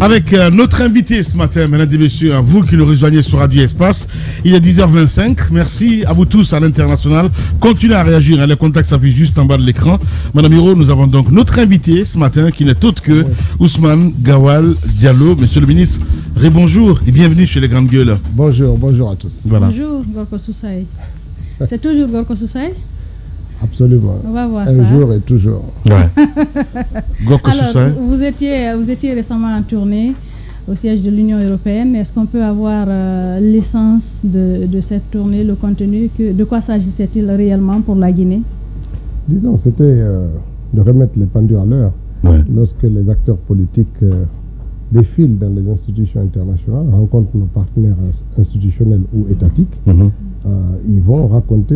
Avec notre invité ce matin, mesdames et messieurs, à vous qui nous rejoignez sur Radio Espace. Il est 10h25. Merci à vous tous à l'international. Continuez à réagir. Les contacts s'affichent juste en bas de l'écran. Madame Hiro, nous avons donc notre invité ce matin qui n'est autre que Ousmane Gawal Diallo. Monsieur le ministre, rebonjour et bienvenue chez les Grandes Gueules. Bonjour, bonjour à tous. Voilà. Bonjour, Gorko Soussaï. C'est toujours Gorko Soussaï? Absolument. On va voir un ça. jour et toujours. Ouais. Alors, vous étiez récemment en tournée au siège de l'Union européenne. Est-ce qu'on peut avoir l'essence de cette tournée, le contenu? De quoi s'agissait-il réellement pour la Guinée? Disons, c'était de remettre les pendules à l'heure. Ouais. Lorsque les acteurs politiques défilent dans les institutions internationales, rencontrent nos partenaires institutionnels ou étatiques, ils vont raconter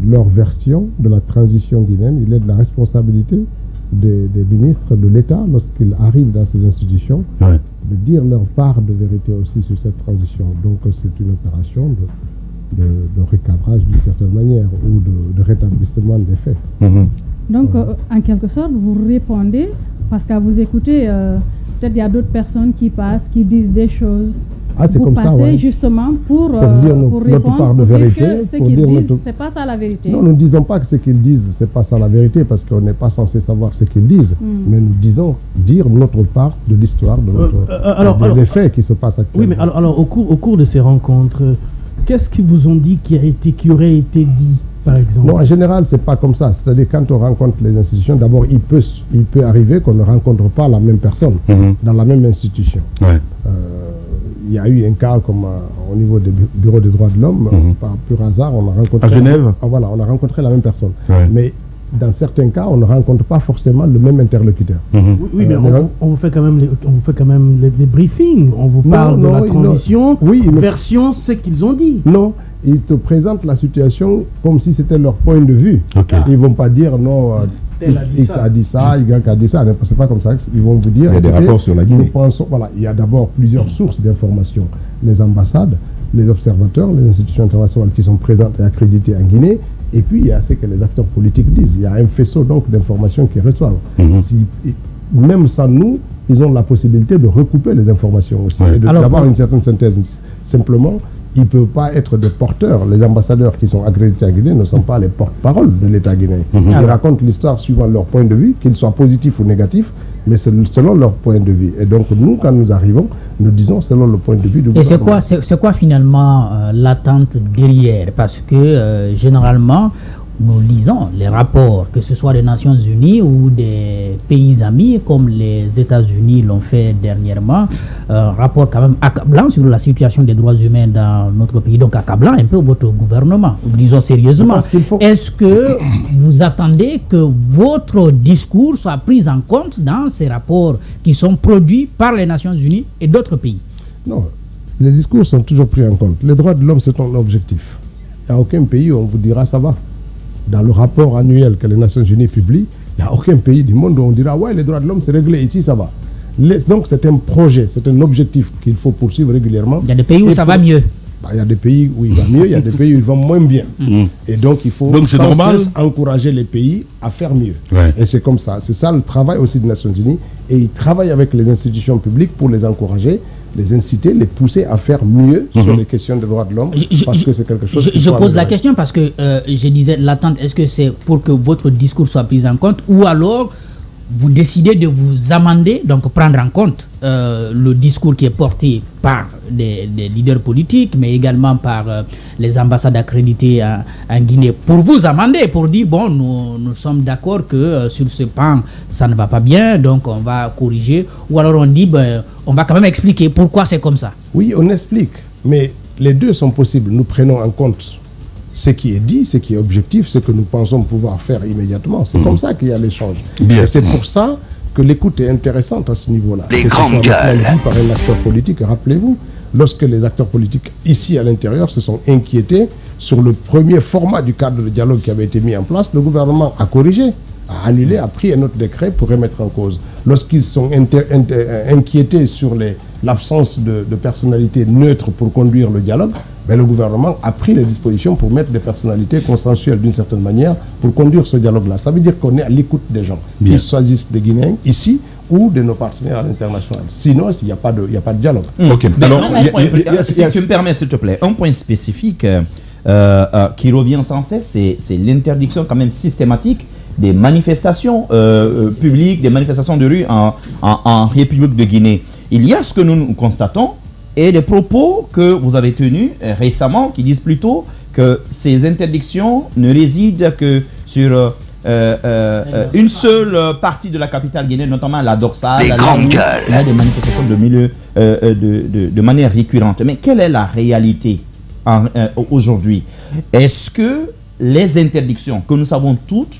leur version de la transition guinéenne. Il est de la responsabilité des ministres de l'État, lorsqu'ils arrivent dans ces institutions, de dire leur part de vérité aussi sur cette transition. Donc c'est une opération de recadrage d'une certaine manière ou de rétablissement des faits. Donc en quelque sorte, vous répondez, parce qu'à vous écouter, peut-être il y a d'autres personnes qui passent, qui disent des choses. Ah, c'est comme ça, ouais. Justement pour dire notre part de vérité. Ce qu'ils disent, c'est pas ça la vérité. Non, nous ne disons pas que ce qu'ils disent, c'est pas ça la vérité, parce qu'on n'est pas censé savoir ce qu'ils disent. Mais nous disons dire notre part de l'histoire, des faits qui se passent actuellement. Oui, mais alors au cours de ces rencontres, qu'est-ce qu'ils vous ont dit qui aurait été dit, par exemple? Non, en général, c'est pas comme ça. C'est-à-dire, quand on rencontre les institutions, d'abord, il peut arriver qu'on ne rencontre pas la même personne dans la même institution. Ouais. Il y a eu un cas comme au niveau des bureaux des droits de l'homme, par pur hasard, on a rencontré... À Genève? Voilà, on a rencontré la même personne. Ouais. Mais dans certains cas, on ne rencontre pas forcément le même interlocuteur. Oui, mais on vous fait quand même les briefings. On vous parle de la transition, version ce qu'ils ont dit. Non, ils te présentent la situation comme si c'était leur point de vue. Okay. Ils ne vont pas dire non... X a dit ça, Y a dit ça. C'est pas comme ça. Ils vont vous dire. Il y a des rapports sur la Guinée. Voilà, il y a d'abord plusieurs sources d'informations. Les ambassades, les observateurs, les institutions internationales qui sont présentes et accréditées en Guinée. Et puis il y a ce que les acteurs politiques disent. Il y a un faisceau donc d'informations qu'ils reçoivent. Même sans nous, ils ont la possibilité de recouper les informations aussi et d'avoir une certaine synthèse. Simplement, ils ne peuvent pas être des porteurs. Les ambassadeurs qui sont accrédités à Guinée ne sont pas les porte-parole de l'État guinéen. Ils racontent l'histoire suivant leur point de vue, qu'il soit positif ou négatif, mais selon leur point de vue. Et donc nous, quand nous arrivons, nous disons selon le point de vue du gouvernement. Et c'est quoi finalement l'attente derrière? Parce que généralement, nous lisons les rapports, que ce soit des Nations Unies ou des pays amis, comme les États-Unis l'ont fait dernièrement, rapport quand même accablant sur la situation des droits humains dans notre pays, donc accablant un peu votre gouvernement, disons sérieusement. Est-ce que vous attendez que votre discours soit pris en compte dans ces rapports qui sont produits par les Nations Unies et d'autres pays? Non, les discours sont toujours pris en compte. Les droits de l'homme, c'est un objectif. Il n'y a aucun pays où on vous dira ça va. Dans le rapport annuel que les Nations Unies publient, il n'y a aucun pays du monde où on dira ouais, les droits de l'homme c'est réglé, ici ça va. Donc c'est un projet, c'est un objectif qu'il faut poursuivre régulièrement. Il y a des pays où ça va mieux. Il y a des pays où il va mieux, il y a des pays où il va moins bien. Et donc il faut sans cesse encourager les pays à faire mieux. Et c'est comme ça. C'est ça le travail aussi des Nations Unies. Et ils travaillent avec les institutions publiques pour les encourager, les inciter, les pousser à faire mieux sur les questions des droits de l'homme, parce que c'est quelque chose... Je pose la question parce que je disais, l'attente, est-ce que c'est pour que votre discours soit pris en compte ou alors vous décidez de vous amender, donc prendre en compte le discours qui est porté par des leaders politiques, mais également par les ambassades accréditées en Guinée, pour vous amender, pour dire, bon, nous sommes d'accord que sur ce pan, ça ne va pas bien, donc on va corriger, ou alors on dit, on va quand même expliquer pourquoi c'est comme ça. Oui, on explique, mais les deux sont possibles. Nous prenons en compte ce qui est dit, ce qui est objectif, ce que nous pensons pouvoir faire immédiatement. C'est comme ça qu'il y a l'échange. Et c'est pour ça que l'écoute est intéressante à ce niveau-là. Les grandes gueules. Par un acteur politique, rappelez-vous, lorsque les acteurs politiques ici à l'intérieur se sont inquiétés sur le premier format du cadre de dialogue qui avait été mis en place, le gouvernement a corrigé, a annulé, a pris un autre décret pour remettre en cause. Lorsqu'ils sont inquiétés sur l'absence de personnalités neutres pour conduire le dialogue, le gouvernement a pris les dispositions pour mettre des personnalités consensuelles d'une certaine manière pour conduire ce dialogue-là. Ça veut dire qu'on est à l'écoute des gens. Qu'ils choisissent des Guinéens ici ou de nos partenaires à l'international. Sinon, il n'y a pas de dialogue. Ok. Alors, si tu me permets, s'il te plaît, un point spécifique qui revient sans cesse, c'est l'interdiction quand même systématique des manifestations publiques, des manifestations de rue en République de Guinée. Il y a ce que nous constatons et des propos que vous avez tenus récemment qui disent plutôt que ces interdictions ne résident que sur une seule partie de la capitale guinéenne, notamment la dorsale, il y a des manifestations de manière récurrente. Mais quelle est la réalité aujourd'hui? Est-ce que les interdictions que nous savons toutes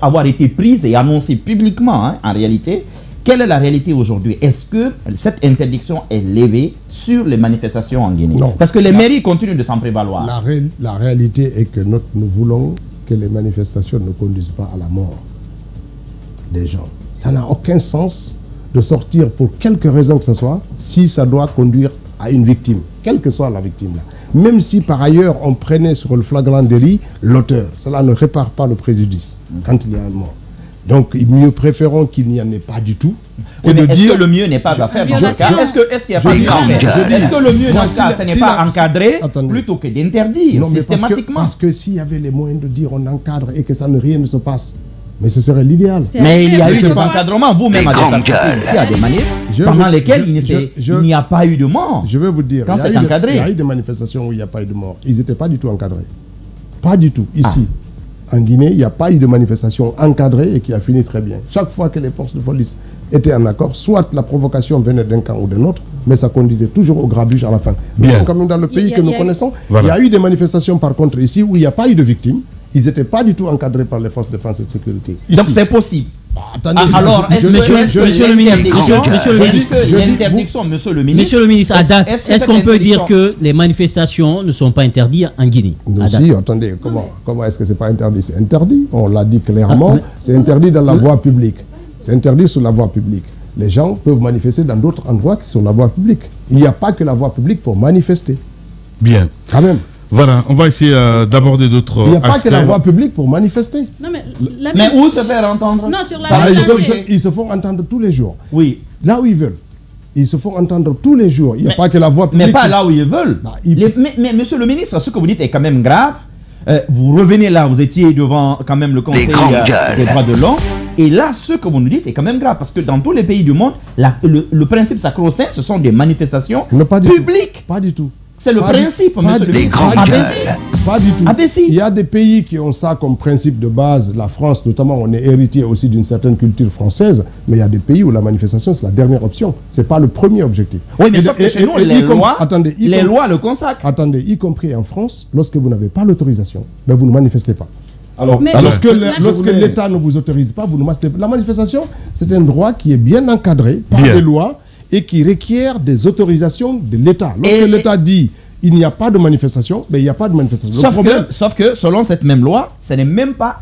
avoir été prises et annoncées publiquement, en réalité, quelle est la réalité aujourd'hui? Est-ce que cette interdiction est levée sur les manifestations en Guinée? Non. Parce que les mairies continuent de s'en prévaloir. La réalité est que nous voulons que les manifestations ne conduisent pas à la mort des gens. Ça n'a aucun sens de sortir pour quelque raison que ce soit si ça doit conduire à une victime, quelle que soit la victime là. Même si par ailleurs on prenait sur le flagrant délit l'auteur, cela ne répare pas le préjudice quand il y a un mort. Donc, mieux préférons qu'il n'y en ait pas du tout. Oui, mais est-ce que le mieux n'est pas à faire dans ce cas? Est-ce qu'il n'y a pas mieux à faire? Est-ce que le mieux dans ce cas, ce n'est pas encadré plutôt que d'interdire systématiquement? Parce que s'il y avait les moyens de dire on encadre et que rien ne se passe, mais ce serait l'idéal. Mais il y a eu des encadrements, vous-même, à des manifs, pendant lesquels il n'y a pas eu de mort. Je vais vous dire, quand c'est encadré. Il y a eu des manifestations où il n'y a pas eu de mort. Ils n'étaient pas du tout encadrés. Pas du tout. Ici. En Guinée, il n'y a pas eu de manifestation encadrée et qui a fini très bien. Chaque fois que les forces de police étaient en accord, soit la provocation venait d'un camp ou d'un autre, mais ça conduisait toujours au grabuge à la fin. Nous sommes quand même dans le pays que nous connaissons. Voilà. Il y a eu des manifestations par contre ici où il n'y a pas eu de victimes. Ils n'étaient pas du tout encadrés par les forces de défense et de sécurité. Ici. Donc c'est possible. Alors, est-ce que Monsieur le ministre, à date, est-ce qu'on peut dire que les manifestations ne sont pas interdites en Guinée? Si, attendez, comment est-ce que c'est pas interdit? C'est interdit, on l'a dit clairement, c'est interdit dans la voie publique. C'est interdit sur la voie publique. Les gens peuvent manifester dans d'autres endroits que sur la voie publique. Il n'y a pas que la voie publique pour manifester. Bien. Quand même. Voilà, on va essayer d'aborder d'autres aspects. Il n'y a pas que la voie publique pour manifester. Non, mais où se faire entendre? Non, sur la ils se font entendre tous les jours. Oui. Là où ils veulent. Ils se font entendre tous les jours. Il n'y a pas que la voie publique. Mais pas là où ils veulent. Mais monsieur le ministre, ce que vous dites est quand même grave. Vous revenez là, vous étiez devant quand même le Conseil des droits de l'homme. Et là, ce que vous nous dites, c'est quand même grave. Parce que dans tous les pays du monde, le principe sacro-saint, ce sont des manifestations publiques. Pas du tout. C'est le principe, monsieur le ministre. Pas du tout. Abessi. Il y a des pays qui ont ça comme principe de base. La France, notamment, on est héritier aussi d'une certaine culture française. Mais il y a des pays où la manifestation, c'est la dernière option. Ce n'est pas le premier objectif. Oui, mais sauf que chez nous, les lois le consacrent. Attendez, y compris en France, lorsque vous n'avez pas l'autorisation, ben vous ne manifestez pas. Alors, lorsque l'État ne vous autorise pas, vous ne manifestez pas. La manifestation, c'est un droit qui est bien encadré par les lois et qui requiert des autorisations de l'État. Lorsque l'État dit il n'y a pas de manifestation, ben il n'y a pas de manifestation. Sauf que selon cette même loi, ce n'est même pas,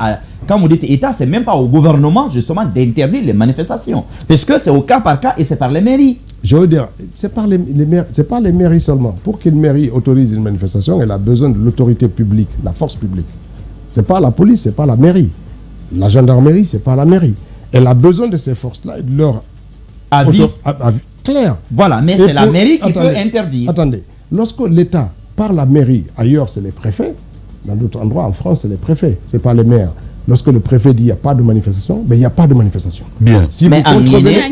quand vous dites État, c'est même pas au gouvernement justement d'interdire les manifestations. Parce que c'est au cas par cas et c'est par les mairies. Je veux dire, c'est pas les mairies seulement. Pour qu'une mairie autorise une manifestation, elle a besoin de l'autorité publique, la force publique. C'est pas la police, c'est pas la mairie. La gendarmerie, c'est pas la mairie. Elle a besoin de ces forces-là et de leur avis clair. Voilà, mais c'est la mairie qui peut interdire. Attendez, lorsque l'État, par la mairie, ailleurs c'est les préfets, dans d'autres endroits en France c'est les préfets, c'est pas les maires. Lorsque le préfet dit il n'y a pas de manifestation, ben il n'y a pas de manifestation. Bien. Si mais en Guinée,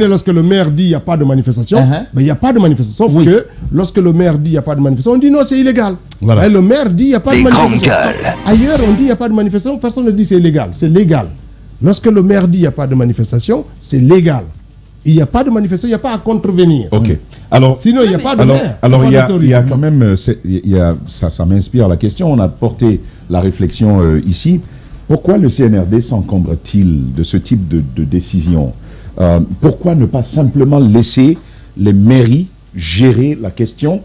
lorsque le maire dit il n'y a pas de manifestation, ben il n'y a pas de manifestation. Sauf que lorsque le maire dit il n'y a pas de manifestation, on dit non, c'est illégal. Voilà. Et le maire dit il n'y a pas de manifestation. Ailleurs, on dit il n'y a pas de manifestation, personne ne dit c'est illégal. C'est légal. Lorsque le maire dit il n'y a pas de manifestation, c'est légal. Il n'y a pas de manifestation, il n'y a pas à contrevenir. Ok. Alors, sinon, il n'y a pas de maire. Alors, il y a quand même, ça m'inspire la question. On a porté la réflexion ici. Pourquoi le CNRD s'encombre-t-il de ce type de décision? Pourquoi ne pas simplement laisser les mairies gérer la question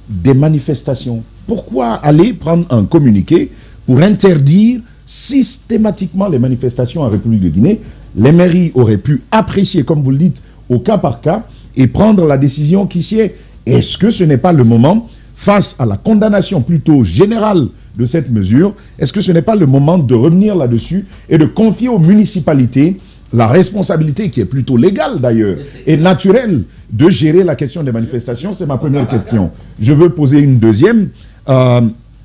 des manifestations? Pourquoi aller prendre un communiqué pour interdire systématiquement les manifestations en République de Guinée? Les mairies auraient pu apprécier, comme vous le dites, au cas par cas et prendre la décision qui sied. Est-ce que ce n'est pas le moment, face à la condamnation plutôt générale de cette mesure, est-ce que ce n'est pas le moment de revenir là-dessus et de confier aux municipalités la responsabilité, qui est plutôt légale d'ailleurs, et naturelle, de gérer la question des manifestations? C'est ma première question. Je veux poser une deuxième.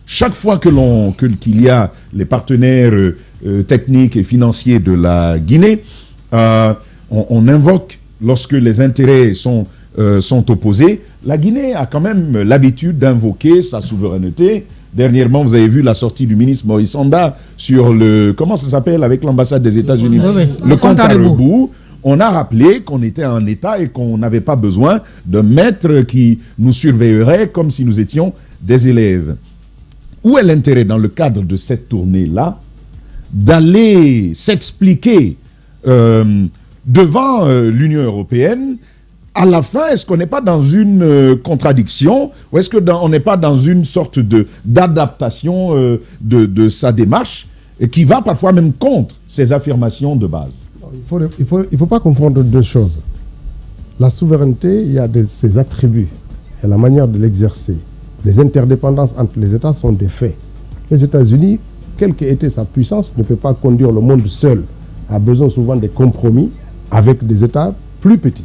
Chaque fois qu'il y a les partenaires techniques et financiers de la Guinée, on invoque, lorsque les intérêts sont opposés, la Guinée a quand même l'habitude d'invoquer sa souveraineté. Dernièrement, vous avez vu la sortie du ministre Maurice Sanda sur le... Comment ça s'appelle avec l'ambassade des États-Unis? Le compte à rebours. On a rappelé qu'on était en État et qu'on n'avait pas besoin de maîtres qui nous surveilleraient comme si nous étions des élèves. Où est l'intérêt, dans le cadre de cette tournée-là, d'aller s'expliquer devant l'Union européenne? À la fin, est-ce qu'on n'est pas dans une contradiction, ou est-ce qu'on n'est pas dans une sorte d'adaptation de sa démarche, et qui va parfois même contre ses affirmations de base? Il faut pas confondre deux choses. La souveraineté, il y a ses attributs et la manière de l'exercer. Les interdépendances entre les États sont des faits. Les États-Unis, quelle qu'ait été sa puissance, ne peut pas conduire le monde seul. A besoin souvent de compromis avec des États plus petits,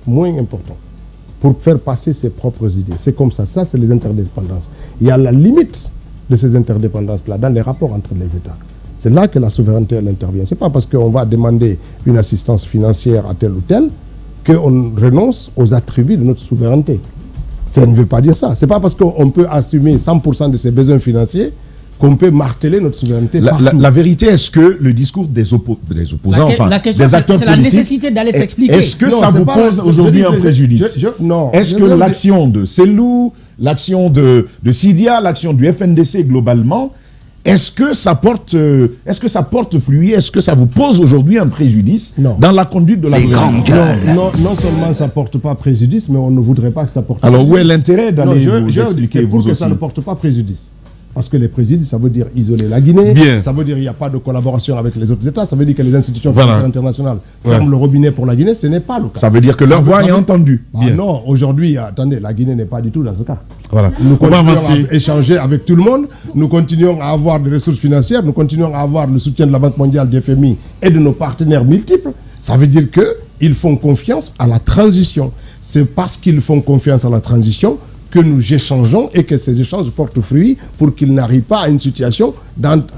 moins importants, pour faire passer ses propres idées. C'est comme ça. Ça, c'est les interdépendances. Il y a la limite de ces interdépendances-là dans les rapports entre les États. C'est là que la souveraineté, elle intervient. Ce n'est pas parce qu'on va demander une assistance financière à tel ou tel qu'on renonce aux attributs de notre souveraineté. Ça ne veut pas dire ça. Ce n'est pas parce qu'on peut assumer 100% de ses besoins financiers qu'on peut marteler notre souveraineté partout. La vérité, est-ce que le discours des opposants, la question, des acteurs politiques... C'est la nécessité d'aller s'expliquer. Est-ce que ça vous pose aujourd'hui un préjudice? Non. Est-ce que l'action de Selou, l'action de Sidia, l'action du FNDC globalement... Est-ce que ça porte fruit? Est-ce que ça vous pose aujourd'hui un préjudice dans la conduite de la gouvernance? Non seulement ça ne porte pas préjudice, mais on ne voudrait pas que ça porte Alors préjudice. Où est l'intérêt d'aller vous expliquer? C'est pour que ça ne porte pas préjudice. Parce que les préjudices, ça veut dire isoler la Guinée, ça veut dire qu'il n'y a pas de collaboration avec les autres États, ça veut dire que les institutions financières internationales ferment le robinet pour la Guinée, ce n'est pas le cas. Ça veut dire que leur voix est entendue. Non, aujourd'hui, attendez, la Guinée n'est pas du tout dans ce cas. Nous continuons à échanger avec tout le monde, nous continuons à avoir des ressources financières, nous continuons à avoir le soutien de la Banque mondiale, du FMI et de nos partenaires multiples. Ça veut dire qu'ils font confiance à la transition. C'est parce qu'ils font confiance à la transition que nous échangeons et que ces échanges portent fruit pour qu'ils n'arrivent pas à une situation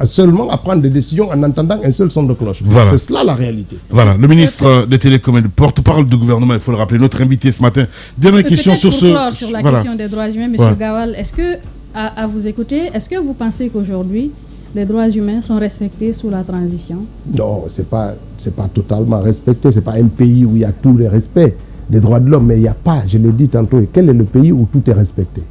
seulement à prendre des décisions en entendant un seul son de cloche. C'est cela la réalité. Voilà, le ministre des Télécoms et le porte-parole du gouvernement, il faut le rappeler, notre invité ce matin. Dernière question sur sur la question des droits humains, M. Gawal, est-ce que, à vous écouter, est-ce que vous pensez qu'aujourd'hui, les droits humains sont respectés sous la transition? Non, c'est pas totalement respecté. C'est pas un pays où il y a tous les respects des droits de l'homme, mais il n'y a pas, je l'ai dit tantôt, et quel est le pays où tout est respecté?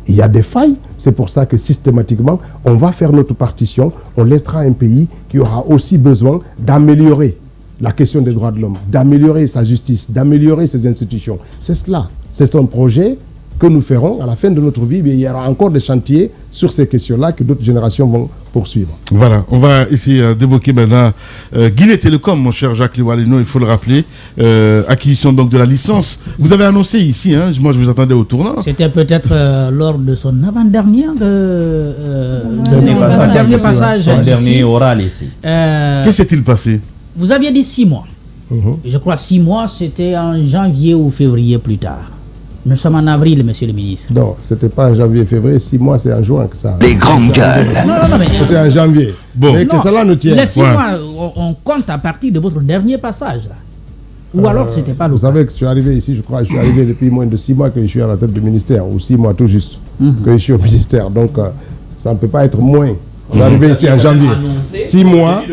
Il y a des failles, c'est pour ça que systématiquement, on va faire notre partition, on laissera un pays qui aura aussi besoin d'améliorer la question des droits de l'homme, d'améliorer sa justice, d'améliorer ses institutions. C'est cela, c'est un projet que nous ferons à la fin de notre vie, mais il y aura encore des chantiers sur ces questions-là que d'autres générations vont poursuivre. Voilà, on va essayer d'évoquer maintenant Guinée Télécom, mon cher Jacques Liwaleno, il faut le rappeler, acquisition donc de la licence. Vous avez annoncé ici, moi je vous attendais au tournant. C'était peut-être lors de son avant-dernier passage. Son dernier oral ici. Que s'est-il passé? Vous aviez dit 6 mois. Je crois 6 mois, c'était en janvier ou février plus tard. Nous sommes en avril, monsieur le ministre. Non, c'était pas en janvier, février, 6 mois, c'est en juin que ça. Les grandes gueules. Non, mais c'était en janvier. Bon. Mais que cela nous tient. Les 6 mois, on compte à partir de votre dernier passage, là. Ou alors c'était pas le cas. Vous savez que je suis arrivé ici, je crois, je suis arrivé depuis moins de 6 mois que je suis à la tête du ministère, ou 6 mois tout juste que je suis au ministère. Donc, ça ne peut pas être moins. Je suis arrivé ici en janvier. 6 mois.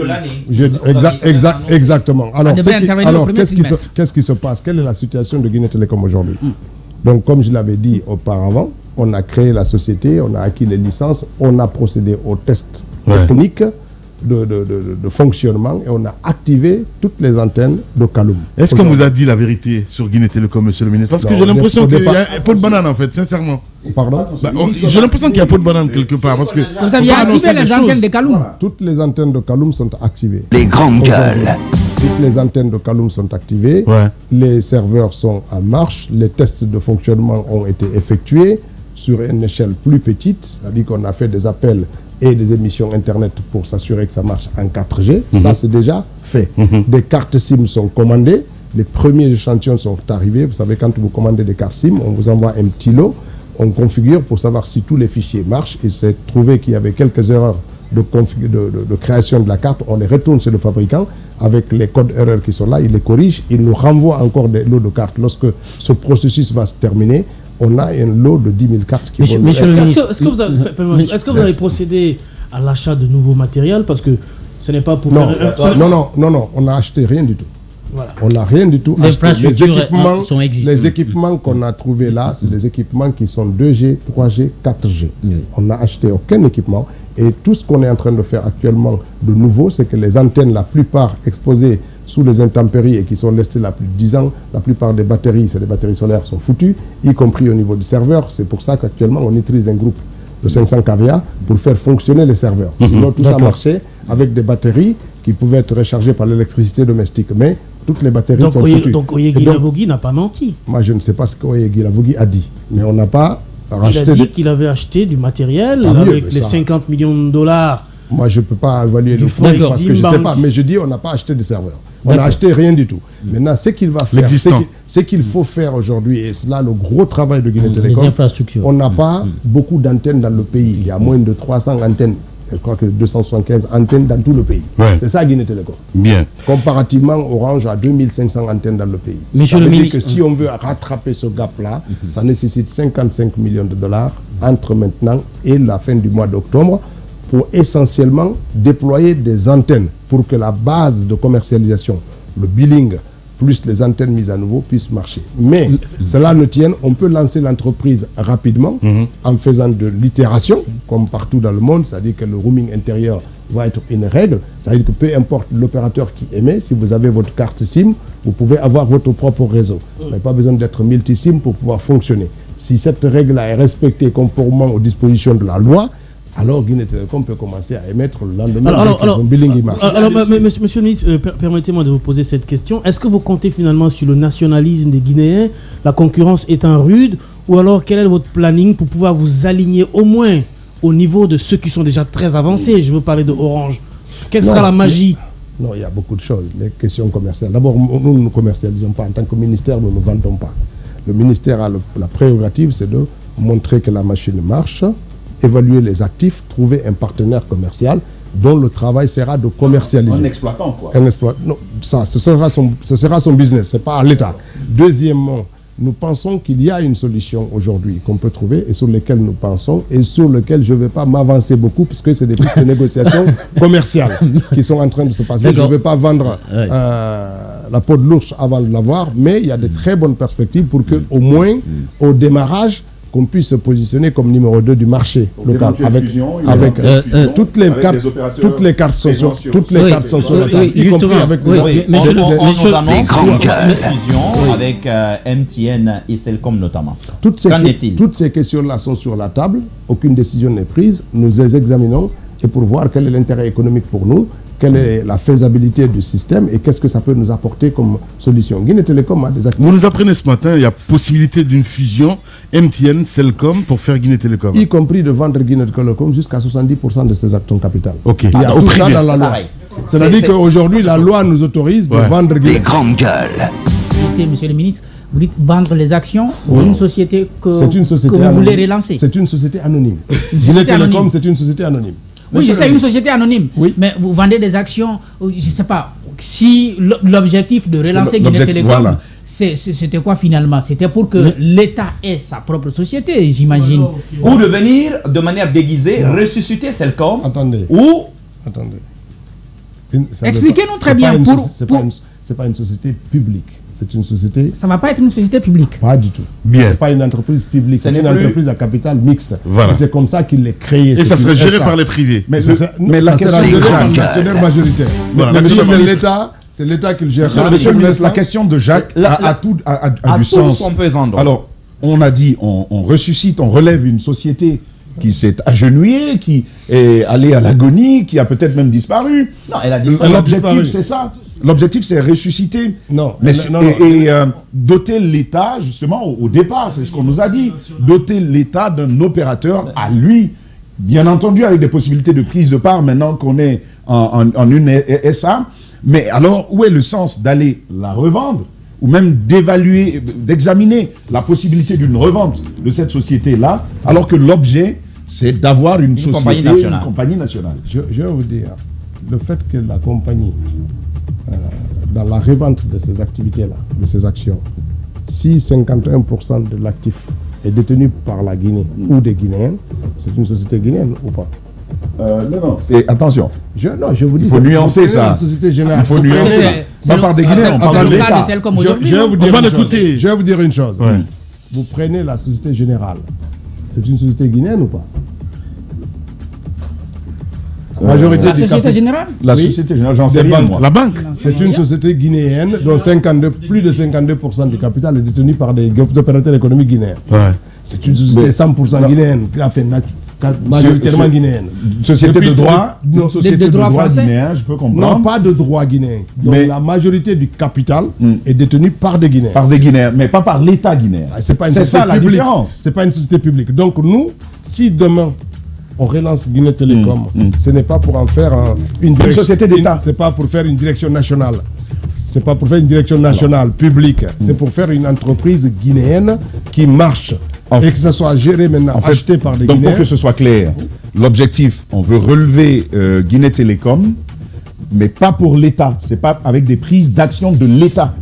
Exactement. Alors, qu'est-ce qui se passe? Quelle est la situation de Guinée Télécom aujourd'hui? Donc, comme je l'avais dit auparavant, on a créé la société, on a acquis les licences, on a procédé aux tests techniques de fonctionnement et on a activé toutes les antennes de Kaloum. Est-ce qu'on vous a dit la vérité sur Guinée Télécom, monsieur le ministre? Parce que j'ai l'impression qu'il y a un pot de banane, en fait, sincèrement. Pardon? J'ai l'impression qu'il y a un pot de banane quelque part. Parce que vous aviez activé les antennes de Kaloum? Voilà. Toutes les antennes de Kaloum sont activées. Les grandes gueules. Toutes les antennes de Kaloum sont activées, les serveurs sont en marche, les tests de fonctionnement ont été effectués sur une échelle plus petite, c'est-à-dire qu'on a fait des appels et des émissions Internet pour s'assurer que ça marche en 4G. Ça, c'est déjà fait. Des cartes SIM sont commandées. Les premiers échantillons sont arrivés. Vous savez, quand vous commandez des cartes SIM, on vous envoie un petit lot. On configure pour savoir si tous les fichiers marchent. Et c'est trouvé qu'il y avait quelques erreurs de création de la carte. On les retourne chez le fabricant avec les codes erreurs qui sont là. Il les corrige. Il nous renvoie encore des lots de cartes. Lorsque ce processus va se terminer, on a un lot de 10 000 cartes qui vont... Est-ce que vous avez procédé à l'achat de nouveaux matériels? Parce que ce n'est pas pour... Non, on n'a acheté rien du tout. Voilà. On n'a rien du tout acheté. Les équipements qu'on a trouvés là, c'est des équipements qui sont 2G, 3G, 4G. On n'a acheté aucun équipement. Et tout ce qu'on est en train de faire actuellement de nouveau, c'est que les antennes, la plupart exposées sous les intempéries et qui sont restées là plus de 10 ans, la plupart des batteries, c'est des batteries solaires, sont foutues, y compris au niveau du serveur. C'est pour ça qu'actuellement, on utilise un groupe de 500 kVA pour faire fonctionner les serveurs. Sinon, tout ça marchait avec des batteries qui pouvaient être rechargées par l'électricité domestique. Mais toutes les batteries sont foutues. Donc Oyegui Lavogui n'a pas menti. Moi, je ne sais pas ce qu'Oyegui Lavogui a dit. Mais on n'a pas racheté... Il a dit qu'il avait acheté du matériel avec les 50 millions de dollars. Moi, je ne peux pas évaluer le fonds parce que je ne sais pas. Mais je dis, on n'a pas acheté des serveurs. On n'a acheté rien du tout. Maintenant, ce qu'il va faire, ce qu'il faut faire aujourd'hui, et c'est là le gros travail de Guinée Télécom, on n'a pas beaucoup d'antennes dans le pays. Il y a moins de 300 antennes. Je crois que 275 antennes dans tout le pays. Ouais. C'est ça Guinée Télécom. Bien. Comparativement, Orange a 2500 antennes dans le pays. Monsieur ça le veut ministre, dire que si on veut rattraper ce gap-là, ça nécessite 55 millions de dollars entre maintenant et la fin du mois d'octobre pour essentiellement déployer des antennes pour que la base de commercialisation, le billing, plus les antennes mises à nouveau puissent marcher. Mais cela ne tienne, on peut lancer l'entreprise rapidement en faisant de l'itération, comme partout dans le monde, c'est-à-dire que le roaming intérieur va être une règle, c'est-à-dire que peu importe l'opérateur qui émet, si vous avez votre carte SIM, vous pouvez avoir votre propre réseau. Vous n'avez pas besoin d'être multi-SIM pour pouvoir fonctionner. Si cette règle-là est respectée conformément aux dispositions de la loi, alors Guinée Télécom peut commencer à émettre le lendemain son billing marche. Alors, monsieur le ministre, permettez-moi de vous poser cette question. Est-ce que vous comptez finalement sur le nationalisme des Guinéens, la concurrence étant rude, ou alors quel est votre planning pour pouvoir vous aligner au moins au niveau de ceux qui sont déjà très avancés? Je veux parler de Orange. Quelle sera la magie? Non, il y a beaucoup de choses. Les questions commerciales. D'abord, nous ne commercialisons pas. En tant que ministère, nous ne vendons pas. Le ministère a la prérogative, c'est de montrer que la machine marche, évaluer les actifs, trouver un partenaire commercial dont le travail sera de commercialiser. Un exploitant, quoi. Non, ça, ce sera son business, ce n'est pas à l'État. Deuxièmement, nous pensons qu'il y a une solution aujourd'hui qu'on peut trouver et sur laquelle nous pensons et sur laquelle je ne vais pas m'avancer beaucoup puisque c'est des pistes de négociation commerciales qui sont en train de se passer. Je ne vais pas vendre la peau de l'ours avant de l'avoir, mais il y a de très bonnes perspectives pour qu'au moins, au démarrage, qu'on puisse se positionner comme numéro 2 du marché local avec toutes les cartes sont sur la table, y compris avec les grandes fusions avec MTN et Celcom notamment. Toutes ces questions-là sont sur la table, aucune décision n'est prise, nous les examinons et pour voir quel est l'intérêt économique pour nous, quelle est la faisabilité du système et qu'est-ce que ça peut nous apporter comme solution. Guinée Télécom a des actifs. Vous nous apprenez ce matin, il y a possibilité d'une fusion MTN, Celcom pour faire Guinée Télécom. Y compris de vendre Guinée Télécom jusqu'à 70% de ses actions capital. Okay. Il y a tout ça dans la loi. C'est-à-dire qu'aujourd'hui, la loi nous autorise de vendre Guinée. Les grandes gueules. Monsieur le ministre, vous dites vendre les actions ou une société que vous voulez relancer? C'est une société anonyme. Guinée Télécom, c'est une société anonyme. Oui, c'est une société anonyme. Oui. Mais vous vendez des actions, je ne sais pas, si l'objectif de relancer Guinée Télécom, c'était quoi finalement? C'était pour que l'État ait sa propre société, j'imagine. Ou de venir de manière déguisée, ressusciter Celcom. Attendez. Ou... Attendez. Expliquez-nous très bien. C'est pas une société publique. C'est une société... Ça ne va pas être une société publique. Pas du tout. Bien. C'est pas une entreprise publique. C'est une entreprise à capital mixte. Voilà. C'est comme ça qu'il est créé. Et ça serait géré par les privés. Mais la question est gérée par l'actionnaire majoritaire. C'est l'État qui le gère. Monsieur le ministre, la question de Jacques a du sens. Alors, on a dit, on ressuscite, on relève une société qui s'est agenouillée, qui est allée à l'agonie, qui a peut-être même disparu. Non, elle a disparu. L'objectif, c'est ça. L'objectif, c'est ressusciter et doter l'État, justement, au départ, c'est ce qu'on nous a dit, doter l'État d'un opérateur à lui, bien entendu avec des possibilités de prise de part maintenant qu'on est en une SA. Mais alors, où est le sens d'aller la revendre ou même d'évaluer, d'examiner la possibilité d'une revente de cette société-là, alors que l'objet, c'est d'avoir une société, une compagnie nationale. Je vais vous dire, le fait que la compagnie, dans la revente de ces activités-là, de ces actions, si 51% de l'actif est détenu par la Guinée ou des Guinéens, c'est une société guinéenne ou pas? Non. Attention. Je vous dis, il faut nuancer ça. La Société Générale. Il faut nuancer ça. Pas par des Guinéens, on parle de l'État. Je vais vous dire une chose. Ouais. Vous prenez la Société Générale. C'est une société guinéenne ou pas? La Société Générale? La Société Générale, j'en sais rien, moi. La banque? C'est une société guinéenne dont plus de 52% du capital est détenu par des opérateurs économiques guinéens. Ouais. C'est une société 100% guinéenne qui a fait majoritairement guinéenne. Société de droit, société de droit guinéen, je peux comprendre. Non, pas de droit guinéen. Donc la majorité du capital est détenue par des Guinéens. Par des Guinéens, mais pas par l'État guinéen. C'est ça la différence. C'est pas une société publique. Donc nous, si demain on relance Guinée Télécom, ce n'est pas pour en faire une société d'État. C'est pas pour faire une direction nationale. C'est pas pour faire une direction nationale publique. C'est pour faire une entreprise guinéenne qui marche. Et que ça soit géré maintenant, acheté par des Guinéens. Donc pour que ce soit clair, l'objectif, on veut relever Guinée Télécom, mais pas pour l'État. C'est pas avec des prises d'action de l'État.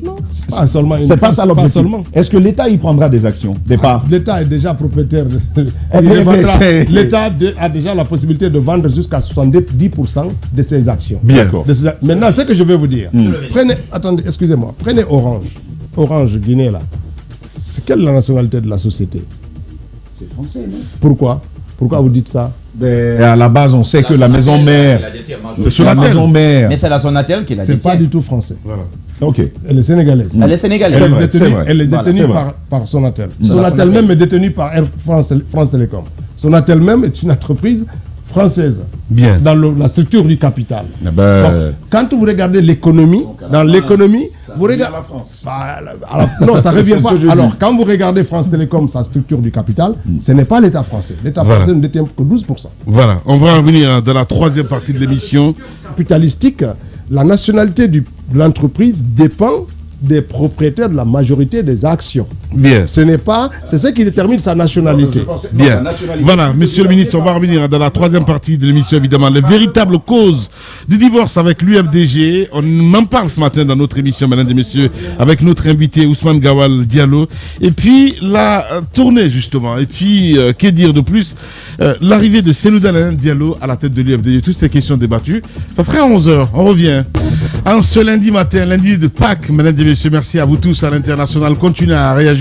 Non. Pas seulement. C'est pas ça l'objectif. Est-ce que l'État y prendra des actions, des parts? L'État est déjà propriétaire. L'État a déjà la possibilité de vendre jusqu'à 70% de ses actions. Bien. Maintenant, ce que je vais vous dire. Attendez, excusez-moi. Prenez Orange. Orange Guinée là. Quelle est la nationalité de la société? C'est français, non? Pourquoi vous dites ça? À la base, on sait que la maison mère. C'est la maison mère. Mais c'est la Sonatel qui la détient. C'est pas du tout français. Voilà. Ok. Elle est sénégalaise. Elle est sénégalaise. Elle est détenue par Sonatel. Sonatel même est détenue par Air France Télécom. Sonatel même est une entreprise française. Bien. Dans la structure du capital. Donc, quand vous regardez l'économie, dans l'économie, vous regardez la France. Non, ça ne revient pas. Alors, quand vous regardez France Télécom, sa structure du capital, ce n'est pas l'État français. L'État français ne détient que 12%. Voilà, on va revenir dans la troisième partie de l'émission. Capitalistique, la nationalité de l'entreprise dépend des propriétaires de la majorité des actions. Bien. C'est ce qui détermine sa nationalité. Bien. Voilà, monsieur le ministre, on va revenir dans la troisième partie de l'émission, évidemment. Les véritables causes du divorce avec l'UFDG. On en parle ce matin dans notre émission, mesdames et messieurs, avec notre invité Ousmane Gawal Diallo. Et puis, la tournée, justement. Et puis, que dire de plus? L'arrivée de Cellou Dalein Diallo à la tête de l'UFDG. Toutes ces questions débattues. Ça sera à 11h. On revient. En ce lundi matin, lundi de Pâques, mesdames et messieurs, merci à vous tous à l'international. Continuez à réagir.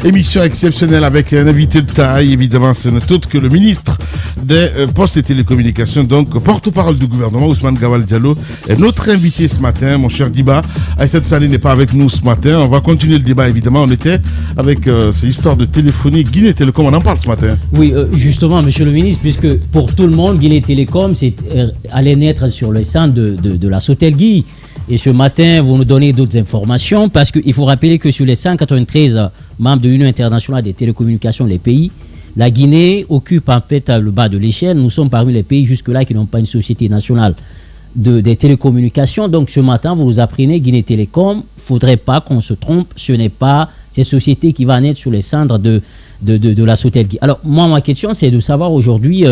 Émission exceptionnelle avec un invité de taille. Évidemment, ce n'est autre que le ministre des Postes et Télécommunications, donc porte-parole du gouvernement, Ousmane Gawal Diallo, est notre invité ce matin, mon cher Diba. Aïssat Saleh n'est pas avec nous ce matin. On va continuer le débat, évidemment. On était avec ces histoires de téléphonie. Guinée Télécom, on en parle ce matin. Oui, justement, monsieur le ministre, puisque pour tout le monde, Guinée Télécom allait naître sur le sein de la Sotelgui. Et ce matin, vous nous donnez d'autres informations parce qu'il faut rappeler que sur les 193 membres de l'Union internationale des télécommunications, les pays, la Guinée occupe en fait le bas de l'échelle. Nous sommes parmi les pays jusque-là qui n'ont pas une société nationale des télécommunications. Donc ce matin, vous nous apprenez Guinée Télécom, il ne faudrait pas qu'on se trompe, ce n'est pas cette société qui va naître sur les cendres de la Sotelgui. Alors moi, ma question, c'est de savoir aujourd'hui...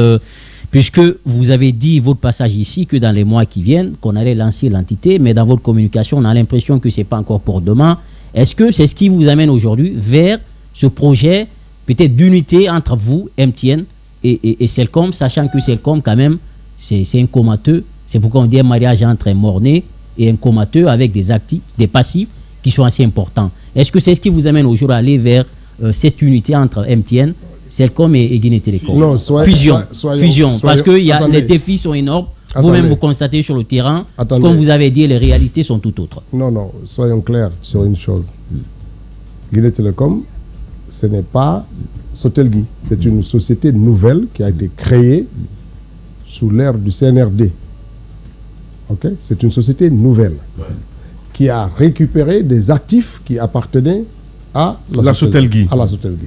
puisque vous avez dit votre passage ici que dans les mois qui viennent, qu'on allait lancer l'entité, mais dans votre communication, on a l'impression que ce n'est pas encore pour demain. Est-ce que c'est ce qui vous amène aujourd'hui vers ce projet peut-être d'unité entre vous, MTN, et Celcom, sachant que Celcom, quand même, c'est un comateux. C'est pourquoi on dit un mariage entre un mort-né et un comateux avec des actifs, des passifs qui sont assez importants. Est-ce que c'est ce qui vous amène aujourd'hui à aller vers cette unité entre MTN, Celcom et Guinée Télécom? Non, fusion, parce que les défis sont énormes. Vous-même, vous constatez sur le terrain, comme vous avez dit, les réalités sont tout autres. Non, soyons clairs sur une chose. Guinée Télécom, ce n'est pas Sotelgui. C'est une société nouvelle qui a été créée sous l'ère du CNRD. Okay? C'est une société nouvelle qui a récupéré des actifs qui appartenaient à la Sotelgui.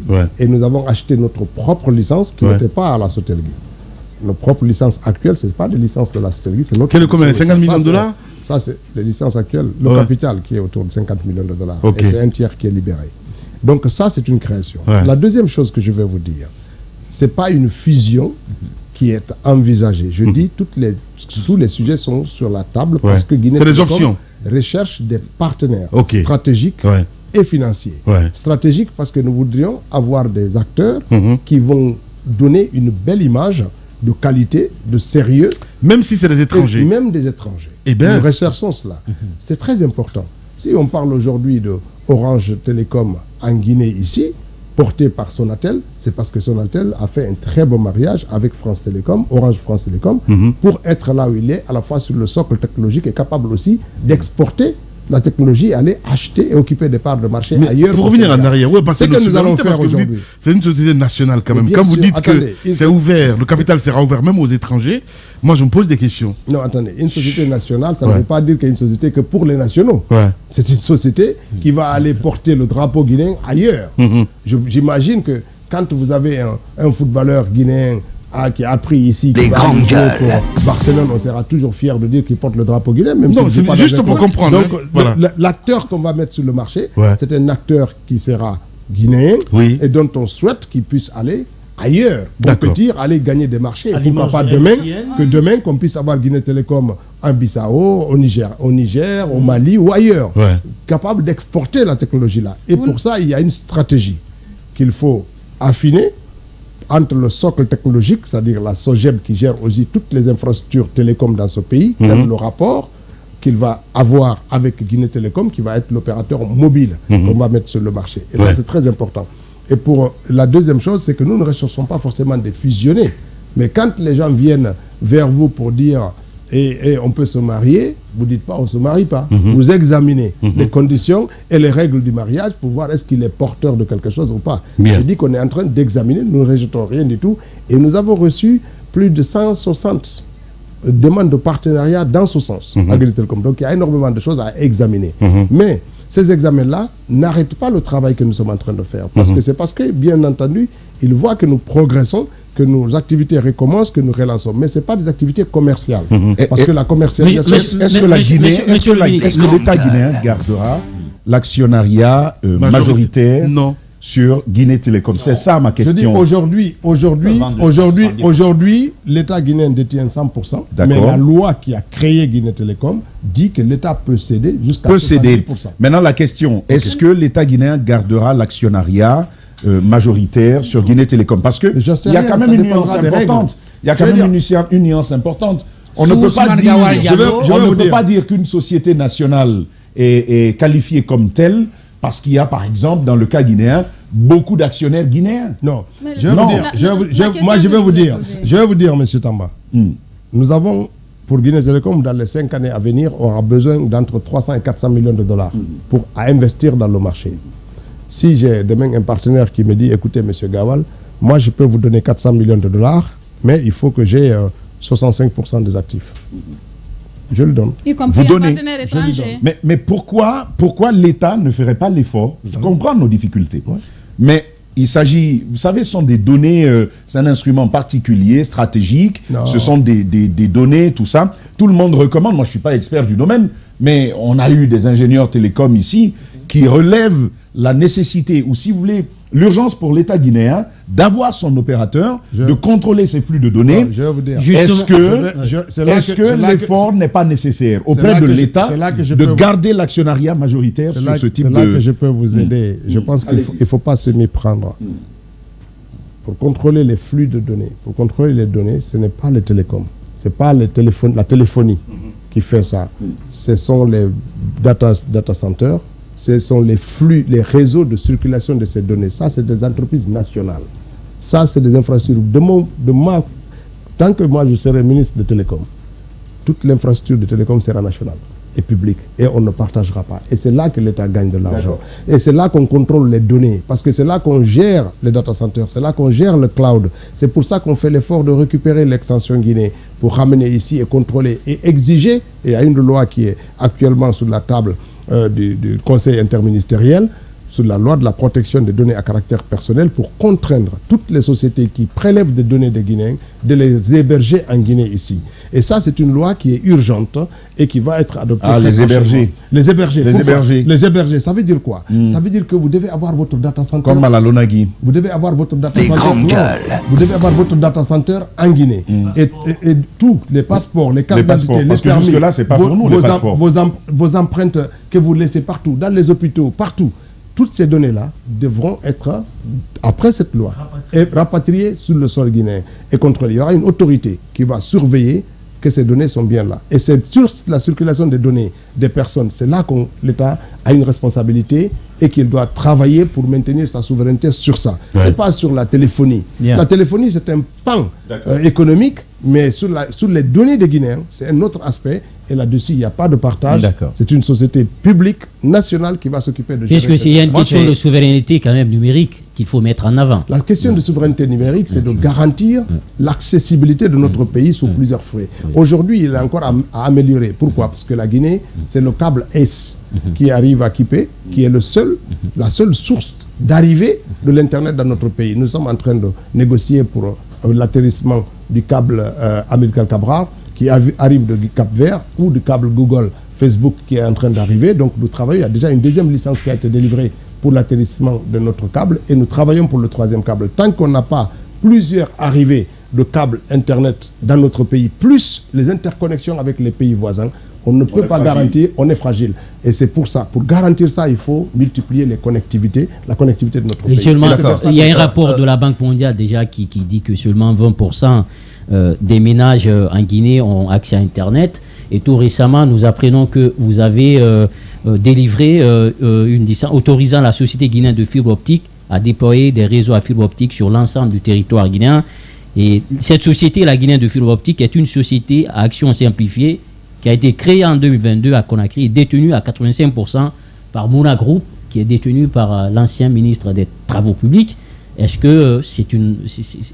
Ouais. Et nous avons acheté notre propre licence qui n'était pas à la Sotelgui. Nos propres licences actuelles, ce n'est pas des licences de la Sotelgui. C'est notre. Quel est combien? 50 millions de dollars? Ça, c'est les licences actuelles. Le capital qui est autour de 50 millions de dollars. Okay. Et c'est un tiers qui est libéré. Donc ça, c'est une création. Ouais. La deuxième chose que je vais vous dire, ce n'est pas une fusion qui est envisagée. Je dis, tous les sujets sont sur la table parce que Guinée Télécom recherche des partenaires stratégiques et financiers. Stratégiques parce que nous voudrions avoir des acteurs qui vont donner une belle image de qualité, de sérieux. Même si c'est des étrangers. Même des étrangers. Eh bien, nous recherchons cela. C'est très important. Si on parle aujourd'hui de Orange Télécom en Guinée ici, porté par Sonatel, c'est parce que Sonatel a fait un très bon mariage avec France Télécom, Orange France Télécom, pour être là où il est, à la fois sur le socle technologique et capable aussi d'exporter la technologie, aller acheter et occuper des parts de marché ailleurs. Pour revenir en arrière, c'est ce que nous allons faire aujourd'hui. C'est une société nationale quand même. Quand vous dites que c'est ouvert, le capital sera ouvert même aux étrangers, moi je me pose des questions. Non, attendez, une société nationale, ça ne veut pas dire qu'il y a une société que pour les nationaux. C'est une société qui va aller porter le drapeau guinéen ailleurs. J'imagine que quand vous avez un footballeur guinéen qui a appris ici, qui va pour Barcelone, on sera toujours fier de dire qu'il porte le drapeau guinéen, même si c'est juste pour comprendre. Donc, l'acteur qu'on va mettre sur le marché, c'est un acteur qui sera guinéen et dont on souhaite qu'il puisse aller ailleurs, compétir, aller gagner des marchés. Et pourquoi pas demain, qu'on puisse avoir Guinée Télécom en Bissau, au Niger, au Mali ou ailleurs, capable d'exporter la technologie là. Et pour ça, il y a une stratégie qu'il faut affiner entre le socle technologique, c'est-à-dire la SOGEB qui gère aussi toutes les infrastructures télécom dans ce pays, le rapport qu'il va avoir avec Guinée Télécom, qui va être l'opérateur mobile qu'on va mettre sur le marché. Et ça, c'est très important. Et pour la deuxième chose, c'est que nous ne recherchons pas forcément de fusionner. Mais quand les gens viennent vers vous pour dire et on peut se marier, vous ne dites pas on ne se marie pas. Vous examinez les conditions et les règles du mariage pour voir est-ce qu'il est porteur de quelque chose ou pas. Je dis qu'on est en train d'examiner, nous ne rejetons rien du tout. Et nous avons reçu plus de 160 demandes de partenariat dans ce sens, Agri-Télécom. Donc il y a énormément de choses à examiner. Mais ces examens-là n'arrêtent pas le travail que nous sommes en train de faire. Parce que, bien entendu, ils voient que nous progressons, que nos activités recommencent, que nous relançons. Mais ce n'est pas des activités commerciales. Parce que la commercialisation... Est-ce que l'État guinéen gardera l'actionnariat majoritaire sur Guinée Télécom? C'est ça ma question. Aujourd'hui, l'État guinéen détient 100%. Mais la loi qui a créé Guinée Télécom dit que l'État peut céder jusqu'à 70%. Maintenant, la question, est-ce que l'État guinéen gardera l'actionnariat majoritaire sur Guinée Télécom? Parce qu'il y a quand même une nuance importante. Il y a quand même une nuance importante. On ne peut pas dire qu'une société nationale est qualifiée comme telle parce qu'il y a, par exemple, dans le cas guinéen, beaucoup d'actionnaires guinéens. Non. Je vais vous dire, M. Tamba, nous avons, pour Guinée Télécom, dans les 5 années à venir, on aura besoin d'entre 300 et 400 millions de dollars pour investir dans le marché. Si j'ai demain un partenaire qui me dit, écoutez, M. Gawal, moi je peux vous donner 400 millions de dollars, mais il faut que j'ai 65% des actifs. Je le donne. Vous donnez. Mais pourquoi l'État ne ferait pas l'effort? Je comprends nos difficultés. Mais il s'agit, vous savez, ce sont des données, c'est un instrument particulier, stratégique, ce sont des données, tout ça. Tout le monde recommande, moi je ne suis pas expert du domaine, mais on a eu des ingénieurs télécoms ici qui relèvent la nécessité, ou si vous voulez, l'urgence pour l'État guinéen d'avoir son opérateur, de contrôler ses flux de données. Est-ce que l'effort n'est pas nécessaire auprès de l'État de garder l'actionnariat majoritaire sur ce type de... C'est là que je peux vous aider. Je pense qu'il ne faut pas se méprendre. Pour contrôler les flux de données, pour contrôler les données, ce n'est pas les télécoms. Ce n'est pas la téléphonie qui fait ça. Ce sont les data centers. Ce sont les flux, les réseaux de circulation de ces données. Ça, c'est des entreprises nationales. Ça, c'est des infrastructures. Tant que moi, je serai ministre de Télécom, toute l'infrastructure de Télécom sera nationale et publique. Et on ne partagera pas. Et c'est là que l'État gagne de l'argent. Et c'est là qu'on contrôle les données. Parce que c'est là qu'on gère les data centers. C'est là qu'on gère le cloud. C'est pour ça qu'on fait l'effort de récupérer l'extension Guinée pour ramener ici et contrôler et exiger. Et il y a une loi qui est actuellement sur la table du Conseil interministériel sur la loi de la protection des données à caractère personnel pour contraindre toutes les sociétés qui prélèvent des données des Guinéens de les héberger en Guinée ici. Et ça, c'est une loi qui est urgente et qui va être adoptée. Ah, les héberger. Les héberger. Les héberger. Les héberger, ça veut dire quoi? Ça veut dire que vous devez avoir votre data center. Comme à la Lonagui. Vous devez avoir votre data center. Vous devez avoir votre data center en Guinée. Et tous les passeports, les cartes d'identité, les parce que jusque-là, c'est pas pour nous, les passeports. Vos empreintes que vous laissez partout, dans les hôpitaux, partout. Toutes ces données-là devront être, après cette loi, rapatriées sur le sol guinéen et contrôlées. Il y aura une autorité qui va surveiller que ces données sont bien là. Et c'est sur la circulation des données des personnes, c'est là que l'État a une responsabilité et qu'il doit travailler pour maintenir sa souveraineté sur ça. Ouais. Ce n'est pas sur la téléphonie. La téléphonie, c'est un pan économique, mais sur les données des Guinéens, c'est un autre aspect. Et là-dessus, il n'y a pas de partage. C'est une société publique, nationale, qui va s'occuper de gérer. Puisque il y a une question de souveraineté quand même numérique qu'il faut mettre en avant. La question de souveraineté numérique, c'est de garantir l'accessibilité de notre pays sous plusieurs frais. Aujourd'hui, il est encore à améliorer. Pourquoi? Parce que la Guinée, c'est le câble S qui arrive à Kipé, qui est la seule source d'arrivée de l'Internet dans notre pays. Nous sommes en train de négocier pour l'atterrissement du câble Amilcar Cabral, qui arrive de Cap-Vert, ou du câble Google Facebook qui est en train d'arriver. Donc nous travaillons, il y a déjà une deuxième licence qui a été délivrée pour l'atterrissement de notre câble, et nous travaillons pour le troisième câble. Tant qu'on n'a pas plusieurs arrivées de câbles Internet dans notre pays, plus les interconnexions avec les pays voisins, on ne peut pas garantir, on est fragile. Et c'est pour ça, pour garantir ça, il faut multiplier la connectivité de notre pays. Seulement, il y a un rapport de la Banque mondiale déjà qui dit que seulement 20% des ménages en Guinée ont accès à Internet. Et tout récemment, nous apprenons que vous avez délivré une licence autorisant la société guinéenne de fibre optique à déployer des réseaux à fibre optique sur l'ensemble du territoire guinéen. Et cette société, la Guinéenne de fibre optique, est une société à action simplifiée qui a été créée en 2022 à Conakry et détenue à 85% par Mouna Group, qui est détenue par l'ancien ministre des Travaux publics. Est-ce que c'est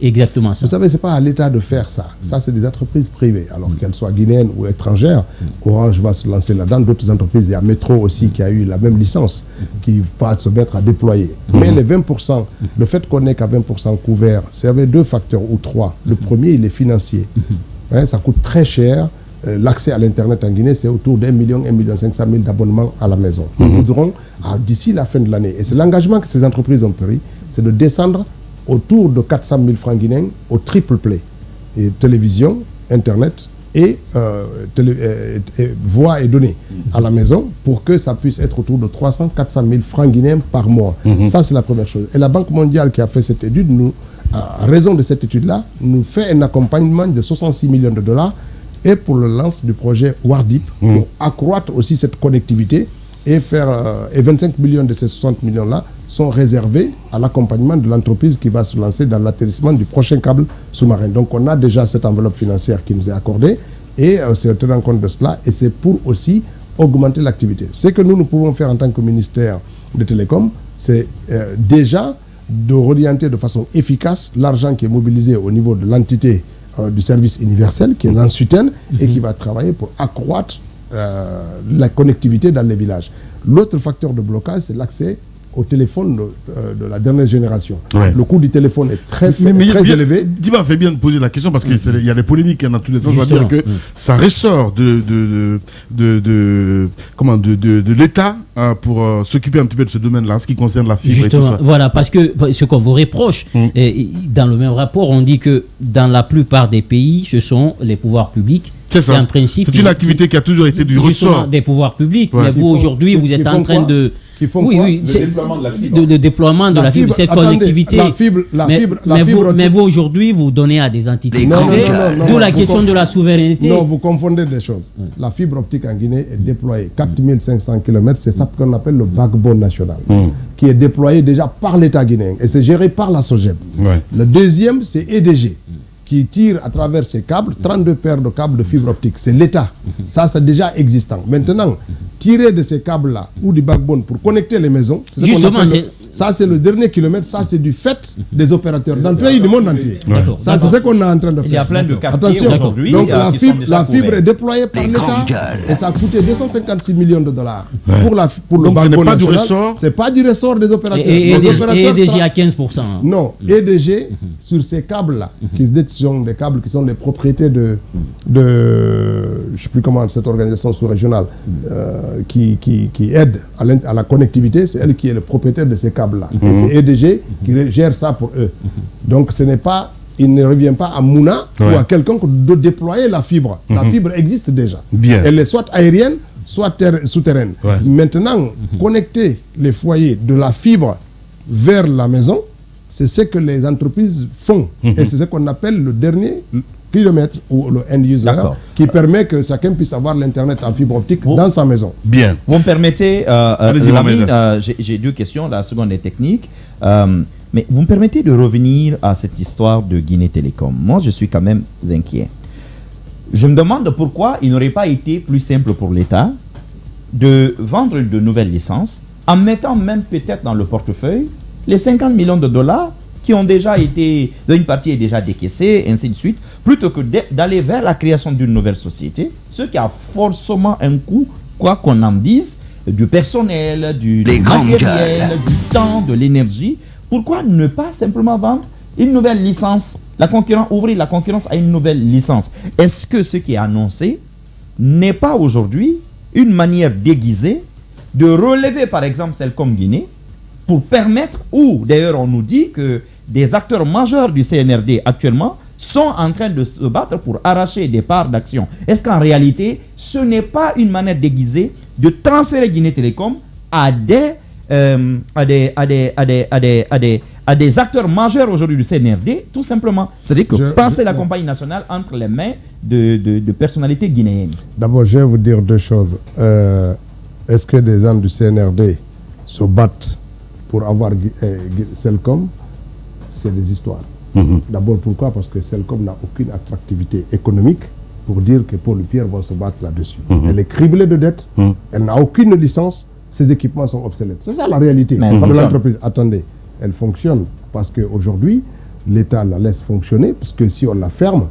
exactement ça? Vous savez, ce n'est pas à l'État de faire ça. Ça, c'est des entreprises privées. Alors qu'elles soient guinéennes ou étrangères, Orange va se lancer là-dedans. D'autres entreprises, il y a Métro aussi qui a eu la même licence, qui va se mettre à déployer. Mais les 20%, le fait qu'on n'ait qu'à 20% couvert, c'est avec deux facteurs ou trois. Le premier, il est financier. Ça coûte très cher. L'accès à l'Internet en Guinée, c'est autour d'1 million, 1,5 million d'abonnements à la maison. Nous voudrons, d'ici la fin de l'année, et c'est l'engagement que ces entreprises ont pris, c'est de descendre autour de 400 000 francs guinéens au triple play. Et télévision, Internet et voix et données à la maison, pour que ça puisse être autour de 300 400 000 francs guinéens par mois. Ça, c'est la première chose. Et la Banque mondiale qui a fait cette étude, à raison de cette étude-là, nous fait un accompagnement de 66 millions de dollars et pour le lance du projet WARDIP, pour accroître aussi cette connectivité et 25 millions de ces 60 millions-là sont réservés à l'accompagnement de l'entreprise qui va se lancer dans l'atterrissement du prochain câble sous-marin. Donc on a déjà cette enveloppe financière qui nous est accordée et c'est tenant compte de cela, et c'est pour aussi augmenter l'activité. Ce que nous pouvons faire en tant que ministère des Télécoms, c'est déjà de réorienter de façon efficace l'argent qui est mobilisé au niveau de l'entité du service universel, qui est l'ANSUTEN, et qui va travailler pour accroître la connectivité dans les villages. L'autre facteur de blocage, c'est l'accès au téléphone de la dernière génération. Le coût du téléphone est très élevé. Diba fait bien de poser la question parce qu'il y a des polémiques dans tous les sens. On va dire que ça ressort de l'État pour s'occuper un petit peu de ce domaine-là, en ce qui concerne la fibre. Justement, et tout ça. Voilà, parce que ce qu'on vous reproche, dans le même rapport, on dit que dans la plupart des pays, ce sont les pouvoirs publics. C'est un principe. C'est une activité qui a toujours été du ressort des pouvoirs publics. Mais vous, aujourd'hui, vous êtes en train de... Le déploiement de la fibre, cette connectivité. Mais vous, aujourd'hui, vous donnez à des entités privées. D'où la question de la souveraineté. Non, vous confondez des choses. La fibre optique en Guinée est déployée. 4500 km, c'est ça qu'on appelle le backbone national, qui est déployé déjà par l'État guinéen. Et c'est géré par la SOGEB. Le deuxième, c'est EDG, qui tire à travers ces câbles, 32 paires de câbles de fibre optique. C'est l'État. Ça, c'est déjà existant. Maintenant, tirer de ces câbles-là ou du backbone pour connecter les maisons, Ça, c'est le dernier kilomètre. Ça, c'est du fait des opérateurs dans le pays du monde entier. Ça, c'est ce qu'on est en train de faire. Il y a plein de quartiers aujourd'hui. Donc, la fibre est déployée par l'État et ça a coûté 256 millions de dollars pour le backbone national. Ce n'est pas du ressort des opérateurs. Et EDG à 15%. Non, EDG, sur ces câbles-là, qui sont des câbles qui sont les propriétés de je ne sais plus comment, cette organisation sous-régionale qui aide à la connectivité, c'est elle qui est le propriétaire de ces câbles-là. Et c'est EDG qui gère ça pour eux. Donc ce n'est pas, il ne revient pas à Mouna ou à quelqu'un de déployer la fibre. La fibre existe déjà. Elle est soit aérienne, soit souterraine. Maintenant, connecter les foyers de la fibre vers la maison, c'est ce que les entreprises font. Et c'est ce qu'on appelle le dernier kilomètre ou le end user qui permet que chacun puisse avoir l'internet en fibre optique dans sa maison. Bien. Vous me permettez, j'ai deux questions, la seconde est technique, mais vous me permettez de revenir à cette histoire de Guinée Télécom. Moi, je suis quand même inquiet. Je me demande pourquoi il n'aurait pas été plus simple pour l'État de vendre de nouvelles licences en mettant même peut-être dans le portefeuille les 50 millions de dollars qui ont déjà été, dont une partie est déjà décaissée, ainsi de suite, plutôt que d'aller vers la création d'une nouvelle société, ce qui a forcément un coût, quoi qu'on en dise, du personnel, du matériel, du temps, de l'énergie. Pourquoi ne pas simplement vendre une nouvelle licence, ouvrir la concurrence à une nouvelle licence? Est-ce que ce qui est annoncé n'est pas aujourd'hui une manière déguisée de relever par exemple Celcom Guinée pour permettre, ou d'ailleurs on nous dit que des acteurs majeurs du CNRD actuellement sont en train de se battre pour arracher des parts d'action. Est-ce qu'en réalité, ce n'est pas une manière déguisée de transférer Guinée Télécom à des acteurs majeurs aujourd'hui du CNRD, tout simplement? C'est-à-dire que passer la compagnie nationale entre les mains de personnalités guinéennes. D'abord, je vais vous dire deux choses. Est-ce que des gens du CNRD se battent pour avoir Celcom? C'est des histoires. D'abord, pourquoi? Parce que Celcom n'a aucune attractivité économique pour dire que Paul Pierre vont se battre là-dessus. Elle est criblée de dettes, elle n'a aucune licence, ses équipements sont obsolètes. C'est ça la réalité de l'entreprise. Attendez, elle fonctionne parce qu'aujourd'hui, l'État la laisse fonctionner, parce que si on la ferme,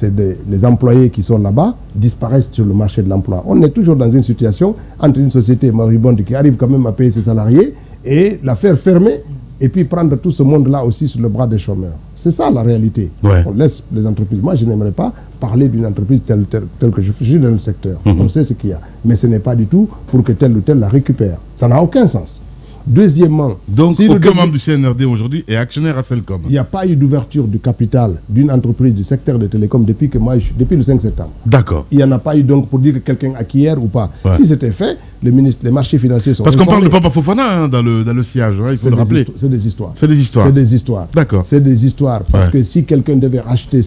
les employés qui sont là-bas disparaissent sur le marché de l'emploi. On est toujours dans une situation entre une société moribonde qui arrive quand même à payer ses salariés et la faire fermer et puis prendre tout ce monde-là aussi sur le bras des chômeurs. C'est ça la réalité. On laisse les entreprises. Moi, je n'aimerais pas parler d'une entreprise telle que je suis dans le secteur. On sait ce qu'il y a. Mais ce n'est pas du tout pour que telle ou telle la récupère. Ça n'a aucun sens. Deuxièmement, donc si aucun membre du CNRD aujourd'hui est actionnaire à Celcom. Il n'y a pas eu d'ouverture du capital d'une entreprise du secteur des télécoms depuis le 5 septembre. D'accord. Il n'y en a pas eu donc pour dire que quelqu'un acquiert ou pas. Si c'était fait, les marchés financiers sont parce qu'on parle de Papa Fofana dans le siège, il faut le rappeler. C'est des histoires. C'est des histoires. C'est des histoires. D'accord. C'est des histoires parce que si quelqu'un devait racheter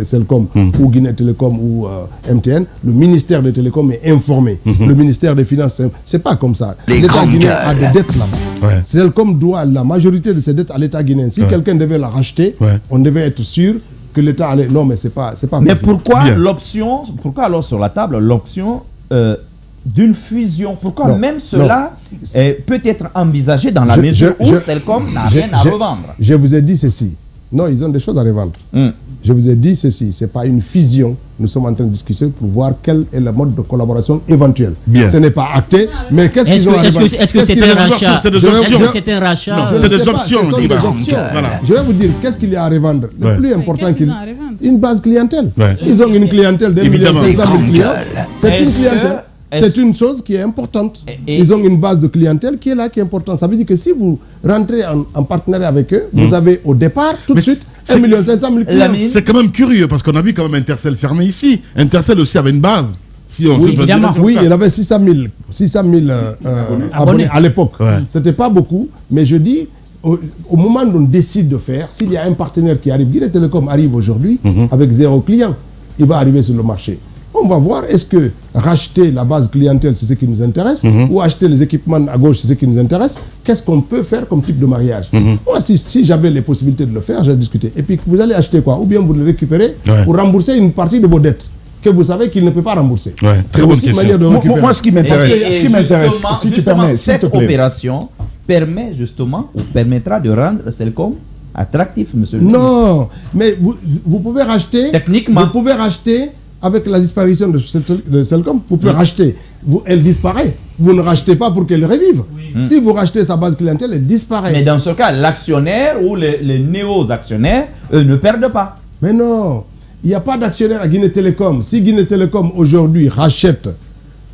Celcom ou Guinée Télécom ou MTN, le ministère des Télécoms est informé. Le ministère des Finances, c'est pas comme ça. L'État guinéen a des dettes là-bas. Celcom doit la majorité de ses dettes à l'État guinéen. Si quelqu'un devait la racheter, on devait être sûr que l'État allait... Non, mais c'est pas mais pourquoi alors sur la table l'option d'une fusion? Pourquoi même cela peut être envisagé dans la mesure où Celcom n'a rien à revendre? Je vous ai dit ceci. Non, ils ont des choses à revendre. Je vous ai dit ceci, ce n'est pas une fusion. Nous sommes en train de discuter pour voir quel est le mode de collaboration éventuel. Ce n'est pas acté, mais qu'est-ce qu'ils ont à revendre? Est-ce que c'est un rachat? C'est des options. C'est un rachat. Non, c'est des options. Voilà. Je vais vous dire, qu'est-ce qu'il y a à revendre? Le plus important, une base clientèle. Ils ont une clientèle de 1,5 million de clients. C'est une clientèle. C'est une chose qui est importante. Ils ont une base de clientèle qui est là, qui est importante. Ça veut dire que si vous rentrez en partenariat avec eux, vous avez au départ, tout de suite, 1,5 million de clients. C'est quand même curieux parce qu'on a vu quand même Intercell fermé ici. Intercell aussi avait une base. Si on il avait 600 000 abonnés à l'époque. C'était pas beaucoup, mais je dis, au moment où on décide de faire, s'il y a un partenaire qui arrive, Guinée Télécom arrive aujourd'hui avec 0 client, il va arriver sur le marché. On va voir, est-ce que racheter la base clientèle, c'est ce qui nous intéresse, ou acheter les équipements à gauche, c'est ce qui nous intéresse. Qu'est-ce qu'on peut faire comme type de mariage? Moi, si j'avais les possibilités de le faire, j'ai discuté. Et puis, vous allez acheter quoi? Ou bien vous le récupérez pour rembourser une partie de vos dettes que vous savez qu'il ne peut pas rembourser. C'est aussi une manière de récupérer. Moi, ce qui m'intéresse, si tu permets, cette opération permet justement ou permettra de rendre Celcom attractif, monsieur le ministre. Non, mais vous pouvez racheter. Techniquement. Vous pouvez racheter avec la disparition de Celcom. Vous pouvez racheter. Elle disparaît. Vous ne rachetez pas pour qu'elle revive. Oui. Si vous rachetez sa base clientèle, elle disparaît. Mais dans ce cas, l'actionnaire ou les néo-actionnaires, eux, ne perdent pas. Mais non, il n'y a pas d'actionnaire à Guinée Télécom. Si Guinée Télécom aujourd'hui rachète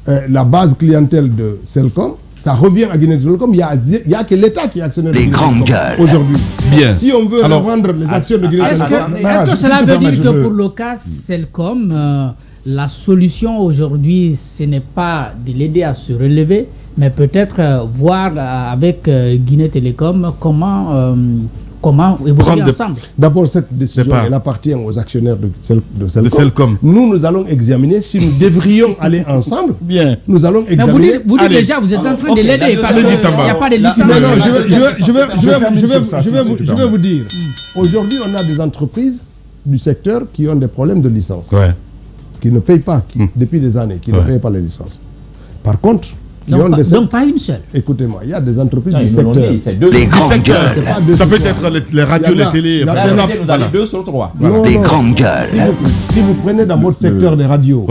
la base clientèle de Celcom, ça revient à Guinée Télécom. Il n'y a que l'État qui est actionnaire de Guinée Télécom aujourd'hui. Bien. Si on veut revendre les actions de Guinée Télécom... Est-ce que cela veut dire que pour le cas Celcom, la solution aujourd'hui, ce n'est pas de l'aider à se relever, mais peut-être voir avec Guinée Télécom comment évoluer ensemble. D'abord, cette décision, elle appartient aux actionnaires de Celcom. Nous allons examiner si nous devrions aller ensemble. Bien. Nous allons examiner... Mais vous dites déjà, vous êtes en train de l'aider parce qu'il n'y a pas de licence. Je vais vous dire. Aujourd'hui, on a des entreprises du secteur qui ont des problèmes de licence. Ouais. Qui ne payent pas, depuis des années, qui ne payent pas les licences. Par contre, donc pas une seule. Écoutez-moi, il y a des entreprises du secteur. Les grandes gueules. Ça peut être les radios, les télés. Nous avons 2 sur 3. Les grandes gueules. Si vous prenez dans votre secteur des radios,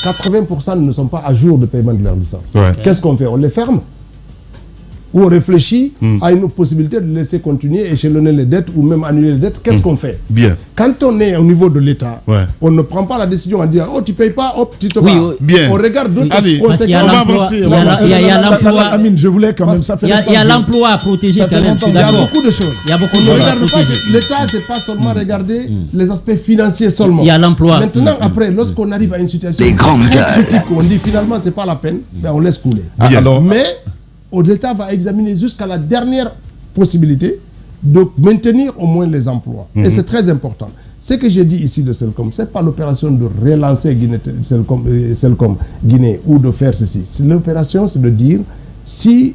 80% ne sont pas à jour de paiement de leur licence. Qu'est-ce qu'on fait? On les ferme? Ou on réfléchit à une possibilité de laisser continuer, échelonner les dettes ou même annuler les dettes. Qu'est-ce qu'on fait? Bien. Quand on est au niveau de l'État, on ne prend pas la décision en disant « Oh, tu ne payes pas, hop, tu te vas ». Bien. On regarde d'autres conséquences. Il y a l'emploi. Amine, je voulais quand même ça fait. Il y a l'emploi à protéger quand même. Il y a beaucoup de choses. Il y a beaucoup de choses. à protéger. L'État, ce n'est pas seulement regarder les aspects financiers seulement. Il y a l'emploi. Maintenant, après, lorsqu'on arrive à une situation très critique, on dit finalement, ce n'est pas la peine, on laisse couler. Mais l'État va examiner jusqu'à la dernière possibilité de maintenir au moins les emplois. Et c'est très important. Ce que j'ai dit ici de Celcom, ce n'est pas l'opération de relancer Celcom Guinée ou de faire ceci. L'opération, c'est de dire si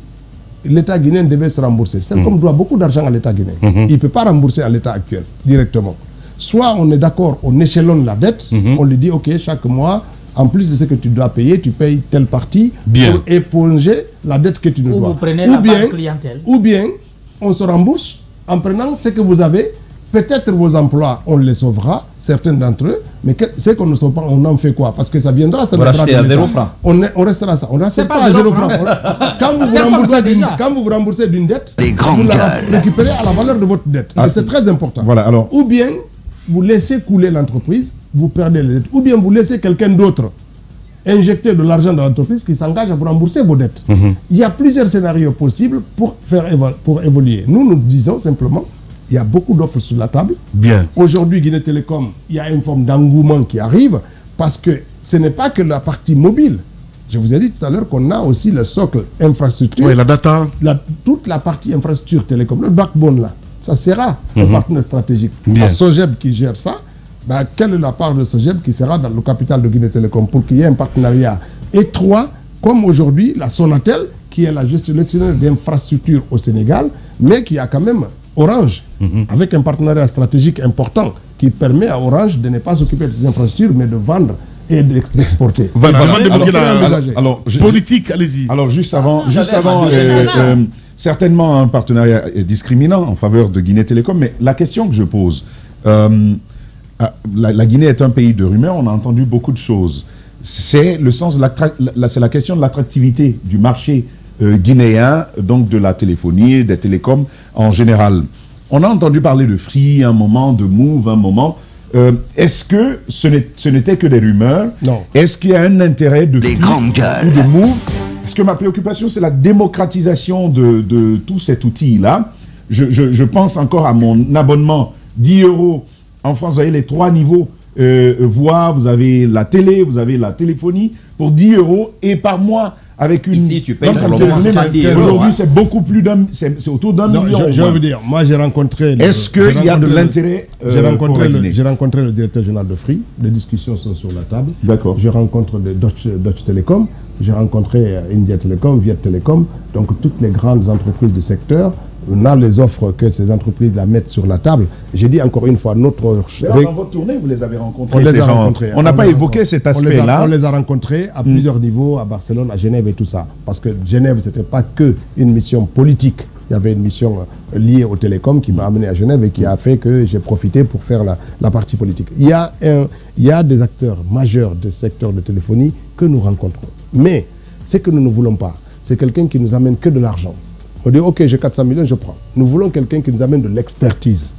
l'État guinéen devait se rembourser. Celcom doit beaucoup d'argent à l'État guinéen. Il ne peut pas rembourser à l'État actuel directement. Soit on est d'accord, on échelonne la dette, on lui dit ok, chaque mois, en plus de ce que tu dois payer, tu payes telle partie pour éponger la dette que tu nous dois. Vous prenez la base clientèle. Ou bien, on se rembourse en prenant ce que vous avez. Peut-être vos emplois, on les sauvera, certains d'entre eux, mais ce qu'on ne sauve pas, on en fait quoi? Parce que ça viendra, ça racheter à 0 francs. On restera ça. On ne rachète pas à 0 francs. Quand vous vous remboursez d'une dette, vous la récupérez à la valeur de votre dette. Et c'est très important. Voilà, alors. Ou bien, vous laissez couler l'entreprise, vous perdez les dettes. Ou bien vous laissez quelqu'un d'autre injecter de l'argent dans l'entreprise qui s'engage à vous rembourser vos dettes. Il y a plusieurs scénarios possibles pour évoluer. Nous disons simplement, il y a beaucoup d'offres sur la table. Bien. Aujourd'hui, Guinée Télécom, il y a une forme d'engouement qui arrive parce que ce n'est pas que la partie mobile. Je vous ai dit tout à l'heure qu'on a aussi le socle infrastructure. Oui, la data. Toute la partie infrastructure télécom, le backbone là, ça sera un partenaire stratégique. Bien. La SOGEB qui gère ça, quelle est la part de SOGEB qui sera dans le capital de Guinée Télécom pour qu'il y ait un partenariat étroit, comme aujourd'hui la Sonatel, qui est la gestionnaire d'infrastructures au Sénégal, mais qui a quand même Orange, avec un partenariat stratégique important qui permet à Orange de ne pas s'occuper de ses infrastructures, mais de vendre et d'exporter. Politique, allez-y. Alors, juste avant, certainement un partenariat discriminant en faveur de Guinée Télécom, mais la question que je pose, la Guinée est un pays de rumeurs, on a entendu beaucoup de choses. C'est la question de l'attractivité du marché guinéen, donc de la téléphonie, des télécoms en général. On a entendu parler de Free un moment, de Move un moment. Est-ce que ce n'était que des rumeurs? Non. Est-ce qu'il y a un intérêt de Free ou de Move? Parce que ma préoccupation, c'est la démocratisation de tout cet outil-là. Je pense encore à mon abonnement 10 €. En France, vous avez les 3 niveaux. Voix, vous avez la télé, vous avez la téléphonie pour 10 € et par mois avec une... Ici, tu payes pour le moment 70 €. Aujourd'hui, c'est beaucoup plus c'est autour d'1 million. Je vais vous dire, moi j'ai rencontré... Est-ce qu'il y a de l'intérêt J'ai rencontré le directeur général de Free, les discussions sont sur la table. D'accord. Je rencontre Deutsche Telekom, j'ai rencontré India Telecom, Viet Telecom, donc toutes les grandes entreprises du secteur. on a les offres que ces entreprises la mettent sur la table. J'ai dit encore une fois, dans votre tournée, vous les avez rencontrés. On les a rencontrés. On n'a pas évoqué cet aspect-là. On les a rencontrés à plusieurs niveaux, à Barcelone, à Genève et tout ça. Parce que Genève, ce n'était pas que une mission politique. Il y avait une mission liée au télécom qui m'a amené à Genève et qui a fait que j'ai profité pour faire la partie politique. Il y a des acteurs majeurs du secteur de téléphonie que nous rencontrons. Mais ce que nous ne voulons pas, c'est quelqu'un qui nous amène que de l'argent. On dit, ok, j'ai 400 millions, je prends. Nous voulons quelqu'un qui nous amène de l'expertise.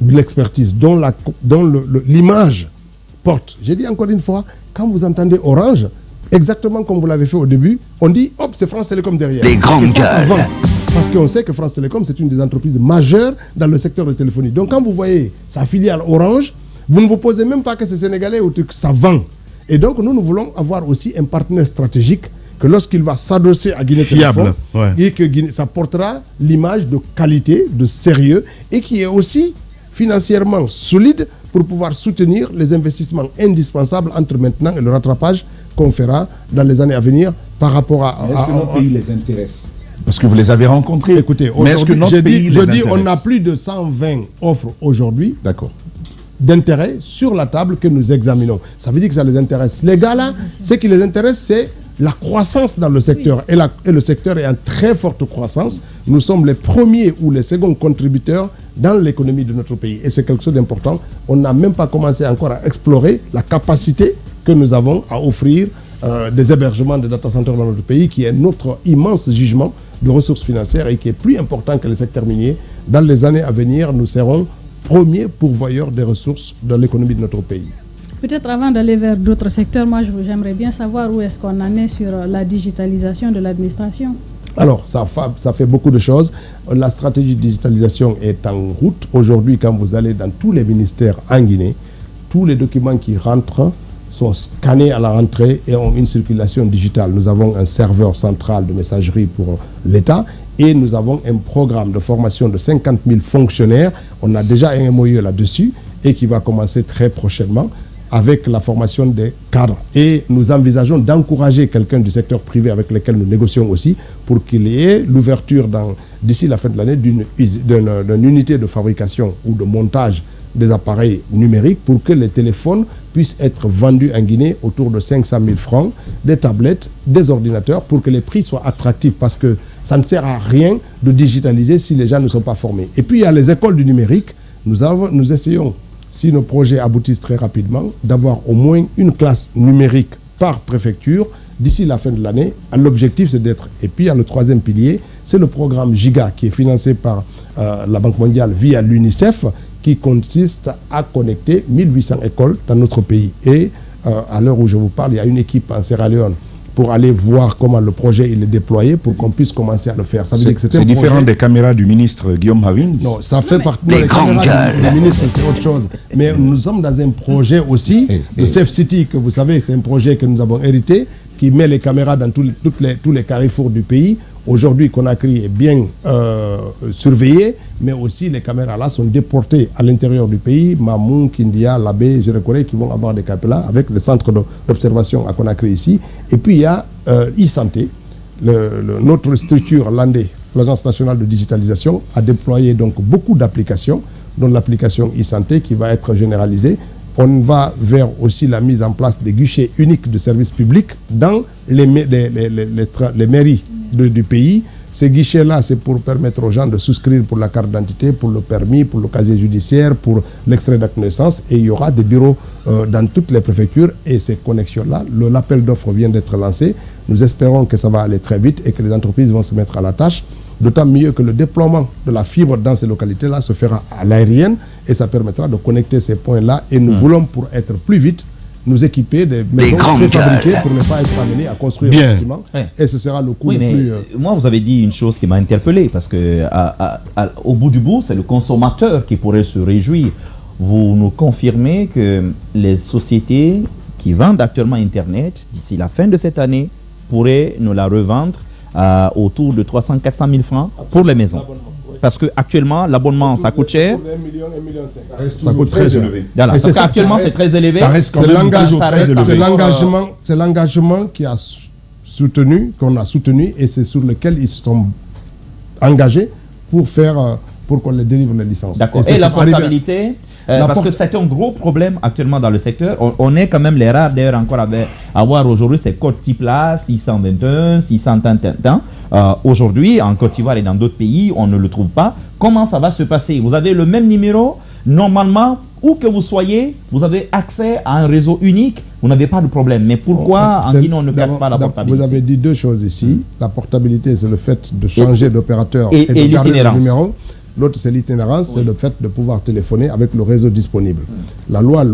De l'expertise dont l'image porte. J'ai dit encore une fois, quand vous entendez Orange, exactement comme vous l'avez fait au début, on dit, hop, c'est France Télécom derrière. Les grandes gueules. Parce qu'on sait que France Télécom, c'est une des entreprises majeures dans le secteur de téléphonie. Donc quand vous voyez sa filiale Orange, vous ne vous posez même pas que c'est sénégalais ou que ça vend. Et donc nous voulons avoir aussi un partenaire stratégique que lorsqu'il va s'adosser à Guinée Téléphone, et que ça portera l'image de qualité, de sérieux, et qui est aussi financièrement solide pour pouvoir soutenir les investissements indispensables entre maintenant et le rattrapage qu'on fera dans les années à venir par rapport à... Est-ce que notre pays les intéresse? Parce que vous les avez rencontrés. Écoutez, on a plus de 120 offres aujourd'hui. D'accord. D'intérêt sur la table que nous examinons. Ça veut dire que ça les intéresse. Les gars là, ce qui les intéresse, c'est la croissance dans le secteur. Oui. Et le secteur est en très forte croissance. Nous sommes les premiers ou les seconds contributeurs dans l'économie de notre pays. Et c'est quelque chose d'important. On n'a même pas commencé encore à explorer la capacité que nous avons à offrir des hébergements de data centers dans notre pays, qui est notre immense jugement de ressources financières et qui est plus important que le secteur minier. Dans les années à venir, nous serons premiers pourvoyeurs des ressources de l'économie de notre pays. Peut-être avant d'aller vers d'autres secteurs, moi j'aimerais bien savoir où est-ce qu'on en est sur la digitalisation de l'administration. Alors, ça fait beaucoup de choses. La stratégie de digitalisation est en route. Aujourd'hui, quand vous allez dans tous les ministères en Guinée, tous les documents qui rentrent sont scannés à la rentrée et ont une circulation digitale. Nous avons un serveur central de messagerie pour l'État et nous avons un programme de formation de 50 000 fonctionnaires. On a déjà un MOU là-dessus et qui va commencer très prochainement avec la formation des cadres. Et nous envisageons d'encourager quelqu'un du secteur privé avec lequel nous négocions aussi pour qu'il y ait l'ouverture d'ici la fin de l'année d'une unité de fabrication ou de montage des appareils numériques pour que les téléphones puissent être vendus en Guinée autour de 500 000 francs, des tablettes, des ordinateurs, pour que les prix soient attractifs, parce que ça ne sert à rien de digitaliser si les gens ne sont pas formés. Et puis il y a les écoles du numérique. Nous essayons, si nos projets aboutissent très rapidement, d'avoir au moins une classe numérique par préfecture d'ici la fin de l'année. L'objectif, c'est d'être... Et puis il y a le troisième pilier, c'est le programme GIGA qui est financé par la Banque mondiale via l'UNICEF, qui consiste à connecter 1800 écoles dans notre pays. Et à l'heure où je vous parle, il y a une équipe en Sierra Leone pour aller voir comment le projet il est déployé pour qu'on puisse commencer à le faire. Ça veut dire que c'est différent des caméras du ministre Guillaume Havin. Non, ça fait partie des caméras du ministre, c'est autre chose. Mais nous sommes dans un projet aussi de Safe City, que vous savez, c'est un projet que nous avons hérité, qui met les caméras dans tous les carrefours du pays. Aujourd'hui, Conakry est bien surveillé, mais aussi les caméras là sont déportées à l'intérieur du pays. Mamou, Kindia, Labé, Jérékoré, qui vont avoir des caméras avec le centre d'observation à Conakry ici. Et puis il y a e-santé, notre structure landais, l'Agence nationale de digitalisation, a déployé donc beaucoup d'applications, dont l'application e-santé qui va être généralisée. On va vers aussi la mise en place des guichets uniques de services publics dans les mairies du pays. Ces guichets-là, c'est pour permettre aux gens de souscrire pour la carte d'identité, pour le permis, pour le casier judiciaire, pour l'extrait d'acte de naissance. Et il y aura des bureaux dans toutes les préfectures. Et ces connexions-là, l'appel d'offres vient d'être lancé. Nous espérons que ça va aller très vite et que les entreprises vont se mettre à la tâche. D'autant mieux que le déploiement de la fibre dans ces localités-là se fera à l'aérienne et ça permettra de connecter ces points-là. Et nous voulons, pour être plus vite, nous équiper des maisons préfabriquées pour ne pas être amenés à construire un bâtiment. Et ce sera le coût le plus... Moi, vous avez dit une chose qui m'a interpellé, parce que au bout du bout, c'est le consommateur qui pourrait se réjouir. Vous nous confirmez que les sociétés qui vendent actuellement Internet, d'ici la fin de cette année, pourraient nous la revendre autour de 300-400 000 francs pour les maisons. Parce qu'actuellement, l'abonnement, ça coûte cher. Ça coûte très élevé. Voilà. Parce qu'actuellement, c'est très élevé. C'est l'engagement qui a soutenu, qu'on a soutenu, et c'est sur lequel ils se sont engagés pour qu'on les délivre les licences. D'accord. Et la portabilité parce que c'est un gros problème actuellement dans le secteur. On est quand même les rares d'ailleurs encore à avoir aujourd'hui ces codes type-là, 621, 631. Aujourd'hui, en Côte d'Ivoire et dans d'autres pays, on ne le trouve pas. Comment ça va se passer? Vous avez le même numéro, normalement, où que vous soyez, vous avez accès à un réseau unique, vous n'avez pas de problème. Mais pourquoi en Guinée on ne casse pas la portabilité? Vous avez dit deux choses ici. La portabilité, c'est le fait de changer d'opérateur et de garder le numéro. L'autre, c'est l'itinérance, c'est le fait de pouvoir téléphoner avec le réseau disponible. La loi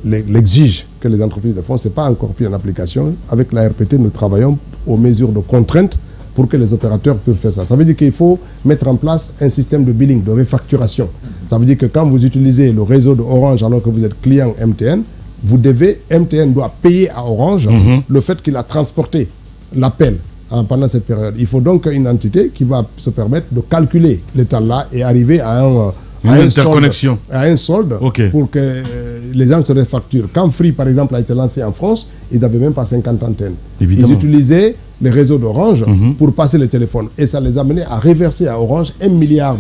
l'exige que les entreprises le font, ce n'est pas encore pris en application. Avec la RPT, nous travaillons aux mesures de contrainte pour que les opérateurs puissent faire ça. Ça veut dire qu'il faut mettre en place un système de billing, de réfacturation. Ça veut dire que quand vous utilisez le réseau de Orange alors que vous êtes client MTN, MTN doit payer à Orange le fait qu'il a transporté l'appel pendant cette période. Il faut donc une entité qui va se permettre de calculer l'état-là et arriver à un solde pour que les gens se réfacturent. Quand Free, par exemple, a été lancé en France, ils n'avaient même pas 50 antennes. Évidemment. Ils utilisaient les réseaux d'Orange pour passer le téléphone. Et ça les a menés à reverser à Orange 1 milliard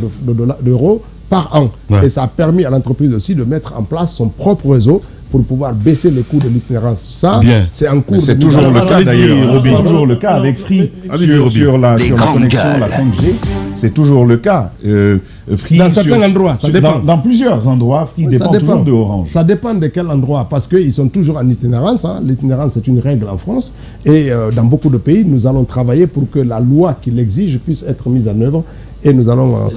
d'euros par an. Ouais. Et ça a permis à l'entreprise aussi de mettre en place son propre réseau pour pouvoir baisser les coûts de l'itinérance. Ça, c'est en cours. C'est toujours le cas d'ailleurs. C'est toujours le cas avec Free sur la connexion, la 5G. C'est toujours le cas. Free dans certains endroits, ça dépend. Dans plusieurs endroits, Free dépend toujours de Orange. Ça dépend de quel endroit, parce qu'ils sont toujours en itinérance. L'itinérance, c'est une règle en France. Et dans beaucoup de pays, nous allons travailler pour que la loi qui l'exige puisse être mise en œuvre. Et nous allons...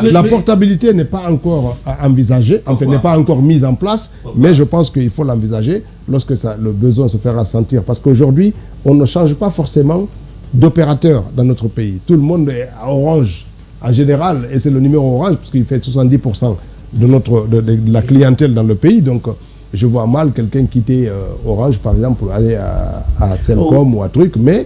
la portabilité n'est pas encore envisagée, enfin n'est pas encore mise en place, mais je pense qu'il faut l'envisager lorsque le besoin se fera sentir. Parce qu'aujourd'hui, on ne change pas forcément d'opérateur dans notre pays. Tout le monde est à Orange en général, et c'est le numéro Orange, parce qu'il fait 70% de la clientèle dans le pays. Donc, je vois mal quelqu'un quitter Orange, par exemple, pour aller à Celcom ou à truc, mais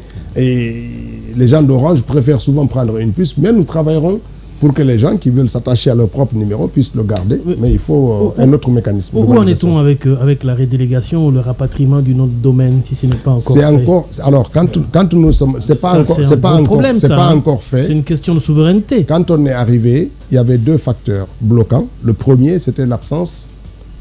les gens d'Orange préfèrent souvent prendre une puce, mais nous travaillerons pour que les gens qui veulent s'attacher à leur propre numéro puissent le garder, mais il faut un autre mécanisme. Où en est-on avec la redélégation ou le rapatriement du nom de domaine, si ce n'est pas encore fait? Alors, quand nous sommes... C'est pas encore fait. C'est une question de souveraineté. Quand on est arrivé, il y avait deux facteurs bloquants. Le premier, c'était l'absence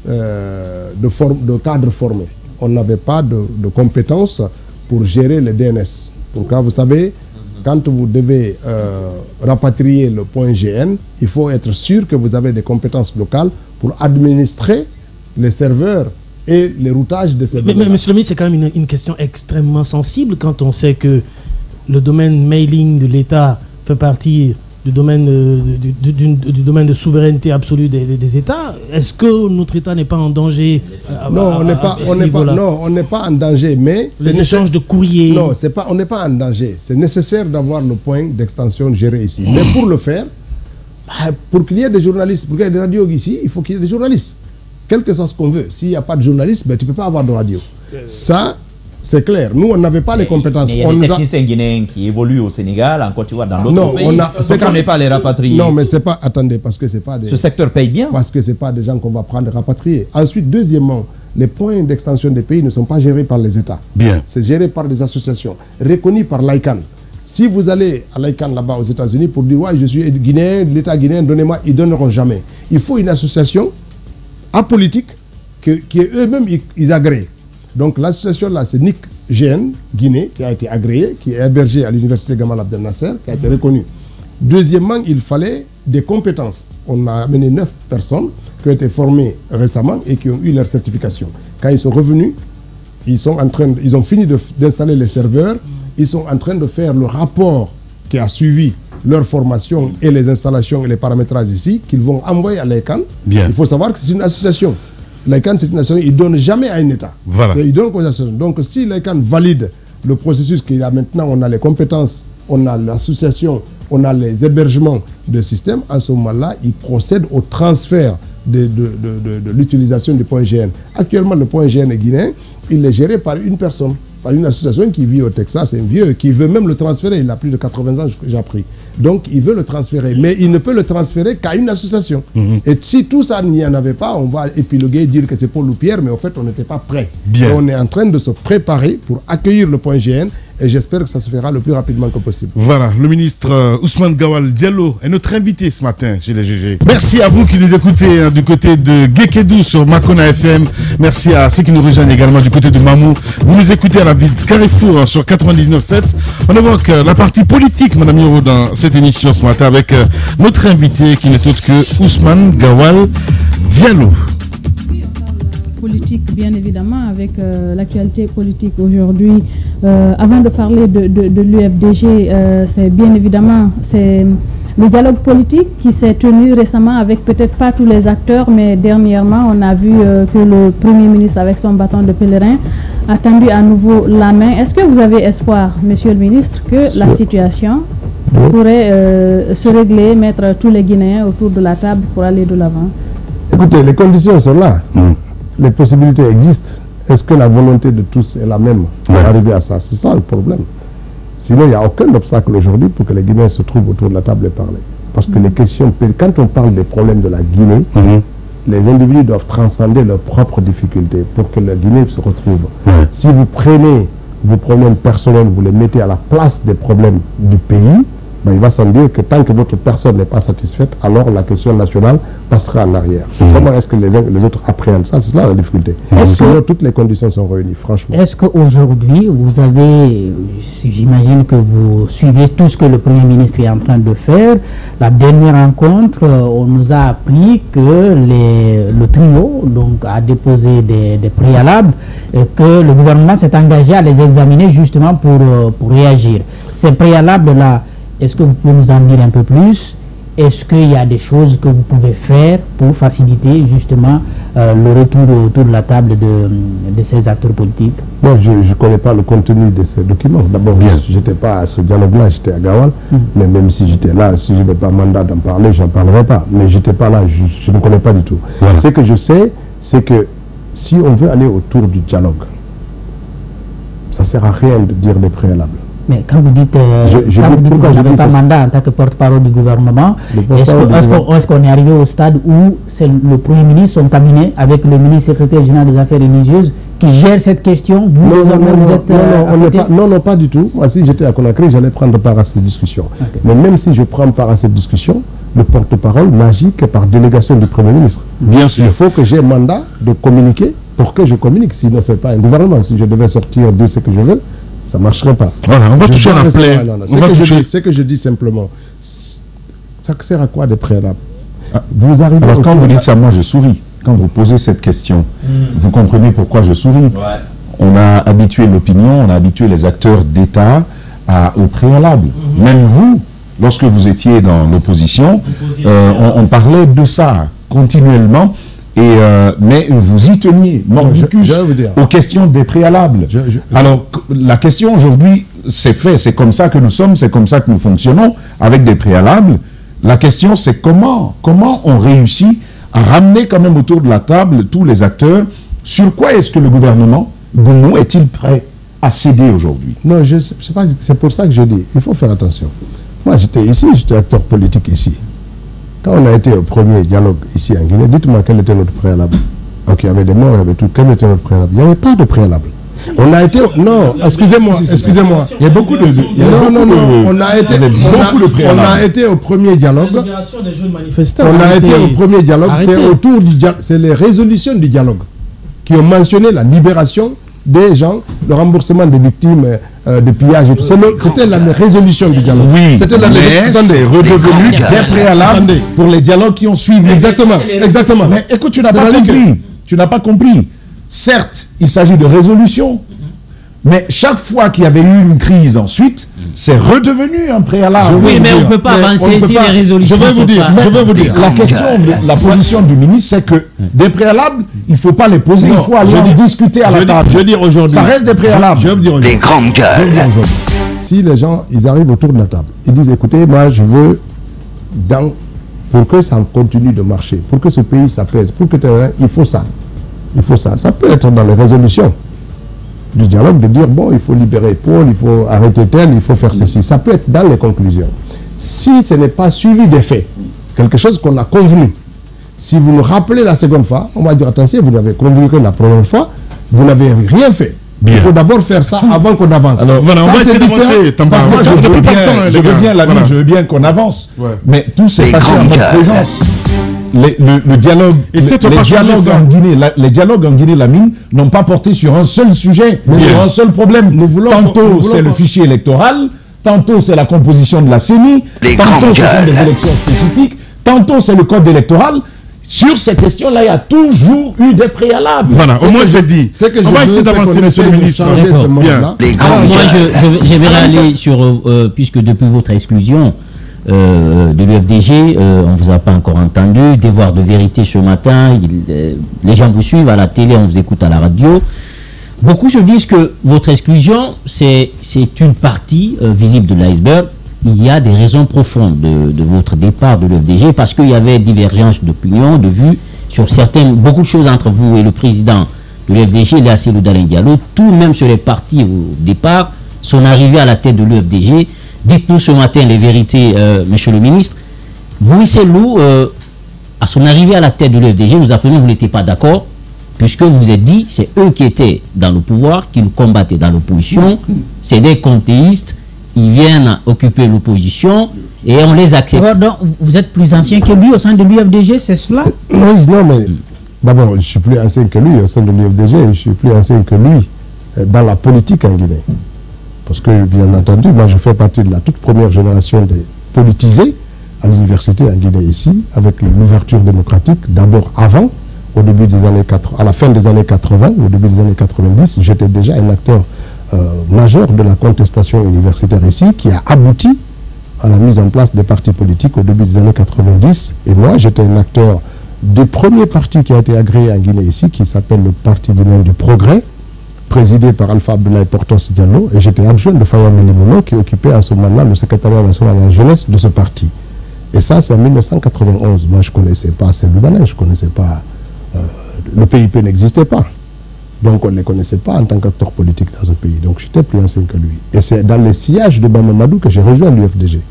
de cadres formés. On n'avait pas de compétences pour gérer le DNS. Donc là, vous savez, quand vous devez rapatrier le point GN, il faut être sûr que vous avez des compétences locales pour administrer les serveurs et les routages de ces données. Mais monsieur le ministre, c'est quand même une question extrêmement sensible quand on sait que le domaine mailing de l'État fait partie du domaine de souveraineté absolue des États. Est-ce que notre État n'est pas en danger? Non, on n'est pas en danger, mais les échanges de courrier. Non, on n'est pas en danger. C'est nécessaire d'avoir le point d'extension géré ici. Mais pour le faire, pour qu'il y ait des journalistes, pour qu'il y ait des radios ici, il faut qu'il y ait des journalistes. Quel que soit ce qu'on veut. S'il n'y a pas de journalistes, tu ne peux pas avoir de radio. Ça, c'est clair. Nous, on n'avait pas les compétences. Mais il y a des techniciens guinéens qui évoluent au Sénégal, en Côte d'Ivoire, dans d'autres pays. On n'est pas les rapatrier. Non, mais c'est pas... Attendez, parce que c'est pas des... Ce secteur paye bien. Parce que ce n'est pas des gens qu'on va prendre et rapatrier. Ensuite, deuxièmement, les points d'extension des pays ne sont pas gérés par les États. Bien. C'est géré par des associations, reconnues par l'ICANN. Si vous allez à l'ICANN là-bas aux États-Unis pour dire « Ouais, je suis guinéen, l'État guinéen, donnez-moi », ils ne donneront jamais. Il faut une association apolitique qui eux-mêmes, ils agréent. Donc l'association là, c'est NIC-GN, Guinée, qui a été agréée, qui est hébergée à l'université Gamal Abdel Nasser, qui a été reconnue. Deuxièmement, il fallait des compétences. On a amené 9 personnes qui ont été formées récemment et qui ont eu leur certification. Quand ils sont revenus, ils ont fini d'installer les serveurs, ils sont en train de faire le rapport qui a suivi leur formation et les installations et les paramétrages ici, qu'ils vont envoyer à l'ICANN. Il faut savoir que c'est une association. L'ICANN, c'est une association, il ne donne jamais à un État. Voilà. Il donne aux associations. Donc, si l'ICANN valide le processus qu'il y a maintenant, on a les compétences, on a l'association, on a les hébergements de système, à ce moment-là, il procède au transfert de l'utilisation du point GN. Actuellement, le point GN est guinéen, il est géré par une personne, par une association qui vit au Texas, c'est un vieux, qui veut même le transférer. Il a plus de 80 ans, j'ai appris. Donc, il veut le transférer, mais il ne peut le transférer qu'à une association. Et si tout ça n'y en avait pas, on va épiloguer et dire que c'est Paul ou Pierre, mais en fait, on n'était pas prêt. Et on est en train de se préparer pour accueillir le point GN et j'espère que ça se fera le plus rapidement que possible. Voilà, le ministre Ousmane Gawal Diallo est notre invité ce matin chez les GG. Merci à vous qui nous écoutez du côté de Gekedou sur Makona FM. Merci à ceux qui nous rejoignent également du côté de Mamou. Vous nous écoutez à la ville de Carrefour sur 99.7. On évoque la partie politique, Madame Yoro, dans cette émission ce matin avec notre invité qui n'est autre que Ousmane Gawal Diallo. Politique, bien évidemment, avec l'actualité politique aujourd'hui. Avant de parler de l'UFDG, c'est bien évidemment le dialogue politique qui s'est tenu récemment avec peut-être pas tous les acteurs, mais dernièrement, on a vu que le Premier ministre, avec son bâton de pèlerin, a tendu à nouveau la main. Est-ce que vous avez espoir, Monsieur le ministre, que la situation pourrait se régler, mettre tous les Guinéens autour de la table pour aller de l'avant? Écoutez, les conditions sont là. Les possibilités existent. Est-ce que la volonté de tous est la même pour arriver à ça? C'est ça le problème. Sinon, il n'y a aucun obstacle aujourd'hui pour que les Guinéens se trouvent autour de la table et parler. Parce que les questions, quand on parle des problèmes de la Guinée, les individus doivent transcender leurs propres difficultés pour que la Guinée se retrouve. Si vous prenez vos problèmes personnels, vous les mettez à la place des problèmes du pays, ben, il va sans dire que tant que votre personne n'est pas satisfaite, alors la question nationale passera en arrière. C'est comment est-ce que les uns et les autres appréhendent ça? C'est là la difficulté. Sinon, toutes les conditions sont réunies, franchement. Est-ce qu'aujourd'hui, vous avez, j'imagine que vous suivez tout ce que le Premier ministre est en train de faire. La dernière rencontre, on nous a appris que le trio donc, a déposé des préalables et que le gouvernement s'est engagé à les examiner justement pour réagir. Ces préalables-là, est-ce que vous pouvez nous en dire un peu plus? Est-ce qu'il y a des choses que vous pouvez faire pour faciliter justement le retour autour de la table de ces acteurs politiques? Non, je ne connais pas le contenu de ces documents. D'abord, je n'étais pas à ce dialogue-là, j'étais à Gawal. Mais même si j'étais là, si je n'avais pas mandat d'en parler, je n'en parlerai pas. Mais je n'étais pas là, je ne connais pas du tout. Voilà. Ce que je sais, c'est que si on veut aller autour du dialogue, ça ne sert à rien de dire des préalables. Mais quand vous dites, que vous n'avez pas mandat en tant que porte-parole du gouvernement, est-ce qu'on est arrivé au stade où c'est le Premier ministre, son cabinet, avec le ministre secrétaire général des Affaires religieuses, qui gère cette question? Non, pas du tout. Moi, si j'étais à Conakry, j'allais prendre part à cette discussion. Okay. Mais même si je prends part à cette discussion, le porte-parole n'agit que par délégation du Premier ministre. Bien sûr. Il faut que j'ai un mandat de communiquer pour que je communique. Sinon, ce n'est pas un gouvernement. Si je devais sortir, dire ce que je veux, ça ne marcherait pas. Voilà, on va toucher à la plaie. C'est que je dis simplement, ça sert à quoi des préalables? Vous arrivez. Alors quand vous dites ça, moi je souris. Quand vous posez cette question, vous comprenez pourquoi je souris. On a habitué l'opinion, on a habitué les acteurs d'État au préalable. Même vous, lorsque vous étiez dans l'opposition, on parlait de ça continuellement. Mais vous y teniez, mordicus, aux questions des préalables. Alors, la question aujourd'hui, c'est fait, c'est comme ça que nous sommes, c'est comme ça que nous fonctionnons, avec des préalables. La question, c'est comment on réussit à ramener quand même autour de la table tous les acteurs. Sur quoi est-ce que le gouvernement, Gounou, est-il prêt à céder aujourd'hui? Non, c'est pour ça que je dis, il faut faire attention. Moi, j'étais ici, j'étais acteur politique ici. Quand on a été au premier dialogue ici en Guinée, dites-moi quel était notre préalable. Donc il y avait des morts, il y avait tout. Quel était notre préalable? Il n'y avait pas de préalable. On a été... Non, excusez-moi. Il y a beaucoup de... On a été au premier dialogue. La libération des jeunes manifestants. On a été au premier dialogue. C'est autour du dialogue. C'est les résolutions du dialogue qui ont mentionné la libération des gens, le remboursement des victimes de pillage et tout. C'était la résolution du dialogue. Oui, c'était mais c'est redevenu des préalables pour les dialogues qui ont suivi. Exactement. Mais écoute, tu n'as pas compris. Tu n'as pas compris. Certes, il s'agit de résolution. Mais chaque fois qu'il y avait eu une crise ensuite, c'est redevenu un préalable. Oui, mais on ne peut pas avancer si les résolutions. Je vais vous dire. La question, la position du ministre, c'est que des préalables, il ne faut pas les poser, il faut aller discuter à la table. Je veux dire aujourd'hui. Ça reste des préalables. Les grandes gueules. Si les gens, ils arrivent autour de la table, ils disent, écoutez, moi je veux, pour que ça continue de marcher, pour que ce pays s'apaise, il faut ça. Il faut ça. Ça peut être dans les résolutions du dialogue de dire, bon, il faut libérer Paul, il faut arrêter tel, il faut faire ceci. Ça peut être dans les conclusions. Si ce n'est pas suivi des faits, quelque chose qu'on a convenu, si vous nous rappelez la seconde fois, on va dire, attention, vous n'avez convenu que la première fois, vous n'avez rien fait. Il faut d'abord faire ça avant qu'on avance. Alors, voilà, on va essayer d'avancer. Parce que moi, je veux bien qu'on avance. Mais tout s'est passé en notre présence. Le dialogue, les dialogues en Guinée-Lamine n'ont pas porté sur un seul sujet, sur un seul problème. Tantôt c'est le fichier électoral, tantôt c'est la composition de la CENI, tantôt ce sont des élections spécifiques, tantôt c'est le code électoral. Sur ces questions-là, il y a toujours eu des préalables. Voilà, au moins c'est dit. On va essayer d'avancer, monsieur le ministre. Moi, j'aimerais aller sur, puisque depuis votre exclusion de l'UFDG, on ne vous a pas encore entendu, devoir de vérité ce matin, les gens vous suivent à la télé, on vous écoute à la radio. Beaucoup se disent que votre exclusion, c'est une partie visible de l'iceberg. Il y a des raisons profondes de votre départ de l'UFDG parce qu'il y avait divergence d'opinion, de vues sur beaucoup de choses entre vous et le président de l'UFDG, Léa Seylouda Diallo, tout même sur les partis au départ, son arrivée à la tête de l'UFDG. Dites-nous ce matin les vérités, monsieur le ministre. Vous, Selou, à son arrivée à la tête de l'UFDG, nous apprenons que vous n'étiez pas d'accord, puisque vous vous êtes dit, c'est eux qui étaient dans le pouvoir, qui nous combattaient dans l'opposition, c'est des comtéistes, ils viennent occuper l'opposition et on les accepte. Donc, vous êtes plus ancien que lui au sein de l'UFDG, c'est cela? Non, mais d'abord, je suis plus ancien que lui au sein de l'UFDG, je suis plus ancien que lui dans la politique en Guinée. Parce que, bien entendu, moi, je fais partie de la toute première génération des politisés à l'université en Guinée ici, avec l'ouverture démocratique. D'abord, avant, au début des années 80, à la fin des années 80, au début des années 90, j'étais déjà un acteur majeur de la contestation universitaire ici, qui a abouti à la mise en place des partis politiques au début des années 90. Et moi, j'étais un acteur du premier parti qui a été agréé en Guinée ici, qui s'appelle le Parti guinéen du progrès, présidé par Alpha Abdoulaye Portos Diallo, et j'étais adjoint de Fayam Elimouno, qui occupait à ce moment-là le secrétariat national de la jeunesse de ce parti. Et ça, c'est en 1991. Moi, je ne connaissais pas Seylouda, je ne connaissais pas... le PIP n'existait pas. Donc, on ne les connaissait pas en tant qu'acteur politique dans ce pays. Donc, j'étais plus ancien que lui. Et c'est dans les sillages de Bamamadou que j'ai rejoint l'UFDG,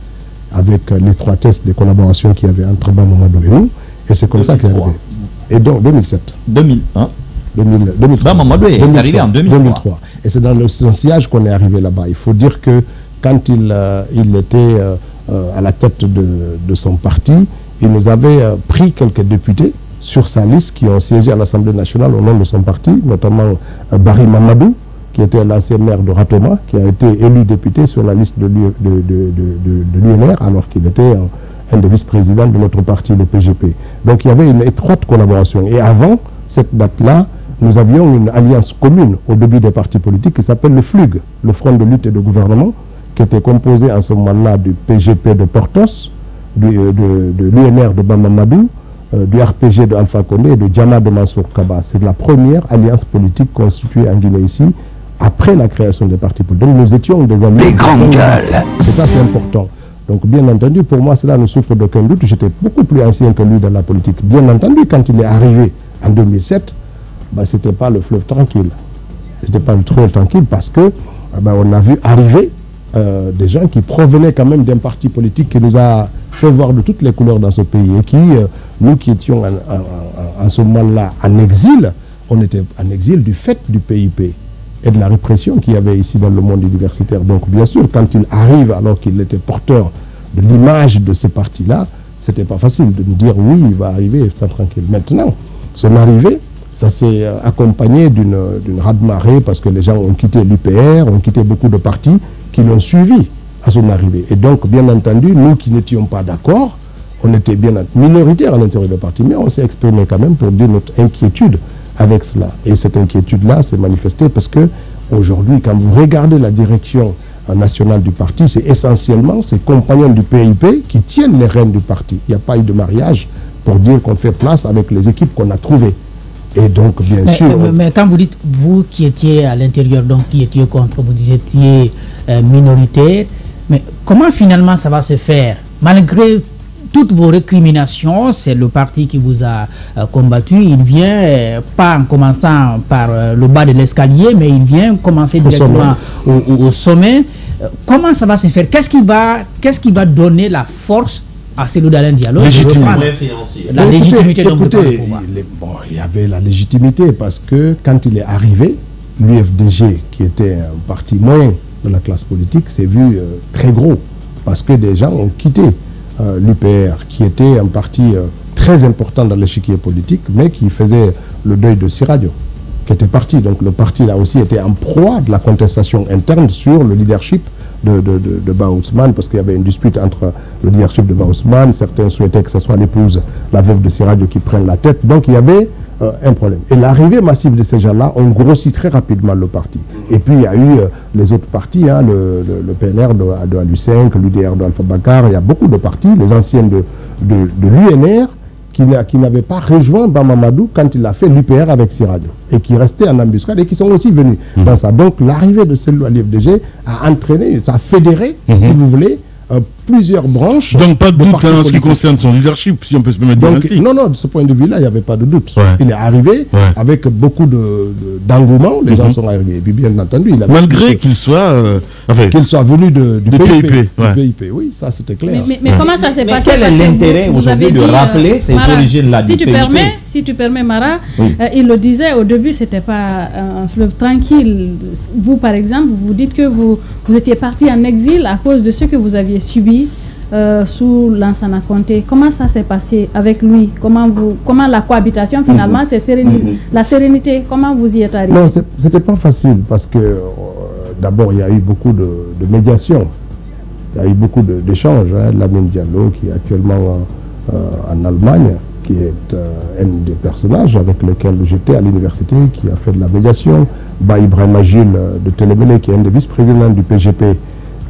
avec l'étroitesse des collaborations qu'il y avait entre Bamamadou et nous. Et c'est comme ça qu'il est arrivé. Et donc, 2007. 2003. Bamamadou est arrivé en 2003. Et c'est dans son sillage qu'on est arrivé là-bas. Il faut dire que quand il était à la tête de son parti, il nous avait pris quelques députés sur sa liste qui ont siégé à l'Assemblée nationale au nom de son parti, notamment Barry Mamadou, qui était l'ancien maire de Ratoma, qui a été élu député sur la liste de l'UNR, alors qu'il était un des vice-présidents de notre parti, le PGP. Donc il y avait une étroite collaboration. Et avant cette date-là, nous avions une alliance commune au début des partis politiques qui s'appelle le FLUG, le Front de lutte et de gouvernement, qui était composé en ce moment-là du PGP de Portos, de l'UNR de Bamamadou, du RPG de Alpha Condé et de Djama de Mansour Kaba. C'est la première alliance politique constituée en Guinée ici, après la création des partis politiques. Donc nous étions des alliés. Les grandes gueules. Et ça, c'est important. Donc bien entendu, pour moi, cela ne souffre d'aucun doute. J'étais beaucoup plus ancien que lui dans la politique. Bien entendu, quand il est arrivé en 2007, ce n'était pas le fleuve tranquille. C'était pas le fleuve tranquille parce que on a vu arriver des gens qui provenaient quand même d'un parti politique qui nous a fait voir de toutes les couleurs dans ce pays et qui, nous qui étions en ce moment-là en exil, on était en exil du fait du PIP et de la répression qu'il y avait ici dans le monde universitaire. Donc bien sûr, quand il arrive alors qu'il était porteur de l'image de ce parti-là, c'était pas facile de nous dire oui, il va arriver, ça tranquille. Maintenant, son arrivée, ça s'est accompagné d'une raz-de-marée parce que les gens ont quitté l'UPR, ont quitté beaucoup de partis qui l'ont suivi à son arrivée. Et donc, bien entendu, nous qui n'étions pas d'accord, on était bien minoritaires à l'intérieur du parti, mais on s'est exprimé quand même pour dire notre inquiétude avec cela. Et cette inquiétude-là s'est manifestée parce que aujourd'hui, quand vous regardez la direction nationale du parti, c'est essentiellement ces compagnons du PIP qui tiennent les rênes du parti. Il n'y a pas eu de mariage pour dire qu'on fait place avec les équipes qu'on a trouvées. Et donc, bien sûr... Mais quand vous dites, vous qui étiez à l'intérieur, donc qui étiez contre, vous étiez minoritaire, mais comment finalement ça va se faire? Malgré toutes vos récriminations, c'est le parti qui vous a combattu. Il vient, pas en commençant par le bas de l'escalier, mais il vient commencer directement au sommet. Comment ça va se faire? Qu'est-ce qui va donner la force à Seylouda Diallo? La légitimité. Écoutez, il y avait la légitimité parce que quand il est arrivé, l'UFDG, qui était un parti moyen de la classe politique, s'est vu très gros, parce que des gens ont quitté l'UPR, qui était un parti très important dans l'échiquier politique, mais qui faisait le deuil de Siradio, qui était parti. Donc le parti là aussi était en proie de la contestation interne sur le leadership de Ba Ousmane, parce qu'il y avait une dispute entre le leadership de Ba Ousmane. Certains souhaitaient que ce soit l'épouse, la veuve de Siradio, qui prenne la tête. Donc il y avait un problème. Et l'arrivée massive de ces gens-là ont grossi très rapidement le parti. Et puis il y a eu les autres partis, hein, le PNR de Alu5, l'UDR de Alpha Bakar. Il y a beaucoup de partis, les anciens de l'UNR, qui n'avaient pas rejoint Bamamadou quand il a fait l'UPR avec Siradio, et qui restaient en embuscade et qui sont aussi venus dans ça. Donc l'arrivée de Cellou à l'IFDG a entraîné, ça a fédéré, si vous voulez, plusieurs branches. Donc pas de doute en ce qui concerne son leadership, si on peut se permettre de dire ainsi. Non, de ce point de vue-là, il n'y avait pas de doute. Ouais. Il est arrivé avec beaucoup d'engouement, les gens sont arrivés. Et puis bien entendu, il a malgré qu'il soit venu du PIP. Ouais. PIP, oui, ça c'était clair. Mais comment ça s'est passé? Quel est l'intérêt aujourd'hui de rappeler ces origines-là du PIP? Si tu permets, Mara, il le disait au début, c'était pas un fleuve tranquille. Vous, par exemple, vous dites que vous étiez parti en exil à cause de ce que vous aviez subi sous Lansana Conté. Comment ça s'est passé avec lui? Comment la cohabitation finalement s'est sérénisée? La sérénité, comment vous y êtes arrivé? Non, c'était pas facile parce que d'abord il y a eu beaucoup de médiation, il y a eu beaucoup d'échanges. Lamine Diallo qui est actuellement en Allemagne, qui est un des personnages avec lesquels j'étais à l'université, qui a fait de la médiation. Ibrahim Agil de Télémélé, qui est un des vice-présidents du PGP,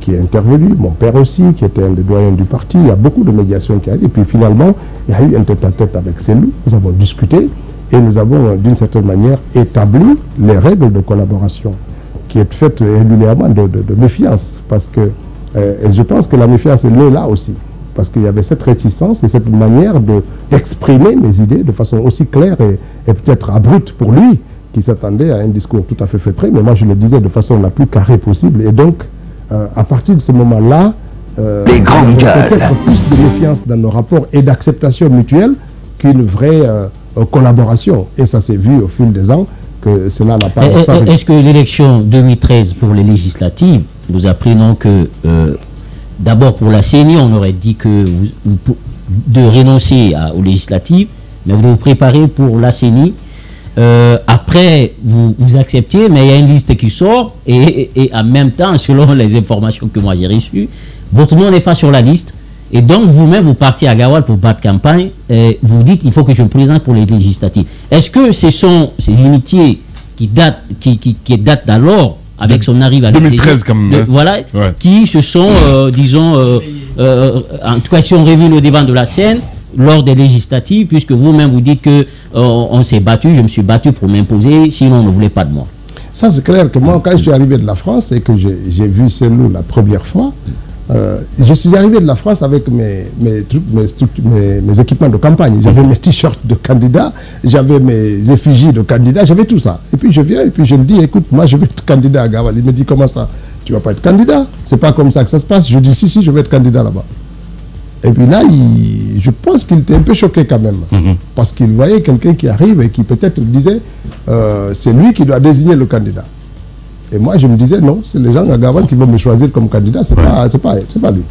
qui est intervenu. Mon père aussi, qui était un des doyens du parti. Il y a beaucoup de médiation qui a eu. Et puis finalement, il y a eu un tête-à-tête avec Cellou. Nous avons discuté et nous avons, d'une certaine manière, établi les règles de collaboration qui est faite régulièrement de méfiance. Parce que et je pense que la méfiance, elle est là aussi. Parce qu'il y avait cette réticence et cette manière d'exprimer mes idées de façon aussi claire et peut-être abrupte pour lui, qui s'attendait à un discours tout à fait feutré, mais moi je le disais de façon la plus carrée possible. Et donc, à partir de ce moment-là, les grandes gueules, peut-être plus de méfiance dans nos rapports et d'acceptation mutuelle qu'une vraie collaboration. Et ça s'est vu au fil des ans que cela n'a pas disparu. Est-ce que l'élection 2013 pour les législatives, nous apprenons que d'abord pour la CENI, on aurait dit que de renoncer aux législatives, mais vous vous préparez pour la CENI. Après, vous acceptez, mais il y a une liste qui sort et en même temps, selon les informations que moi j'ai reçues, votre nom n'est pas sur la liste. Et donc, vous-même, vous partez à Gawal pour battre campagne. Et vous dites, il faut que je me présente pour les législatives. Est-ce que ce sont ces inimitiés qui datent d'alors, avec son arrivée à 2013 quand même. Voilà, qui se sont, disons, en tout cas, si on revient au devant de la scène, lors des législatives, puisque vous-même vous dites que on s'est battu, je me suis battu pour m'imposer, sinon on ne voulait pas de moi. Ça c'est clair que moi, quand je suis arrivé de la France et que j'ai vu Cellou la première fois, je suis arrivé de la France avec mes équipements de campagne. J'avais mes t-shirts de candidat, j'avais mes effigies de candidat, j'avais tout ça. Et puis je viens et puis je lui dis, écoute, moi je vais être candidat à Gawal. Il me dit, comment ça? Tu ne vas pas être candidat? C'est pas comme ça que ça se passe. Je dis, si, je vais être candidat là-bas. Et puis là, je pense qu'il était un peu choqué quand même. Parce qu'il voyait quelqu'un qui arrive et qui peut-être disait, c'est lui qui doit désigner le candidat. Et moi, je me disais, non, c'est les gens à Gawal qui vont me choisir comme candidat, c'est pas lui.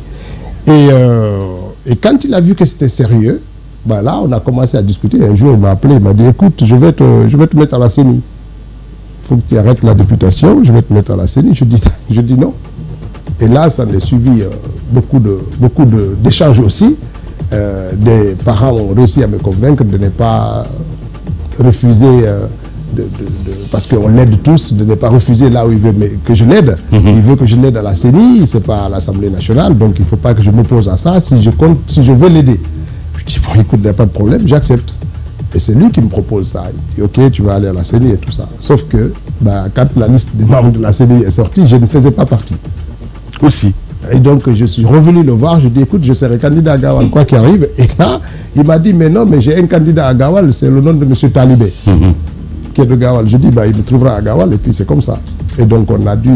Et quand il a vu que c'était sérieux, bah là, on a commencé à discuter. Un jour, il m'a appelé, il m'a dit, écoute, je vais te mettre à la CENI. Il faut que tu arrêtes la députation, je vais te mettre à la CENI. Je dis non. Et là, ça a suivi beaucoup d'échanges aussi. Des parents ont réussi à me convaincre de ne pas refuser, parce qu'on l'aide tous, de ne pas refuser là où il veut que je l'aide. Il veut que je l'aide à la CENI, c'est pas à l'Assemblée nationale, donc il ne faut pas que je m'oppose à ça si je veux l'aider. Je dis, bon, écoute, il n'y a pas de problème, j'accepte. Et c'est lui qui me propose ça. Il dit, ok, tu vas aller à la CENI et tout ça. Sauf que, quand la liste des membres de la CENI est sortie, je ne faisais pas partie. Aussi. Et donc je suis revenu le voir, je dis écoute, je serai candidat à Gawal, quoi qu'il arrive. Et là, il m'a dit mais non, mais j'ai un candidat à Gawal, c'est le nom de M. Talibé, qui est de Gawal. Je dis il me trouvera à Gawal et puis c'est comme ça. Et donc on a dû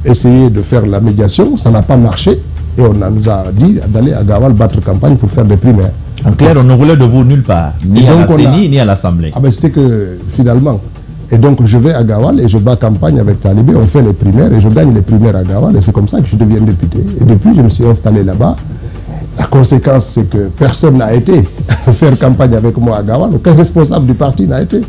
essayer de faire la médiation, ça n'a pas marché et on nous a dit d'aller à Gawal battre campagne pour faire des primaires. En clair, on ne voulait de vous nulle part, ni à la CENI, ni à l'Assemblée. C'est que finalement, Et donc je vais à Gawal et je bats campagne avec Talibé, on fait les primaires et je gagne les primaires à Gawal et c'est comme ça que je deviens député. Et depuis je me suis installé là-bas. La conséquence c'est que personne n'a été faire campagne avec moi à Gawal, aucun responsable du parti n'a été.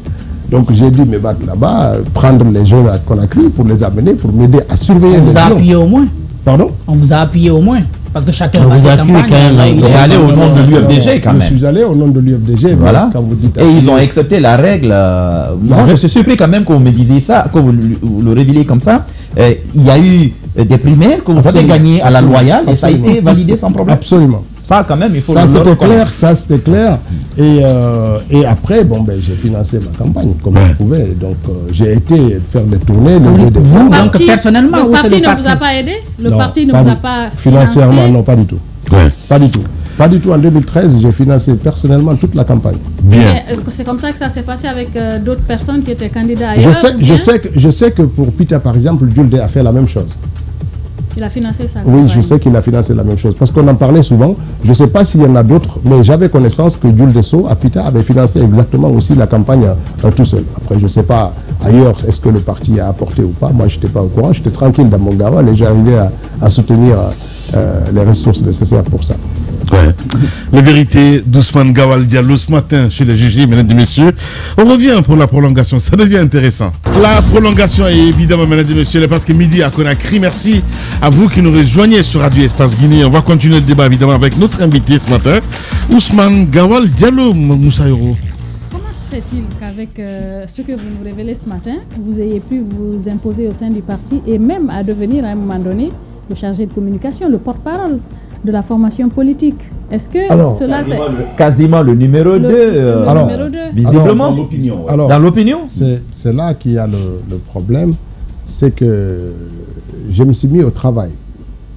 Donc j'ai dû me battre là-bas, prendre les jeunes à Conakry pour les amener, pour m'aider à surveiller les gens. On vous a appuyé au moins. Pardon? On vous a appuyé au moins. Parce que chacun vous a appuyé quand même. Vous êtes allé au nom de l'UFDG quand même. Je suis allé au nom de l'UFDG. Voilà. Quand vous dites et ils ont accepté la règle. Moi, je suis surpris quand même que vous me disiez ça, que vous le révélez comme ça. Il y a eu des primaires que vous avez gagnées à la loyale et ça a été validé sans problème. Absolument. Ça, quand même, il faut ça, c'était clair. Ça, c'était clair. Et après, bon, ben, j'ai financé ma campagne comme je pouvais. Donc, j'ai été faire des tournées, lever des fonds. Donc, personnellement, le parti ne vous a pas aidé? Le parti ne vous a pas financièrement, financé? non, pas du tout. Pas du tout. Pas du tout. En 2013, j'ai financé personnellement toute la campagne. Bien. C'est comme ça que ça s'est passé avec d'autres personnes qui étaient candidats ailleurs? Je sais que pour Peter, par exemple, Julde a fait la même chose. Il a financé sa campagne. Oui, je sais qu'il a financé la même chose. Parce qu'on en parlait souvent. Je ne sais pas s'il y en a d'autres, mais j'avais connaissance que Julde Sow, à Pita, avait financé exactement aussi la campagne tout seul. Après, je ne sais pas ailleurs, est-ce que le parti a apporté ou pas. Moi, je n'étais pas au courant. J'étais tranquille dans mon Gawal et j'arrivais à soutenir les ressources nécessaires pour ça. Ouais. La vérité d'Ousmane Gawal Diallo ce matin chez les GG, mesdames et messieurs. On revient pour la prolongation, ça devient intéressant. La prolongation est évidemment, mesdames et messieurs, parce que midi à Conakry. Merci à vous qui nous rejoignez sur Radio Espace Guinée. On va continuer le débat évidemment avec notre invité ce matin, Ousmane Gawal Diallo. Moussaïro. Comment se fait-il qu'avec ce que vous nous révélez ce matin, vous ayez pu vous imposer au sein du parti et même à devenir à un moment donné le chargé de communication, le porte-parole de la formation politique? Est-ce que cela c'est quasiment le numéro 2 visiblement dans l'opinion? C'est là qu'il y a le problème, c'est que je me suis mis au travail.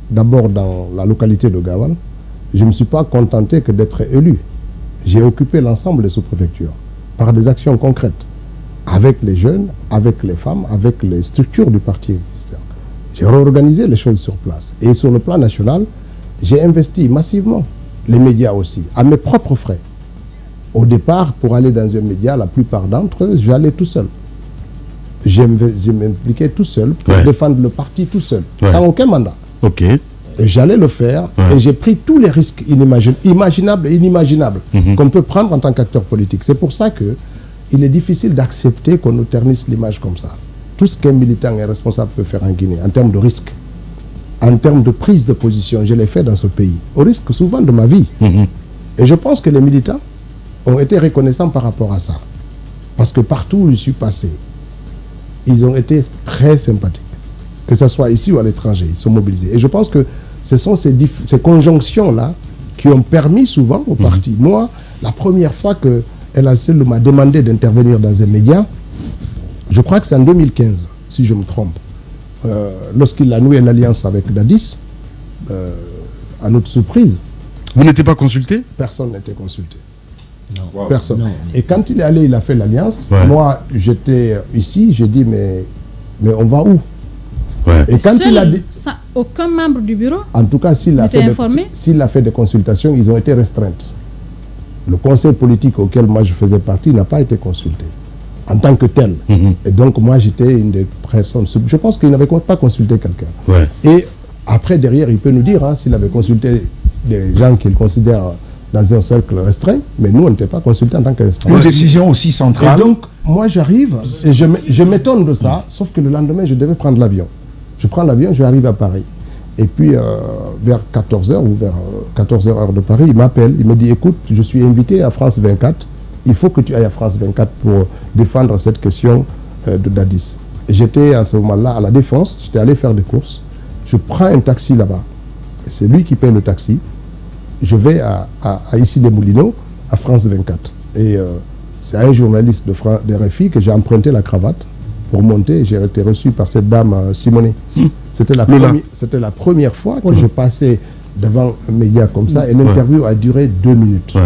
D'abord dans la localité de Gawal, je ne me suis pas contenté que d'être élu. J'ai occupé l'ensemble des sous-préfectures par des actions concrètes avec les jeunes, avec les femmes, avec les structures du parti existant. J'ai réorganisé les choses sur place. Et sur le plan national, j'ai investi massivement, les médias aussi, à mes propres frais. Au départ, pour aller dans un média, la plupart d'entre eux, j'allais tout seul. Je m'impliquais tout seul pour défendre le parti tout seul, sans aucun mandat. Et j'allais le faire et j'ai pris tous les risques imaginables et inimaginables qu'on peut prendre en tant qu'acteur politique. C'est pour ça qu'il est difficile d'accepter qu'on nous ternisse l'image comme ça. Tout ce qu'un militant et responsable peut faire en Guinée, en termes de risque, en termes de prise de position, je l'ai fait dans ce pays, au risque souvent de ma vie. Et je pense que les militants ont été reconnaissants par rapport à ça. Parce que partout où je suis passé, ils ont été très sympathiques. Que ce soit ici ou à l'étranger, ils sont mobilisés. Et je pense que ce sont ces conjonctions-là qui ont permis souvent au parti. Moi, la première fois que El Assel m'a demandé d'intervenir dans un média, je crois que c'est en 2015, si je me trompe. Lorsqu'il a noué l'alliance avec Dadis, à notre surprise. Vous n'étiez pas consulté? Personne n'était consulté. Non. Personne. Non. Et quand il est allé, il a fait l'alliance. Moi, j'étais ici, j'ai dit, mais on va où? Et quand il a dit... aucun membre du bureau? En tout cas, s'il a fait des consultations, ils ont été restreintes. Le conseil politique auquel moi je faisais partie n'a pas été consulté en tant que tel. Et donc moi j'étais une des personnes. Je pense qu'il n'avait pas consulté quelqu'un. Et après derrière il peut nous dire s'il avait consulté des gens qu'il considère dans un cercle restreint, mais nous on n'était pas consultés en tant que restreint. Une décision aussi centrale. Et donc moi j'arrive et je m'étonne de ça, sauf que le lendemain je devais prendre l'avion. Je prends l'avion, je arrive à Paris. Et puis vers 14h ou vers 14h heure de Paris, il m'appelle, il me dit écoute, je suis invité à France 24. Il faut que tu ailles à France 24 pour défendre cette question de Dadis. J'étais à ce moment-là à la Défense, j'étais allé faire des courses. Je prends un taxi là-bas. C'est lui qui paie le taxi. Je vais à Issy-les-Moulineaux, à France 24. Et c'est un journaliste de RFI que j'ai emprunté la cravate pour monter. J'ai été reçu par cette dame Simonet. C'était la première fois que je passais devant un média comme ça. Et l'interview a duré 2 minutes.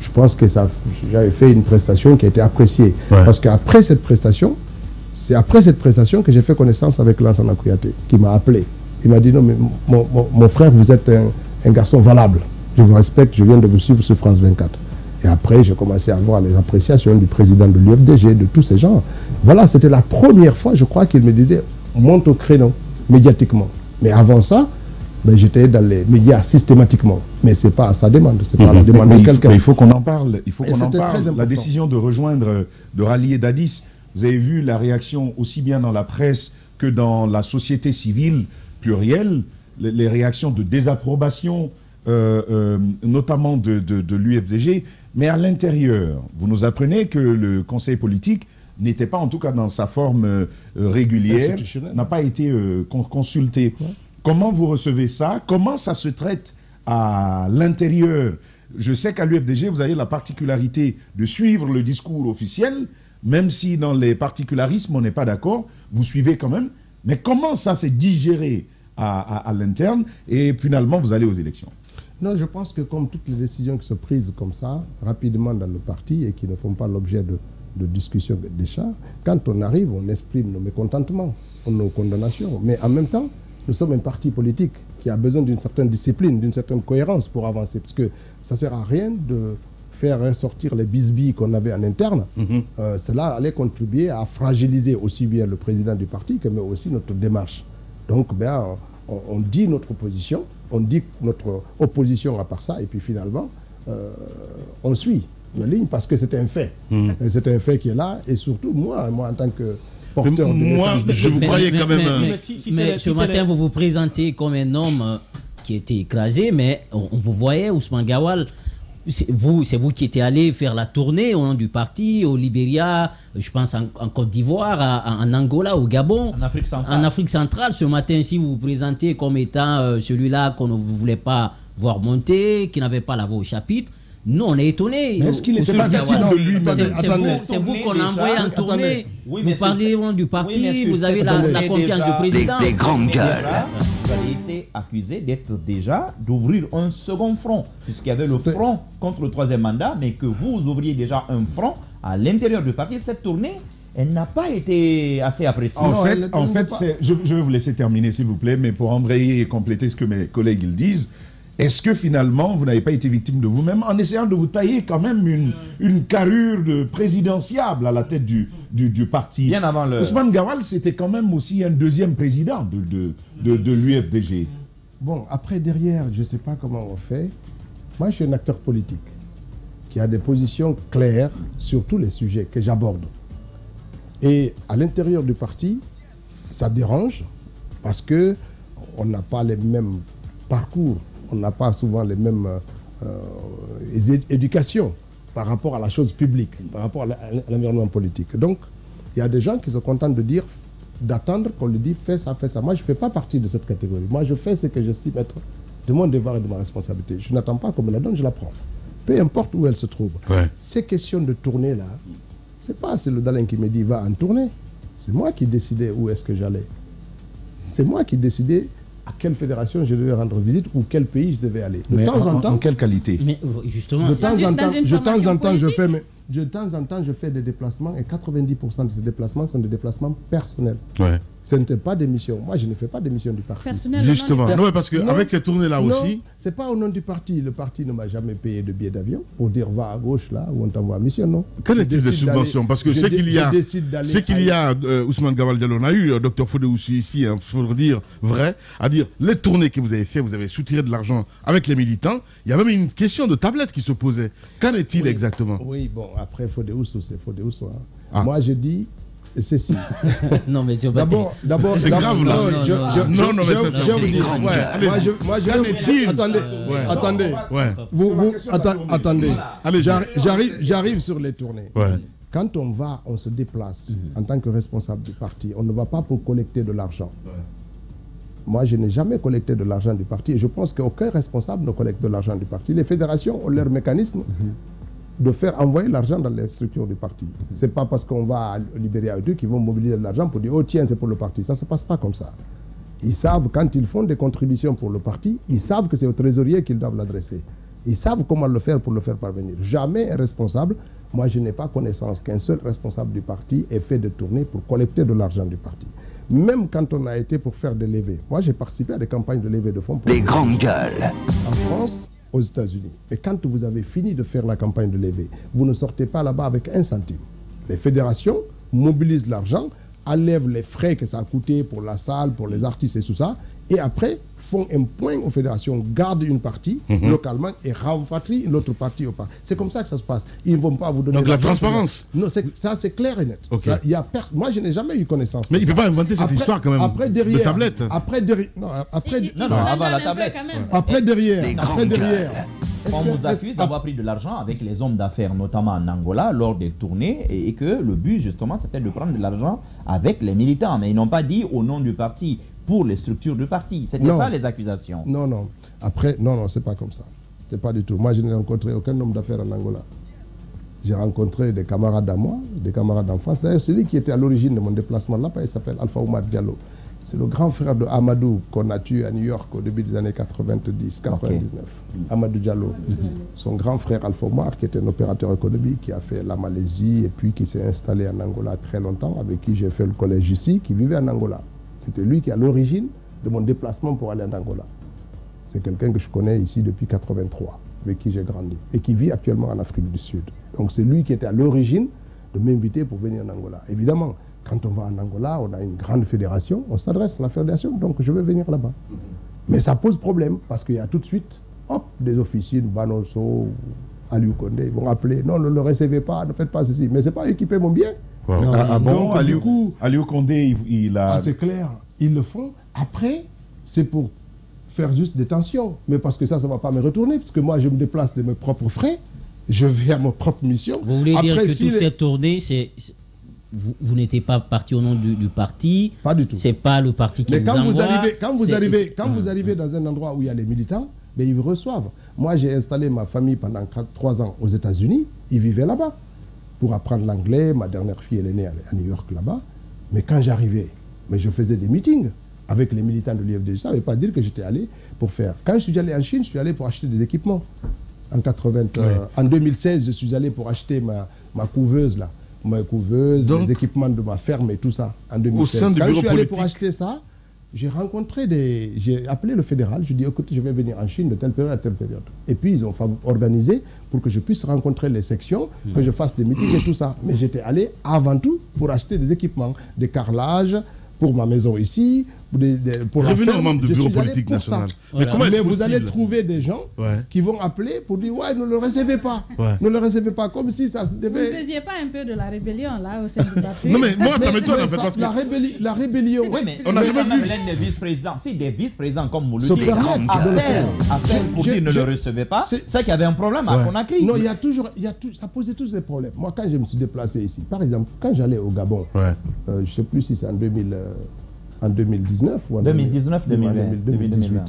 Je pense que j'avais fait une prestation qui a été appréciée. Parce qu'après cette prestation, c'est après cette prestation que j'ai fait connaissance avec Lansana Kouyaté, qui m'a appelé. Il m'a dit, non, mais mon frère, vous êtes un garçon valable. Je vous respecte, je viens de vous suivre sur France 24. Et après, j'ai commencé à voir les appréciations du président de l'UFDG, de tous ces gens. Voilà, c'était la première fois, je crois, qu'il me disait « monte au créneau » médiatiquement. Mais avant ça, ben, j'étais dans les médias systématiquement. Mais ce n'est pas à sa demande, c'est pas à la demande de quelqu'un. Il faut qu'on en parle. Il faut qu'on en parle. La décision de rejoindre, de rallier Dadis, vous avez vu la réaction aussi bien dans la presse que dans la société civile plurielle, les réactions de désapprobation, notamment de l'UFDG. Mais à l'intérieur, vous nous apprenez que le conseil politique n'était pas, en tout cas dans sa forme régulière, n'a pas été consulté. Ouais. Comment vous recevez ça? Comment ça se traite à l'intérieur? Je sais qu'à l'UFDG, vous avez la particularité de suivre le discours officiel, même si dans les particularismes, on n'est pas d'accord, vous suivez quand même. Mais comment ça s'est digéré à l'interne et finalement, vous allez aux élections? Non, je pense que comme toutes les décisions qui sont prises comme ça, rapidement dans le parti et qui ne font pas l'objet de discussions d'achat, quand on arrive, on exprime nos mécontentements, nos condamnations. Mais en même temps, nous sommes un parti politique qui a besoin d'une certaine discipline, d'une certaine cohérence pour avancer. Parce que ça ne sert à rien de faire ressortir les bisbilles qu'on avait en interne. Cela allait contribuer à fragiliser aussi bien le président du parti que mais aussi notre démarche. Donc, ben, on dit notre position, on dit notre opposition à part ça, et puis finalement, on suit la ligne parce que c'est un fait. C'est un fait qui est là, et surtout moi en tant que porteur de message. Je vous croyais quand même... Mais ce matin, vous vous présentez comme un homme qui était écrasé, mais on vous voyait, Ousmane Gawal, c'est vous qui étiez allé faire la tournée au nom du parti, au Libéria, je pense en Côte d'Ivoire, en Angola, au Gabon, en Afrique centrale. Ce matin, si vous vous présentez comme étant celui-là qu'on ne voulait pas voir monter, qui n'avait pas la voix au chapitre, nous, on est étonnés. Est-ce qu'il n'était pas victime de lui? C'est vous qu'on a envoyé en tournée. Vous parlez du parti, vous avez la confiance du président. Des grandes gueules. Vous avez été accusé d'être déjà, d'ouvrir un second front, puisqu'il y avait le front contre le troisième mandat, mais que vous ouvriez déjà un front à l'intérieur du parti. Cette tournée, elle n'a pas été assez appréciée. En fait, je vais vous laisser terminer, s'il vous plaît, mais pour embrayer et compléter ce que mes collègues ils disent, est-ce que finalement, vous n'avez pas été victime de vous-même en essayant de vous tailler quand même une carrure de présidentiable à la tête du parti? Bien avant le... Ousmane Gawal, c'était quand même aussi un deuxième président de l'UFDG. Bon, après, derrière, je ne sais pas comment on fait. Moi, je suis un acteur politique qui a des positions claires sur tous les sujets que j'aborde. Et à l'intérieur du parti, ça dérange parce qu'on n'a pas les mêmes parcours. On n'a pas souvent les mêmes éducations par rapport à la chose publique, par rapport à l'environnement politique. Donc, il y a des gens qui se contentent de dire, d'attendre qu'on lui dise fais ça, fais ça. Moi, je ne fais pas partie de cette catégorie. Moi, je fais ce que j'estime être de mon devoir et de ma responsabilité. Je n'attends pas qu'on me la donne, je la prends. Peu importe où elle se trouve. Ouais. Ces questions de tournée là, c'est pas le Dalin qui me dit va en tournée. C'est moi qui décidais où est-ce que j'allais. C'est moi qui décidais à quelle fédération je devais rendre visite ou quel pays je devais aller. De temps en temps, en quelle qualité? Mais justement, de temps en temps, je fais des déplacements et 90% de ces déplacements sont des déplacements personnels. Ouais. Ce n'était pas des missions. Moi, je ne fais pas des missions du parti. Justement. Non, parce qu'avec ces tournées-là aussi... Ce n'est pas au nom du parti. Le parti ne m'a jamais payé de billet d'avion pour dire va à gauche là où on t'envoie en mission, non. Quel est-il des subventions? Parce que c'est qu'il y a, Ousmane Gawal Diallo, on a eu Dr Fodé Oussou ici, il faut dire vrai, à dire les tournées que vous avez faites, vous avez soutiré de l'argent avec les militants. Il y a même une question de tablette qui se posait. Qu'en est-il exactement? Oui, bon, après Fodé Oussou, c'est Fodé Oussou. Moi, je dis... C'est si. Non, mais c'est d'abord, c'est grave là. Non, mais ça je vais vous dire. Moi, attendez. Attendez. Allez, j'arrive sur les tournées. Ouais. Quand on se déplace en tant que responsable du parti, on ne va pas pour collecter de l'argent. Ouais. Moi, je n'ai jamais collecté de l'argent du parti et je pense qu'aucun responsable ne collecte de l'argent du parti. Les fédérations ont leur mécanisme de faire envoyer l'argent dans les structures du parti. Ce n'est pas parce qu'on va libérer à eux qu'ils vont mobiliser de l'argent pour dire « Oh tiens, c'est pour le parti ». Ça ne se passe pas comme ça. Ils savent, quand ils font des contributions pour le parti, ils savent que c'est au trésorier qu'ils doivent l'adresser. Ils savent comment le faire pour le faire parvenir. Jamais un responsable, moi je n'ai pas connaissance qu'un seul responsable du parti ait fait de tournées pour collecter de l'argent du parti. Même quand on a été pour faire des levées. Moi j'ai participé à des campagnes de levée de fonds. Des grandes gueules. En France, aux États-Unis. Et quand vous avez fini de faire la campagne de levée, vous ne sortez pas là-bas avec 1 centime. Les fédérations mobilisent l'argent, enlèvent les frais que ça a coûté pour la salle, pour les artistes et tout ça, et après font un point aux fédérations, gardent une partie localement et rapatrient l'autre partie au parc. C'est comme ça que ça se passe. Ils ne vont pas vous donner... Donc la transparence. Non, ça c'est clair et net. Okay. Ça, moi je n'ai jamais eu connaissance. Mais il ne peut pas inventer cette histoire quand même. Après derrière... De tablette. Après derrière... Non, avant la tablette. Après derrière... On vous accuse d'avoir pris de l'argent avec les hommes d'affaires, notamment en Angola, lors des tournées, et que le but, justement, c'était de prendre de l'argent avec les militants. Mais ils n'ont pas dit au nom du parti, pour les structures du parti. C'était ça, les accusations. Non. Après, non, c'est pas comme ça. C'est pas du tout. Moi, je n'ai rencontré aucun homme d'affaires en Angola. J'ai rencontré des camarades à moi, des camarades d'enfance. D'ailleurs, celui qui était à l'origine de mon déplacement là, il s'appelle Alpha Oumar Diallo. C'est le grand frère de Amadou qu'on a tué à New York au début des années 90, 99. Amadou Diallo. Son grand frère Alpha Oumar, qui était un opérateur économique, qui a fait la Malaisie et puis qui s'est installé en Angola très longtemps, avec qui j'ai fait le collège ici, qui vivait en Angola. C'était lui qui est à l'origine de mon déplacement pour aller en Angola. C'est quelqu'un que je connais ici depuis 83, avec qui j'ai grandi, et qui vit actuellement en Afrique du Sud. Donc c'est lui qui était à l'origine de m'inviter pour venir en Angola. Évidemment, quand on va en Angola, on a une grande fédération, on s'adresse à la fédération, donc je vais venir là-bas. Mais ça pose problème, parce qu'il y a tout de suite, hop, des officiers, Banosso, Aliou Condé, ils vont appeler, non, ne le recevez pas, ne faites pas ceci. Mais ce n'est pas équipé mon bien. Wow. Donc, Aliou Condé, il a... c'est clair, ils le font. Après, c'est pour faire juste des tensions. Mais parce que ça ne va pas me retourner, parce que moi, je me déplace de mes propres frais, je vais à ma propre mission. Vous voulez dire que toute cette tournée, vous n'étiez pas parti au nom du parti? Pas du tout. C'est pas le parti qui mais vous quand envoie. Quand vous arrivez dans un endroit où il y a les militants, ben ils vous reçoivent. Moi, j'ai installé ma famille pendant 3 ans aux États-Unis. Ils vivaient là-bas pour apprendre l'anglais. Ma dernière fille, elle est née à New York là-bas. Mais quand j'arrivais, je faisais des meetings avec les militants de l'UFDG. Ça ne veut pas dire que j'étais allé pour faire. Quand je suis allé en Chine, je suis allé pour acheter des équipements. En 2016, je suis allé pour acheter ma couveuse là. Ma couveuse, les équipements de ma ferme et tout ça, en 2016. Quand je suis allé pour acheter ça, j'ai appelé le fédéral, je lui ai dit, écoute, je vais venir en Chine de telle période à telle période. Et puis, ils ont organisé pour que je puisse rencontrer les sections, que je fasse des meetings et tout ça. Mais j'étais allé avant tout pour acheter des équipements, des carrelages, pour ma maison ici, pour la revenons ferme. aux membres du bureau politique national. Voilà. Mais vous allez trouver des gens qui vont appeler pour dire ouais, ne le recevez pas. Ne le recevez pas, comme si ça se devait... Vous ne faisiez pas un peu de la rébellion là au sein du parti? Non mais moi ça m'étonne en fait parce que... La rébellion... Oui mais on a jamais vu des vice-présidents. Si des vice-présidents comme vous le dites appellent pour dire ne le recevez pas, c'est qu'il y avait un problème à Conakry. Non, ça posait tous ces problèmes. Moi quand je me suis déplacé ici, par exemple, quand j'allais au Gabon, je ne sais plus si c'est en 2019 ou en 2018.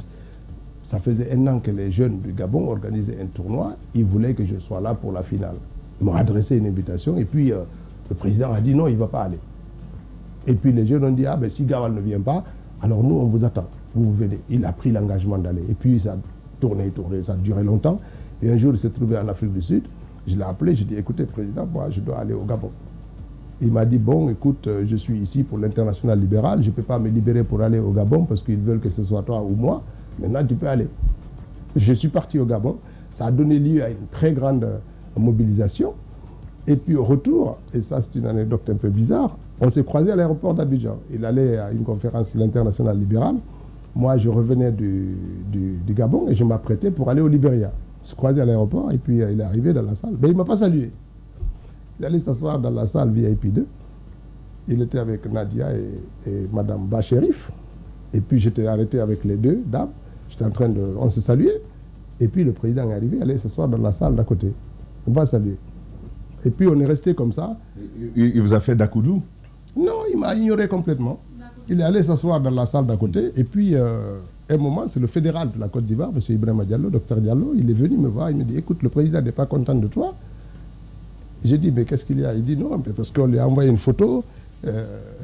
Ça faisait 1 an que les jeunes du Gabon organisaient un tournoi. Ils voulaient que je sois là pour la finale. Ils m'ont adressé une invitation et puis le président a dit non, il ne va pas aller. Et puis les jeunes ont dit ah ben si Gawal ne vient pas, alors nous on vous attend, vous venez. Il a pris l'engagement d'aller. Et puis ça a tourné, ça a duré longtemps. Et un jour il s'est trouvé en Afrique du Sud. Je l'ai appelé, j'ai dit écoutez président, moi je dois aller au Gabon. Il m'a dit, bon, écoute, je suis ici pour l'international libéral, je ne peux pas me libérer pour aller au Gabon parce qu'ils veulent que ce soit toi ou moi. Maintenant, tu peux aller. Je suis parti au Gabon. Ça a donné lieu à une très grande mobilisation. Et puis au retour, et ça c'est une anecdote un peu bizarre, on s'est croisés à l'aéroport d'Abidjan. Il allait à une conférence de l'international libéral. Moi, je revenais du Gabon et je m'apprêtais pour aller au Libéria. On s'est croisés à l'aéroport et puis il est arrivé dans la salle. Mais il ne m'a pas salué. Il allait s'asseoir dans la salle VIP 2. Il était avec Nadia et Madame Bachérif. Et puis j'étais arrêté avec les deux dames. J'étais en train de... On se saluait. Et puis le président est arrivé, il allait s'asseoir dans la salle d'à côté. On va saluer. Et puis on est resté comme ça. Il vous a fait d'akoudou? Non, il m'a ignoré complètement. Il est allé s'asseoir dans la salle d'à côté. Et puis, un moment, c'est le fédéral de la Côte d'Ivoire, M. Ibrahima Diallo, Dr Diallo. Il est venu me voir, il me dit, écoute, le président n'est pas content de toi. J'ai dit, mais qu'est-ce qu'il y a? Il dit, non, parce qu'on lui a envoyé une photo,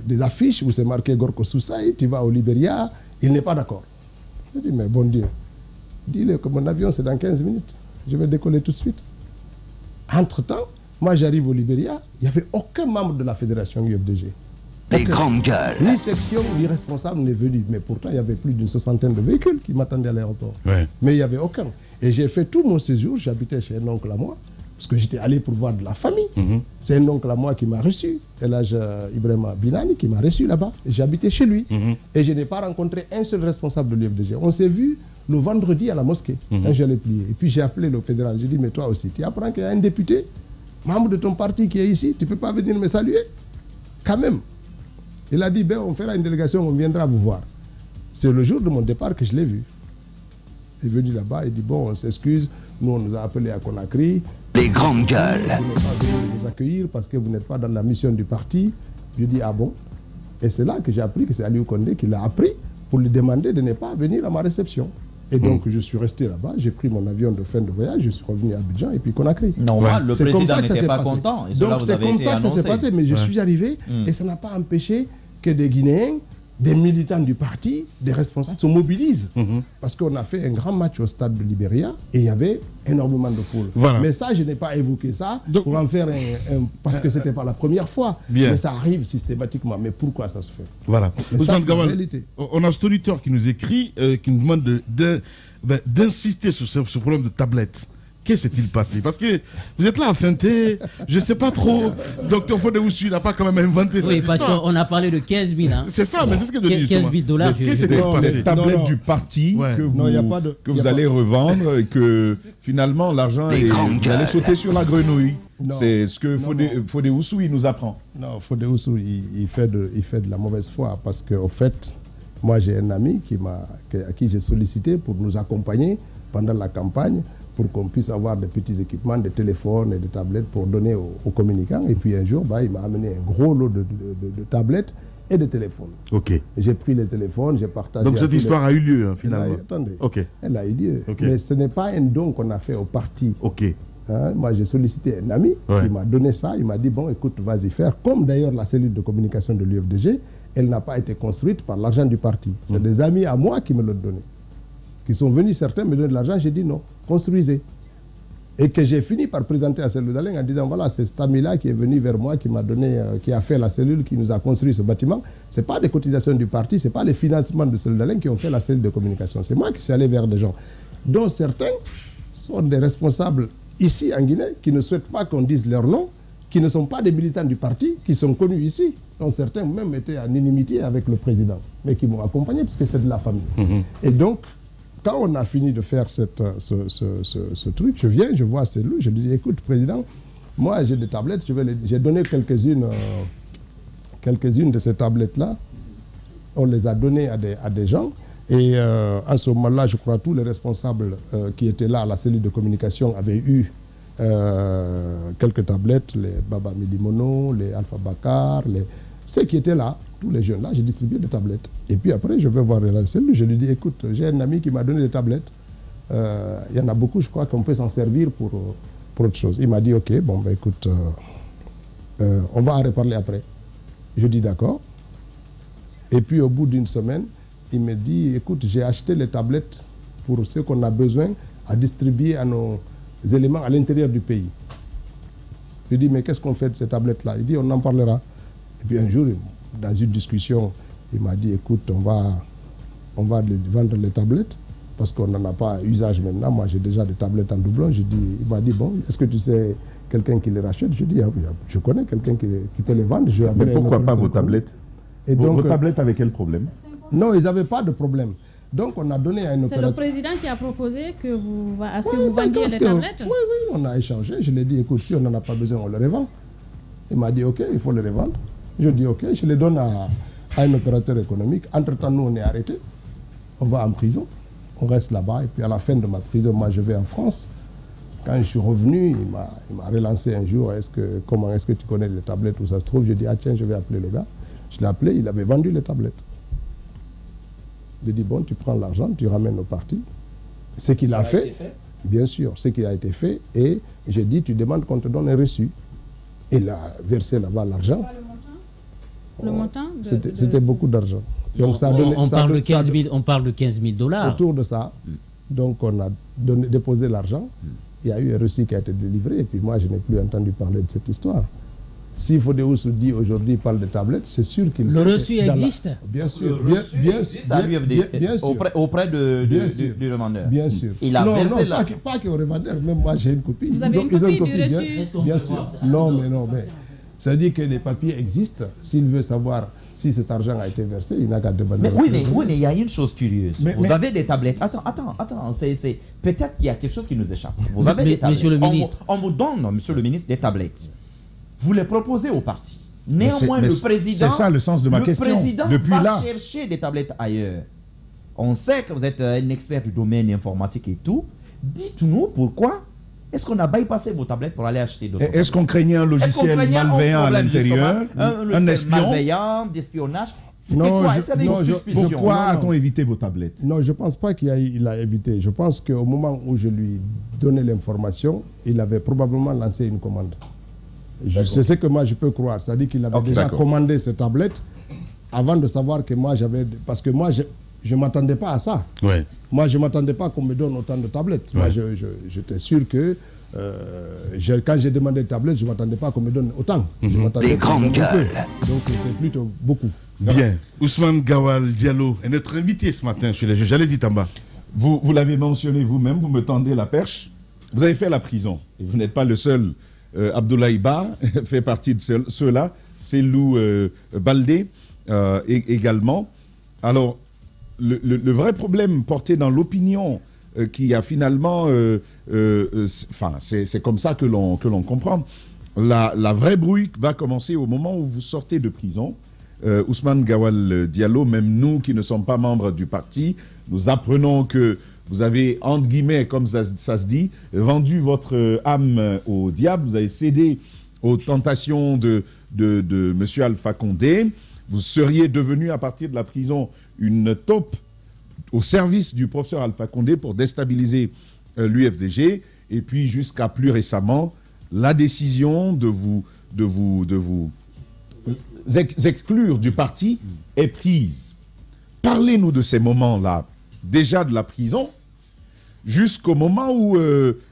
des affiches où c'est marqué Gorko Soussaï, tu vas au Libéria, il n'est pas d'accord. J'ai dit, mais bon Dieu, dis-le que mon avion c'est dans 15 minutes, je vais décoller tout de suite. Entre-temps, moi j'arrive au Libéria, il n'y avait aucun membre de la fédération UFDG. Les grandes gueules. Ni section, ni responsable n'est venu. Mais pourtant, il y avait plus d'une 60aine de véhicules qui m'attendaient à l'aéroport. Ouais. Mais il n'y avait aucun. Et j'ai fait tout mon séjour, j'habitais chez un oncle à moi, parce que j'étais allé pour voir de la famille. C'est un oncle à moi qui m'a reçu, Elhaj Ibrahima Binani, qui m'a reçu là-bas. J'habitais chez lui. Et je n'ai pas rencontré un seul responsable de l'UFDG. On s'est vu le vendredi à la mosquée, quand j'allais prier. Et puis j'ai appelé le fédéral, j'ai dit, mais toi aussi, tu apprends qu'il y a un député, membre de ton parti qui est ici, tu ne peux pas venir me saluer? Quand même. Il a dit, ben, on fera une délégation, on viendra vous voir. C'est le jour de mon départ que je l'ai vu. Il est venu là-bas, il dit, bon, on s'excuse, nous on nous a appelés à Conakry. Les grandes gueules. Vous n'êtes pas venu nous accueillir parce que vous n'êtes pas dans la mission du parti. Je dis, ah bon? Et c'est là que j'ai appris que c'est Aliou Condé qui l'a appris pour lui demander de ne pas venir à ma réception. Et donc, je suis resté là-bas, j'ai pris mon avion de fin de voyage, je suis revenu à Abidjan et puis Conakry. Normal, le président n'était pas content. Donc, c'est comme ça que ça s'est passé. Mais je suis arrivé et ça n'a pas empêché que des Guinéens, des militants du parti, des responsables se mobilisent. Parce qu'on a fait un grand match au stade de Libéria et il y avait énormément de foule. Voilà. Mais ça, je n'ai pas évoqué ça pour en faire parce que ce n'était pas la première fois. Bien. Mais ça arrive systématiquement. Mais pourquoi ça se fait? Voilà. Mais ça, c'est la réalité. On a ce auditeur qui nous écrit, qui nous demande d'insister sur ce problème de tablette. Qu'est-ce qui s'est-il passé? Parce que vous êtes là à feinter, je ne sais pas trop. Docteur Fodéoussu n'a pas quand même inventé cette histoire. Oui, parce qu'on a parlé de 15 000. Hein. C'est ça, mais c'est ce que je dis. 15 000 $. Qu'est-ce qui s'est passé? Les tablettes du parti que vous allez revendre et que finalement l'argent vous allez sauter sur la grenouille. C'est ce que Fodéoussu nous apprend. Non, Fodéoussu, il fait de la mauvaise foi parce qu'au fait, moi j'ai un ami à qui j'ai sollicité pour nous accompagner pendant la campagne, pour qu'on puisse avoir des petits équipements, des téléphones et des tablettes pour donner aux communicants. Et puis un jour, il m'a amené un gros lot de tablettes et de téléphones. Ok. J'ai pris les téléphones, j'ai partagé... Donc cette histoire a eu lieu, finalement. Attendez, ok. Elle a eu lieu. Okay. Mais ce n'est pas un don qu'on a fait au parti. Ok. Hein? Moi, j'ai sollicité un ami qui m'a donné ça. Il m'a dit, bon, écoute, vas-y faire. Comme d'ailleurs la cellule de communication de l'UFDG, elle n'a pas été construite par l'argent du parti. C'est des amis à moi qui me l'ont donné. Qui sont venus, certains me donner de l'argent, j'ai dit non, construisez. Et que j'ai fini par présenter à Cellule d'Aleng en disant, voilà, c'est cet ami-là qui est venu vers moi, qui m'a donné, qui a fait la cellule, qui nous a construit ce bâtiment. Ce n'est pas des cotisations du parti, ce n'est pas les financements de Cellule d'Aleng qui ont fait la cellule de communication. C'est moi qui suis allé vers des gens, dont certains sont des responsables ici en Guinée, qui ne souhaitent pas qu'on dise leur nom, qui ne sont pas des militants du parti, qui sont connus ici, dont certains même étaient en inimitié avec le président, mais qui m'ont accompagné, puisque c'est de la famille. Et donc, quand on a fini de faire ce truc, je viens, je vois Cellule, je lui dis, écoute, président, moi j'ai des tablettes, j'ai donné quelques-unes de ces tablettes-là, on les a données à des gens, et à ce moment-là, je crois tous les responsables qui étaient là à la cellule de communication avaient eu quelques tablettes, les Baba Milimono, les Alpha Bakar, ceux qui étaient là, tous les jeunes là, j'ai distribué des tablettes. Et puis après, je vais voir la cellule, je lui dis, écoute, j'ai un ami qui m'a donné des tablettes. Il y en a beaucoup, je crois qu'on peut s'en servir pour autre chose. Il m'a dit, ok, bon, ben écoute, on va en reparler après. Je dis d'accord. Et puis au bout d'une semaine, il me dit, écoute, j'ai acheté les tablettes pour ce qu'on a besoin à distribuer à nos éléments à l'intérieur du pays. Je dis, mais qu'est-ce qu'on fait de ces tablettes-là? Il dit, on en parlera. Et puis un jour, dans une discussion, il m'a dit, écoute, on va vendre les tablettes parce qu'on n'en a pas usage maintenant. Moi, j'ai déjà des tablettes en doublon. Il m'a dit, bon, est-ce que tu sais quelqu'un qui les rachète? Je dis, ah, je connais quelqu'un qui peut les vendre. Mais pourquoi pas vos tablettes? Et donc, vos tablettes avaient quel problème? Non, ils n'avaient pas de problème. Donc, on a donné à une opérateur... C'est le président qui a proposé que vous vendiez les tablettes? Oui, on a échangé. Je lui ai dit, écoute, si on n'en a pas besoin, on le revend. Il m'a dit, ok, il faut les revendre. Je dis, ok, je les donne à un opérateur économique. Entre-temps, nous, on est arrêtés. On va en prison. On reste là-bas. Et puis, à la fin de ma prison, moi, je vais en France. Quand je suis revenu, il m'a relancé un jour. Comment est-ce que tu connais les tablettes où ça se trouve? Je dis, ah tiens, je vais appeler le gars. Je l'ai appelé, il avait vendu les tablettes. Je dis, bon, tu prends l'argent, tu ramènes au parti. Ce qu'il a fait, bien sûr, ce qui a été fait. Et j'ai dit, tu demandes qu'on te donne un reçu. Il a versé là-bas l'argent. Le montant C'était beaucoup d'argent. Donc on parle de 15 000 $. Autour de ça. Donc on a déposé l'argent. Il y a eu un reçu qui a été délivré. Et puis moi, je n'ai plus entendu parler de cette histoire. Si Fodéou se dit aujourd'hui parle de tablettes, c'est sûr qu'il le reçu existe. Bien sûr, bien sûr, auprès du revendeur. Bien sûr. Il a versé là. Pas qu'au revendeur, même moi j'ai une copie. Vous avez une copie du reçu? Bien sûr. Non, mais ça veut dire que les papiers existent. S'il veut savoir si cet argent a été versé, il n'a qu'à demander. Mais oui, mais il y a une chose curieuse. Vous avez des tablettes. Attends. C'est peut-être qu'il y a quelque chose qui nous échappe. Vous avez des tablettes. Monsieur le ministre. On vous donne, monsieur le ministre, des tablettes. Vous les proposez au parti. Néanmoins, le président. C'est ça le sens de ma question. Le président Depuis va chercher des tablettes ailleurs. On sait que vous êtes un expert du domaine informatique et tout. Dites-nous pourquoi. Est-ce qu'on a bypassé vos tablettes pour aller acheter d'autres tablettes? Est-ce qu'on craignait un logiciel malveillant à l'intérieur? Un espion malveillant, d'espionnage? C'était quoi? Est-ce qu'il y avait une suspicion? Pourquoi a-t-on évité vos tablettes? Non, je ne pense pas qu'il a évité. Je pense qu'au moment où je lui donnais l'information, il avait probablement lancé une commande. C'est ce que moi je peux croire. C'est-à-dire qu'il avait déjà commandé ces tablettes avant de savoir que moi j'avais... Parce que moi je ne m'attendais pas à ça. Ouais. Moi je ne m'attendais pas qu'on me donne autant de tablettes. Ouais. Moi j'étais sûr que quand j'ai demandé des tablettes, je ne m'attendais pas qu'on me donne autant. Les grandes gueules. Donc c'était plutôt beaucoup. Bien. Ousmane Gawal Diallo est notre invité ce matin chez les juges. Allez-y, Tamba. Vous l'avez mentionné vous-même, vous me tendez la perche. Vous avez fait la prison. Et vous n'êtes pas le seul. Abdoulaye Ba fait partie de ceux-là, c'est Lou Baldé également. Alors, le vrai problème porté dans l'opinion qui a finalement... c'est comme ça que l'on comprend. La vraie brouille va commencer au moment où vous sortez de prison. Ousmane Gawal Diallo, même nous qui ne sommes pas membres du parti, nous apprenons que vous avez, entre guillemets, comme ça se dit, vendu votre âme au diable. Vous avez cédé aux tentations de M. Alpha Condé. Vous seriez devenu, à partir de la prison, une taupe au service du professeur Alpha Condé pour déstabiliser l'UFDG. Et puis, jusqu'à plus récemment, la décision de vous exclure du parti est prise. Parlez-nous de ces moments-là. Déjà de la prison, jusqu'au moment où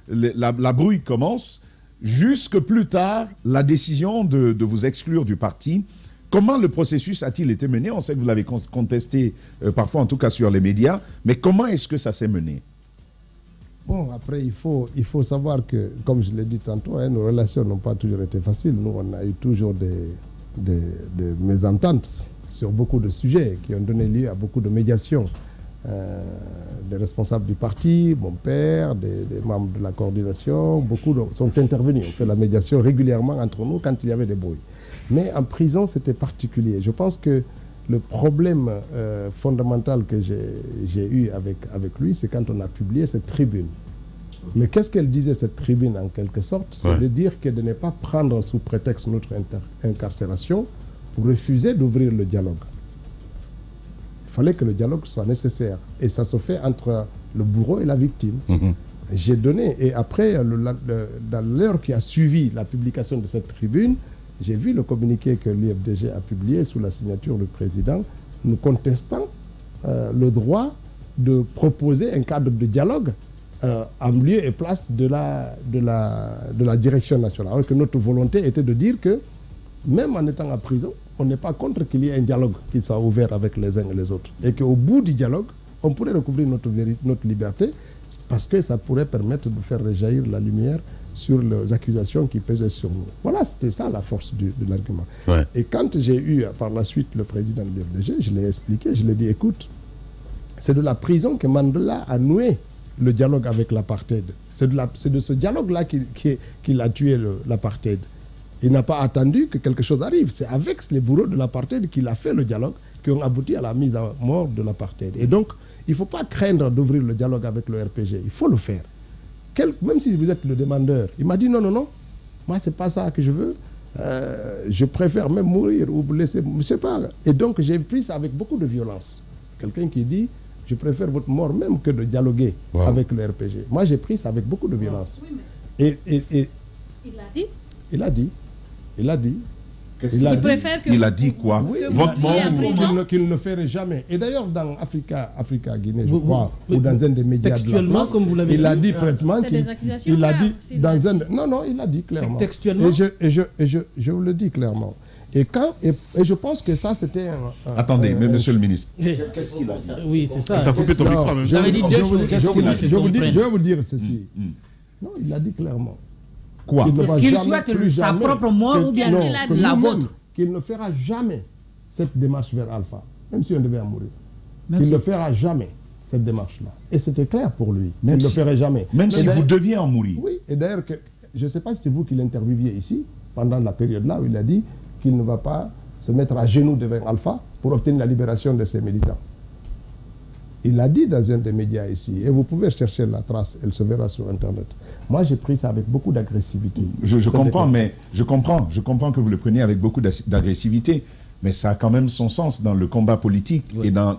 la brouille commence, jusque plus tard, la décision de vous exclure du parti. Comment le processus a-t-il été mené? On sait que vous l'avez contesté, parfois en tout cas sur les médias, mais comment est-ce que ça s'est mené? Bon, après, il faut savoir que, comme je l'ai dit tantôt, nos relations n'ont pas toujours été faciles. Nous, on a eu toujours des mésententes sur beaucoup de sujets qui ont donné lieu à beaucoup de médiations. Des responsables du parti, mon père, des membres de la coordination, beaucoup sont intervenus. On fait la médiation régulièrement entre nous quand il y avait des brouilles. Mais en prison, c'était particulier. Je pense que le problème fondamental que j'ai eu avec lui, c'est quand on a publié cette tribune. Mais qu'est-ce qu'elle disait, cette tribune, en quelque sorte? C'est de dire que de ne pas prendre sous prétexte notre incarcération pour refuser d'ouvrir le dialogue. Il fallait que le dialogue soit nécessaire. Et ça se fait entre le bourreau et la victime. J'ai donné, et après, dans l'heure qui a suivi la publication de cette tribune, j'ai vu le communiqué que l'UFDG a publié sous la signature du président, nous contestant le droit de proposer un cadre de dialogue en lieu et place de la direction nationale. Alors que notre volonté était de dire que, même en étant en prison, on n'est pas contre qu'il y ait un dialogue qui soit ouvert avec les uns et les autres. Et qu'au bout du dialogue, on pourrait recouvrir notre liberté parce que ça pourrait permettre de faire rejaillir la lumière sur les accusations qui pesaient sur nous. Voilà, c'était ça la force de l'argument. Ouais. Et quand j'ai eu par la suite le président de l'UFDG, je l'ai expliqué, je lui ai dit, écoute, c'est de la prison que Mandela a noué le dialogue avec l'apartheid. C'est de ce dialogue-là qu'il a tué l'apartheid. Il n'a pas attendu que quelque chose arrive. C'est avec les bourreaux de l'apartheid qu'il a fait le dialogue qui ont abouti à la mise à mort de l'apartheid. Et donc, il ne faut pas craindre d'ouvrir le dialogue avec le RPG. Il faut le faire. Même si vous êtes le demandeur, il m'a dit non, moi, ce n'est pas ça que je veux. Je préfère même mourir ou vous laisser, je ne sais pas. Et donc, j'ai pris ça avec beaucoup de violence. Quelqu'un qui dit, je préfère votre mort même que de dialoguer avec le RPG. Moi, j'ai pris ça avec beaucoup de violence. Oui, mais... Il l'a dit. Il l'a dit. Il préfère que il a dit quoi? Qu'il ne le ferait jamais. Et d'ailleurs, dans Africa Guinée, je crois, ou dans un des médias de la place, comme vous l'avez dit, il a dit prêtement il a dit dans un... Non, il a dit clairement. Textuellement. Et je vous le dis clairement. Et je pense que ça, c'était Attendez, mais monsieur le ministre, qu'est-ce qu'il a dit? Oui, c'est ça. T'as coupé ton micro. Je vais vous dire ceci. Non, il a dit clairement. Quoi? Qu'il souhaite sa propre mort ou bien la vôtre. Qu'il ne fera jamais cette démarche vers Alpha, même si on devait en mourir. Il ne fera jamais cette démarche-là. Et c'était clair pour lui. Il ne le ferait jamais. Même si vous deviez en mourir. Oui, et d'ailleurs, je ne sais pas si c'est vous qui l'interviewiez ici, pendant la période-là où il a dit qu'il ne va pas se mettre à genoux devant Alpha pour obtenir la libération de ses militants. Il l'a dit dans un des médias ici, et vous pouvez chercher la trace, elle se verra sur Internet. Moi, j'ai pris ça avec beaucoup d'agressivité. Je comprends, mais je comprends que vous le preniez avec beaucoup d'agressivité, mais ça a quand même son sens dans le combat politique et dans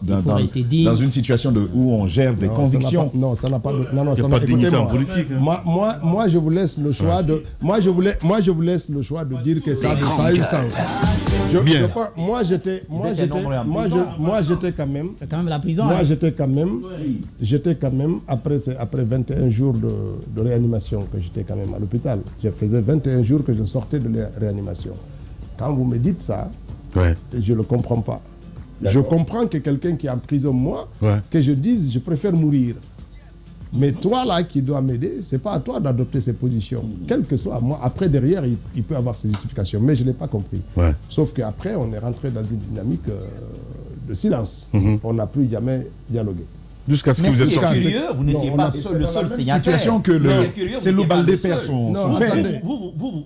une situation où on gère des convictions. Ça n'a pas de dignité en politique. Moi, je vous laisse le choix de. Moi, je vous laisse le choix de dire que ça a eu sens. Moi, j'étais quand même. C'est quand même la prison. Moi, j'étais quand même après 21 jours de réanimation que j'étais quand même à l'hôpital. Je faisais 21 jours que je sortais de la réanimation. Quand vous me dites ça, je ne le comprends pas. Je comprends que quelqu'un qui est en prison, moi, que je dise je préfère mourir. Mais toi là qui dois m'aider, c'est pas à toi d'adopter ces positions. Quel que soit moi, après derrière, il peut avoir ses justifications. Mais je ne l'ai pas compris. Sauf qu'après, on est rentré dans une dynamique de silence. On n'a plus jamais dialogué. Jusqu'à ce que vous êtes sorti. Vous n'étiez pas le seul signataire. Situation que c'est Baldé perd son père.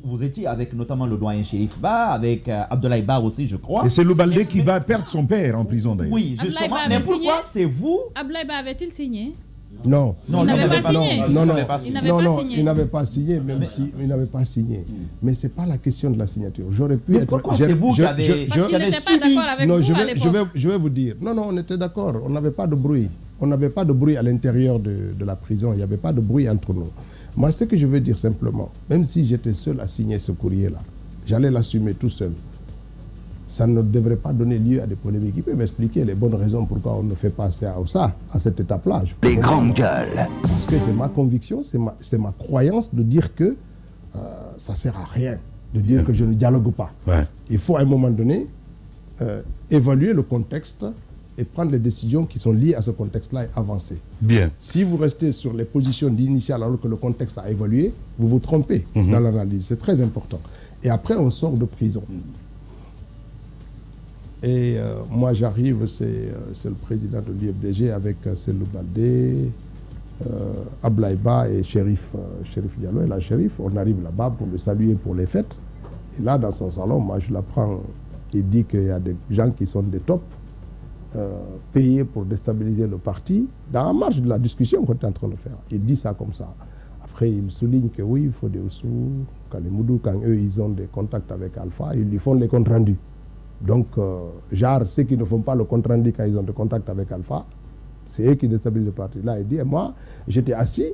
Vous étiez avec notamment le doyen Chérif Ba, avec Abdoulaye Ba aussi, je crois. Et c'est Baldé qui va perdre son père en prison d'ailleurs. Oui, justement. Mais pourquoi c'est vous? Abdoulaye Ba avait-il signé? Non. Il n'avait pas signé. Il n'avait pas signé, même si il n'avait pas signé. Mais c'est pas la question de la signature. J'aurais pu être. Pourquoi c'est vous qui avez Parce qu'il n'était pas d'accord avec vous à l'époque. Je vais vous dire. Non, on était d'accord. On n'avait pas de bruit. On n'avait pas de bruit à l'intérieur de la prison. Il n'y avait pas de bruit entre nous. Moi, ce que je veux dire simplement, même si j'étais seul à signer ce courrier-là, j'allais l'assumer tout seul. Ça ne devrait pas donner lieu à des polémiques. Il peut m'expliquer les bonnes raisons pourquoi on ne fait pas ça à cette étape-là. Les grandes gueules. Parce que c'est ma conviction, c'est ma croyance de dire que ça ne sert à rien, de dire que je ne dialogue pas. Il faut à un moment donné évaluer le contexte et prendre les décisions qui sont liées à ce contexte-là et avancer. Bien. Si vous restez sur les positions initiales alors que le contexte a évolué, vous vous trompez dans l'analyse. C'est très important. Et après, on sort de prison. Et moi, j'arrive, c'est le président de l'UFDG avec Cellou Baldé, Abdoulaye Ba et Chérif Diallo. Et la Chérif, on arrive là-bas pour le saluer pour les fêtes. Et là, dans son salon, moi, je l'apprends. Il dit qu'il y a des gens qui sont des tops, payés pour déstabiliser le parti, dans la marge de la discussion qu'on est en train de faire. Il dit ça comme ça. Après, il souligne que oui, il faut des Oussou, Kalemoudou, quand eux, ils ont des contacts avec Alpha, ils lui font les comptes rendus. Donc, genre, ceux qui ne font pas le compte rendu quand ils ont des contacts avec Alpha, c'est eux qui déstabilisent le parti. Là, il dit, et moi, j'étais assis,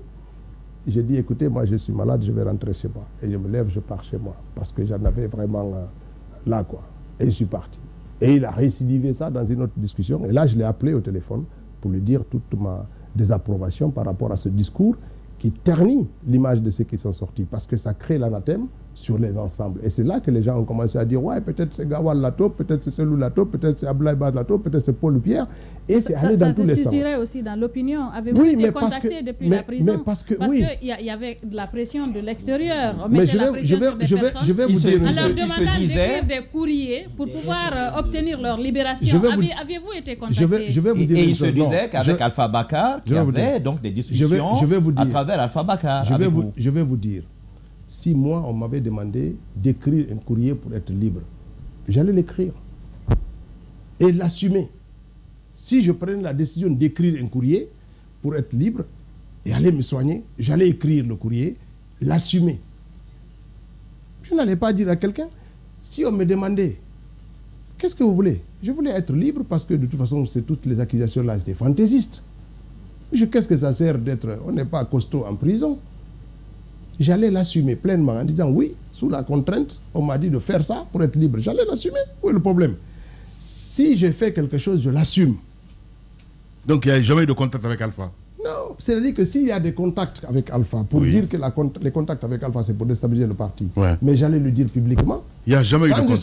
j'ai dit, écoutez, moi, je suis malade, je vais rentrer chez moi. Et je me lève, je pars chez moi, parce que j'en avais vraiment là, quoi. Et je suis parti. Et il a récidivé ça dans une autre discussion. Et là, je l'ai appelé au téléphone pour lui dire toute ma désapprobation par rapport à ce discours qui ternit l'image de ceux qui sont sortis, parce que ça crée l'anathème sur les ensembles. Et c'est là que les gens ont commencé à dire, ouais, peut-être c'est Gawal Lato, peut-être c'est Cellou Lato, peut-être c'est Abdoulaye Ba Lato, peut-être c'est Paul Pierre. Et c'est allé dans tous les sens. Ça se situerait aussi dans l'opinion. Avez-vous été contacté depuis la prison? Parce qu'il y avait de la pression de l'extérieur. Mais je vais vous dire... En leur demandant d'écrire des courriers pour pouvoir obtenir leur libération. Aviez-vous été contacté? Et il se disait qu'avec Alpha Bakar, il y avait donc des discussions à travers Alpha Bakar. Je vais vous dire. Si moi, on m'avait demandé d'écrire un courrier pour être libre, j'allais l'écrire et l'assumer. Si je prenais la décision d'écrire un courrier pour être libre et aller me soigner, j'allais écrire le courrier, l'assumer. Je n'allais pas dire à quelqu'un, si on me demandait, qu'est-ce que vous voulez? Je voulais être libre parce que de toute façon, toutes les accusations là, c'était fantaisiste. Qu'est-ce que ça sert d'être, on n'est pas costaud en prison? J'allais l'assumer pleinement en disant oui, sous la contrainte, on m'a dit de faire ça pour être libre. J'allais l'assumer. Où est le problème? Si j'ai fait quelque chose, je l'assume. Donc il n'y a jamais eu de contact avec Alpha? Non, c'est-à-dire que s'il y a des contacts avec Alpha, pour dire que les contacts avec Alpha, c'est pour déstabiliser le parti, mais j'allais le dire publiquement. Il n'y a jamais eu de contact.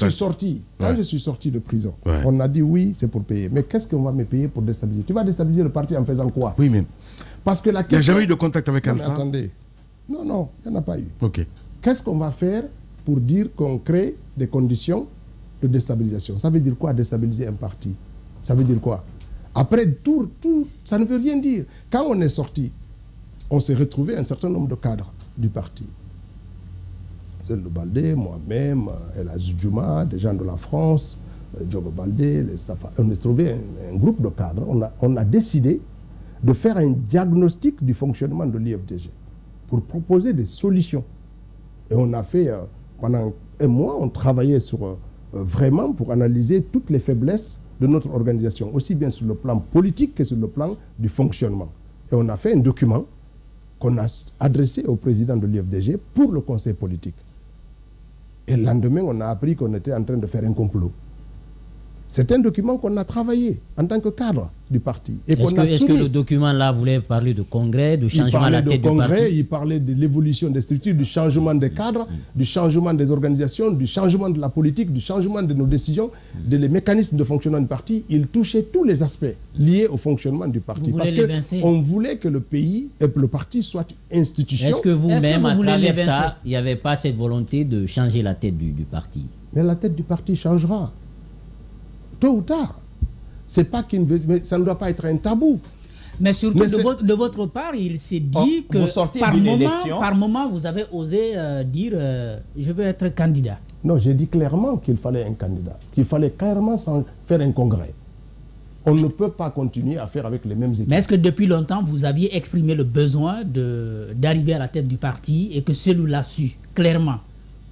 Quand je suis sorti de prison, on a dit oui, c'est pour payer. Mais qu'est-ce qu'on va me payer pour déstabiliser? Tu vas déstabiliser le parti en faisant quoi? Oui, mais parce que la question... Il n'y a jamais eu de contact avec Alpha? Attendez. Non, il n'y en a pas eu. Ok. Qu'est-ce qu'on va faire pour dire qu'on crée des conditions de déstabilisation? Ça veut dire quoi, déstabiliser un parti? Ça veut dire quoi? Après, tout, ça ne veut rien dire. Quand on est sorti, on s'est retrouvé un certain nombre de cadres du parti. Celle Baldé, moi-même, El Djouma, des gens de la France, Diogo Baldé, les Safa. On a trouvé un groupe de cadres. On a décidé de faire un diagnostic du fonctionnement de l'IFDG pour proposer des solutions. Et on a fait, pendant un mois, on travaillait sur, vraiment pour analyser toutes les faiblesses de notre organisation, aussi bien sur le plan politique que sur le plan du fonctionnement. Et on a fait un document qu'on a adressé au président de l'IFDG pour le conseil politique. Et le lendemain, on a appris qu'on était en train de faire un complot. C'est un document qu'on a travaillé en tant que cadre du parti. Est-ce que le document-là voulait parler de congrès, de changement à la tête du parti? Il parlait de l'évolution des structures, du changement des cadres, du changement des organisations, du changement de la politique, du changement de nos décisions, des mécanismes de fonctionnement du parti. Il touchait tous les aspects liés au fonctionnement du parti. Parce qu'on voulait que le pays et le parti soient institutions. Est-ce que vous-même, à travers ça, il n'y avait pas cette volonté de changer la tête du parti? Mais la tête du parti changera. Tôt ou tard. C'est pas mais ça ne doit pas être un tabou. Mais surtout, de votre part, il s'est dit que par moment, vous avez osé dire je veux être candidat. Non, j'ai dit clairement qu'il fallait un candidat. Qu'il fallait carrément faire un congrès. On ne peut pas continuer à faire avec les mêmes équipes. Mais est-ce que depuis longtemps, vous aviez exprimé le besoin d'arriver à la tête du parti et que celui-là su clairement?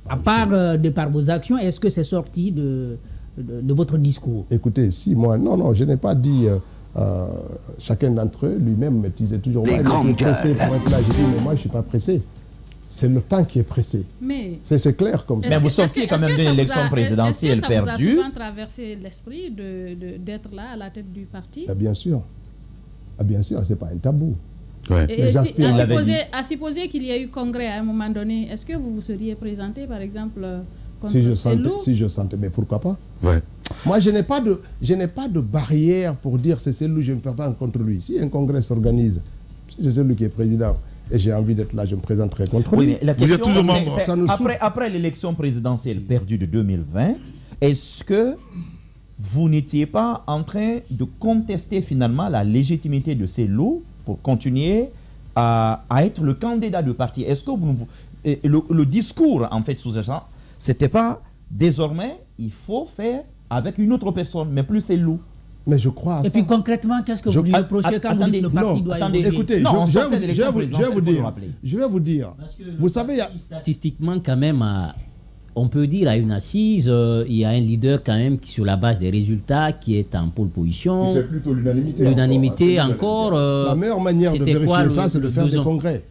À part de par vos actions, est-ce que c'est sorti de votre discours? Écoutez, si moi, non, je n'ai pas dit chacun d'entre eux lui-même me disait toujours les grandes gueules. Pressé pour être là. J'ai dit mais moi je suis pas pressé. C'est le temps qui est pressé. Mais c'est clair comme ça. Mais vous sortiez quand même d'une élection présidentielle perdue. Ça vous a souvent traversé l'esprit d'être là à la tête du parti? Bien sûr. Bien sûr, c'est pas un tabou. Ouais. Et à supposer qu'il y a eu congrès à un moment donné, est-ce que vous vous seriez présenté par exemple si je sentais, mais pourquoi pas? Ouais. Moi, je n'ai pas de barrière pour dire c'est celui je ne peux pas contre lui. Si un congrès s'organise, si c'est celui qui est président et j'ai envie d'être là, je me présenterai contre lui. Mais la question, vous êtes toujours membre. Après l'élection présidentielle perdue de 2020, est-ce que vous n'étiez pas en train de contester finalement la légitimité de ces lots pour continuer à être le candidat du parti? Est-ce que le discours en fait sous-jacent, c'était pas désormais il faut faire avec une autre personne, mais plus c'est loup. Mais je crois à ça. Et puis concrètement, qu'est-ce que vous lui reprochez quand vous dites que le parti doit évoluer? Écoutez, je vais vous dire. Vous savez, statistiquement quand même, on peut dire à une assise, il y a un leader quand même qui, sur la base des résultats, qui est en pole position. Il fait plutôt l'unanimité. L'unanimité encore. La meilleure manière de vérifier ça, c'est de faire des congrès.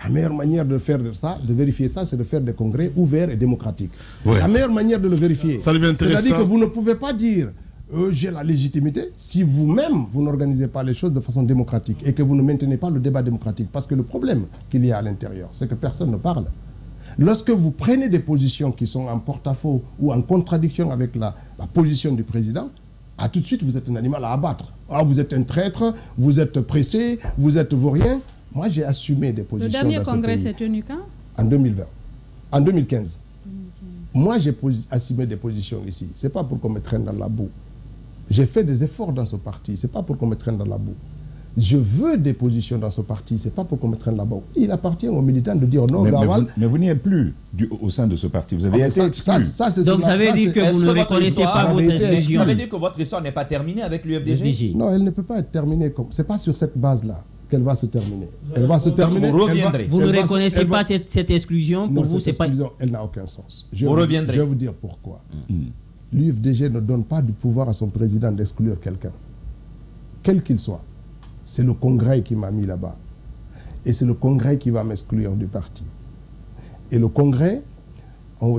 La meilleure manière de faire ça, de vérifier ça, c'est de faire des congrès ouverts et démocratiques. Ouais. La meilleure manière de le vérifier, c'est-à-dire que vous ne pouvez pas dire j'ai la légitimité si vous-même vous n'organisez pas les choses de façon démocratique et que vous ne maintenez pas le débat démocratique. Parce que le problème qu'il y a à l'intérieur, c'est que personne ne parle. Lorsque vous prenez des positions qui sont en porte-à-faux ou en contradiction avec la position du président, tout de suite vous êtes un animal à abattre. Vous êtes un traître, vous êtes pressé, vous êtes vaurien. Moi, j'ai assumé des positions. Le dernier congrès s'est tenu quand? En 2020. En 2015. Moi, j'ai assumé des positions ici. Ce n'est pas pour qu'on me traîne dans la boue. J'ai fait des efforts dans ce parti. Ce n'est pas pour qu'on me traîne dans la boue. Je veux des positions dans ce parti. Ce n'est pas pour qu'on me traîne là-bas. Il appartient aux militants de dire non. Mais vous n'y êtes plus au sein de ce parti. Vous avez été exclu. Donc ça veut dire que vous ne reconnaissez pas votre exclusion. Ça veut dire que votre histoire n'est pas terminée avec l'UFDG? Non, elle ne peut pas être terminée. Ce n'est pas sur cette base-là qu'elle va se terminer. Elle va se terminer. Vous ne reconnaissez pas cette exclusion? Pour vous, c'est pas... Elle n'a aucun sens. Vous reviendrez. Je vais vous dire pourquoi. L'UFDG ne donne pas du pouvoir à son président d'exclure quelqu'un. Quel qu'il soit. C'est le Congrès qui m'a mis là-bas. Et c'est le Congrès qui va m'exclure du parti. Et le Congrès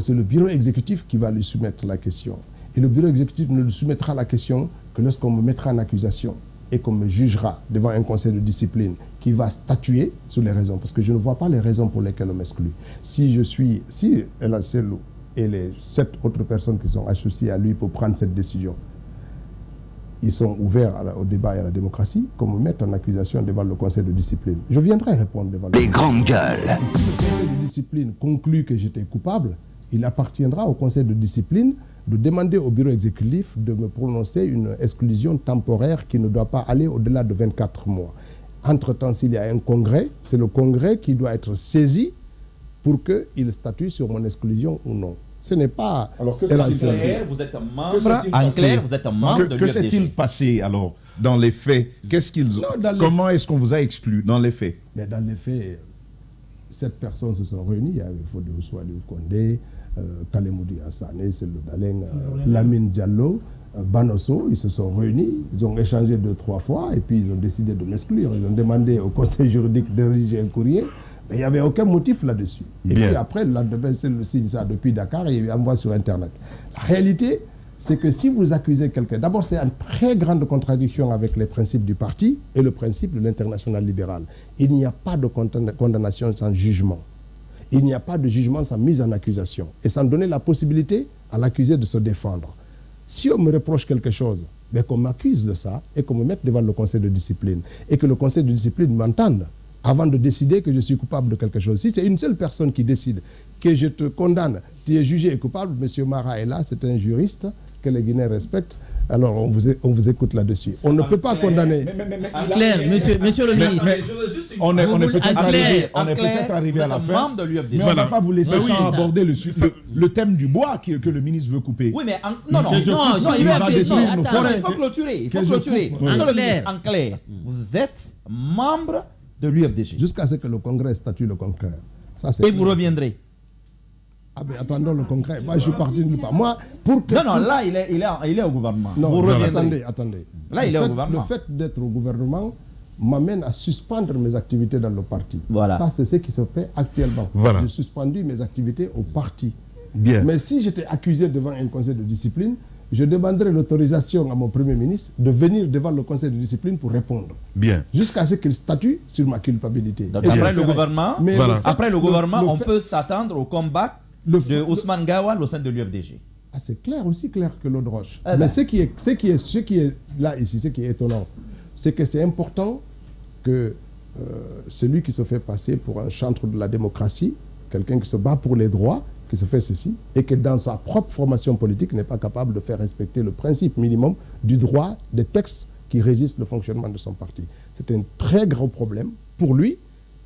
C'est le bureau exécutif qui va lui soumettre la question. Et le bureau exécutif ne lui soumettra la question que lorsqu'on me mettra en accusation et qu'on me jugera devant un conseil de discipline qui va statuer sur les raisons. Parce que je ne vois pas les raisons pour lesquelles on m'exclut. Si El Selou et les 7 autres personnes qui sont associées à lui pour prendre cette décision, ils sont ouverts au débat et à la démocratie, qu'on me mette en accusation devant le conseil de discipline. Je viendrai répondre devant les grandes gueules. Et si le conseil de discipline conclut que j'étais coupable, il appartiendra au conseil de discipline de demander au bureau exécutif de me prononcer une exclusion temporaire qui ne doit pas aller au-delà de 24 mois. Entre-temps, s'il y a un congrès, c'est le congrès qui doit être saisi pour qu'il statue sur mon exclusion ou non. Ce n'est pas... Alors, vous êtes membre, en clair, vous êtes membre de l'UFDG. Que s'est-il passé alors dans les faits? Comment est-ce qu'on vous a exclu dans les faits? Mais dans les faits, 7 personnes se sont réunies. Il y avait Fodé Ousouali Kondé, Kalemoudi Hassane, Selou Daleng, Lamine Diallo, Banosso. Ils se sont réunis, ils ont échangé 2-3 fois et puis ils ont décidé de m'exclure. Ils ont demandé au conseil juridique de rédiger un courrier. Mais il n'y avait aucun motif là-dessus. Et puis après, c'est le signe ça depuis Dakar et il envoie sur Internet. La réalité, c'est que si vous accusez quelqu'un, d'abord c'est en très grande contradiction avec les principes du parti et le principe de l'international libéral. Il n'y a pas de condamnation sans jugement. Il n'y a pas de jugement sans mise en accusation. Et sans donner la possibilité à l'accusé de se défendre. Si on me reproche quelque chose, mais qu'on m'accuse de ça et qu'on me mette devant le conseil de discipline et que le conseil de discipline m'entende avant de décider que je suis coupable de quelque chose. Si c'est une seule personne qui décide que je te condamne, tu es jugé coupable, M. Mara est là, c'est un juriste que les Guinéens respectent, alors on vous écoute là-dessus. On ne peut pas condamner. Claire, monsieur le ministre. On est peut-être arrivé à la fin, mais on ne va pas vous laisser sans aborder le thème du bois que le ministre veut couper. Oui, mais il va détruire nos forêts. Il faut clôturer. Monsieur le ministre, en clair, vous êtes membre de l'UFDG. Jusqu'à ce que le Congrès statue le Congrès. Et vous reviendrez. Ah ben attendons le Congrès. Moi je suis parti de nulle part. Moi, pour que... Non, là il est au gouvernement. Non, vous attendez. Là il est au gouvernement. Le fait d'être au gouvernement m'amène à suspendre mes activités dans le parti. Voilà. Ça c'est ce qui se fait actuellement. Voilà. J'ai suspendu mes activités au parti. Bien. Mais si j'étais accusé devant un conseil de discipline, je demanderais l'autorisation à mon Premier ministre de venir devant le conseil de discipline pour répondre. Bien. Jusqu'à ce qu'il statue sur ma culpabilité. Donc après le gouvernement, on peut s'attendre au combat de Ousmane Gawal au sein de l'UFDG. Ah, c'est clair, aussi clair que l'eau de roche. Mais ce qui est là, ici, ce qui est étonnant, c'est que c'est important que celui qui se fait passer pour un chantre de la démocratie, quelqu'un qui se bat pour les droits, qui se fait ceci, et que dans sa propre formation politique n'est pas capable de faire respecter le principe minimum du droit des textes qui régissent le fonctionnement de son parti. C'est un très gros problème pour lui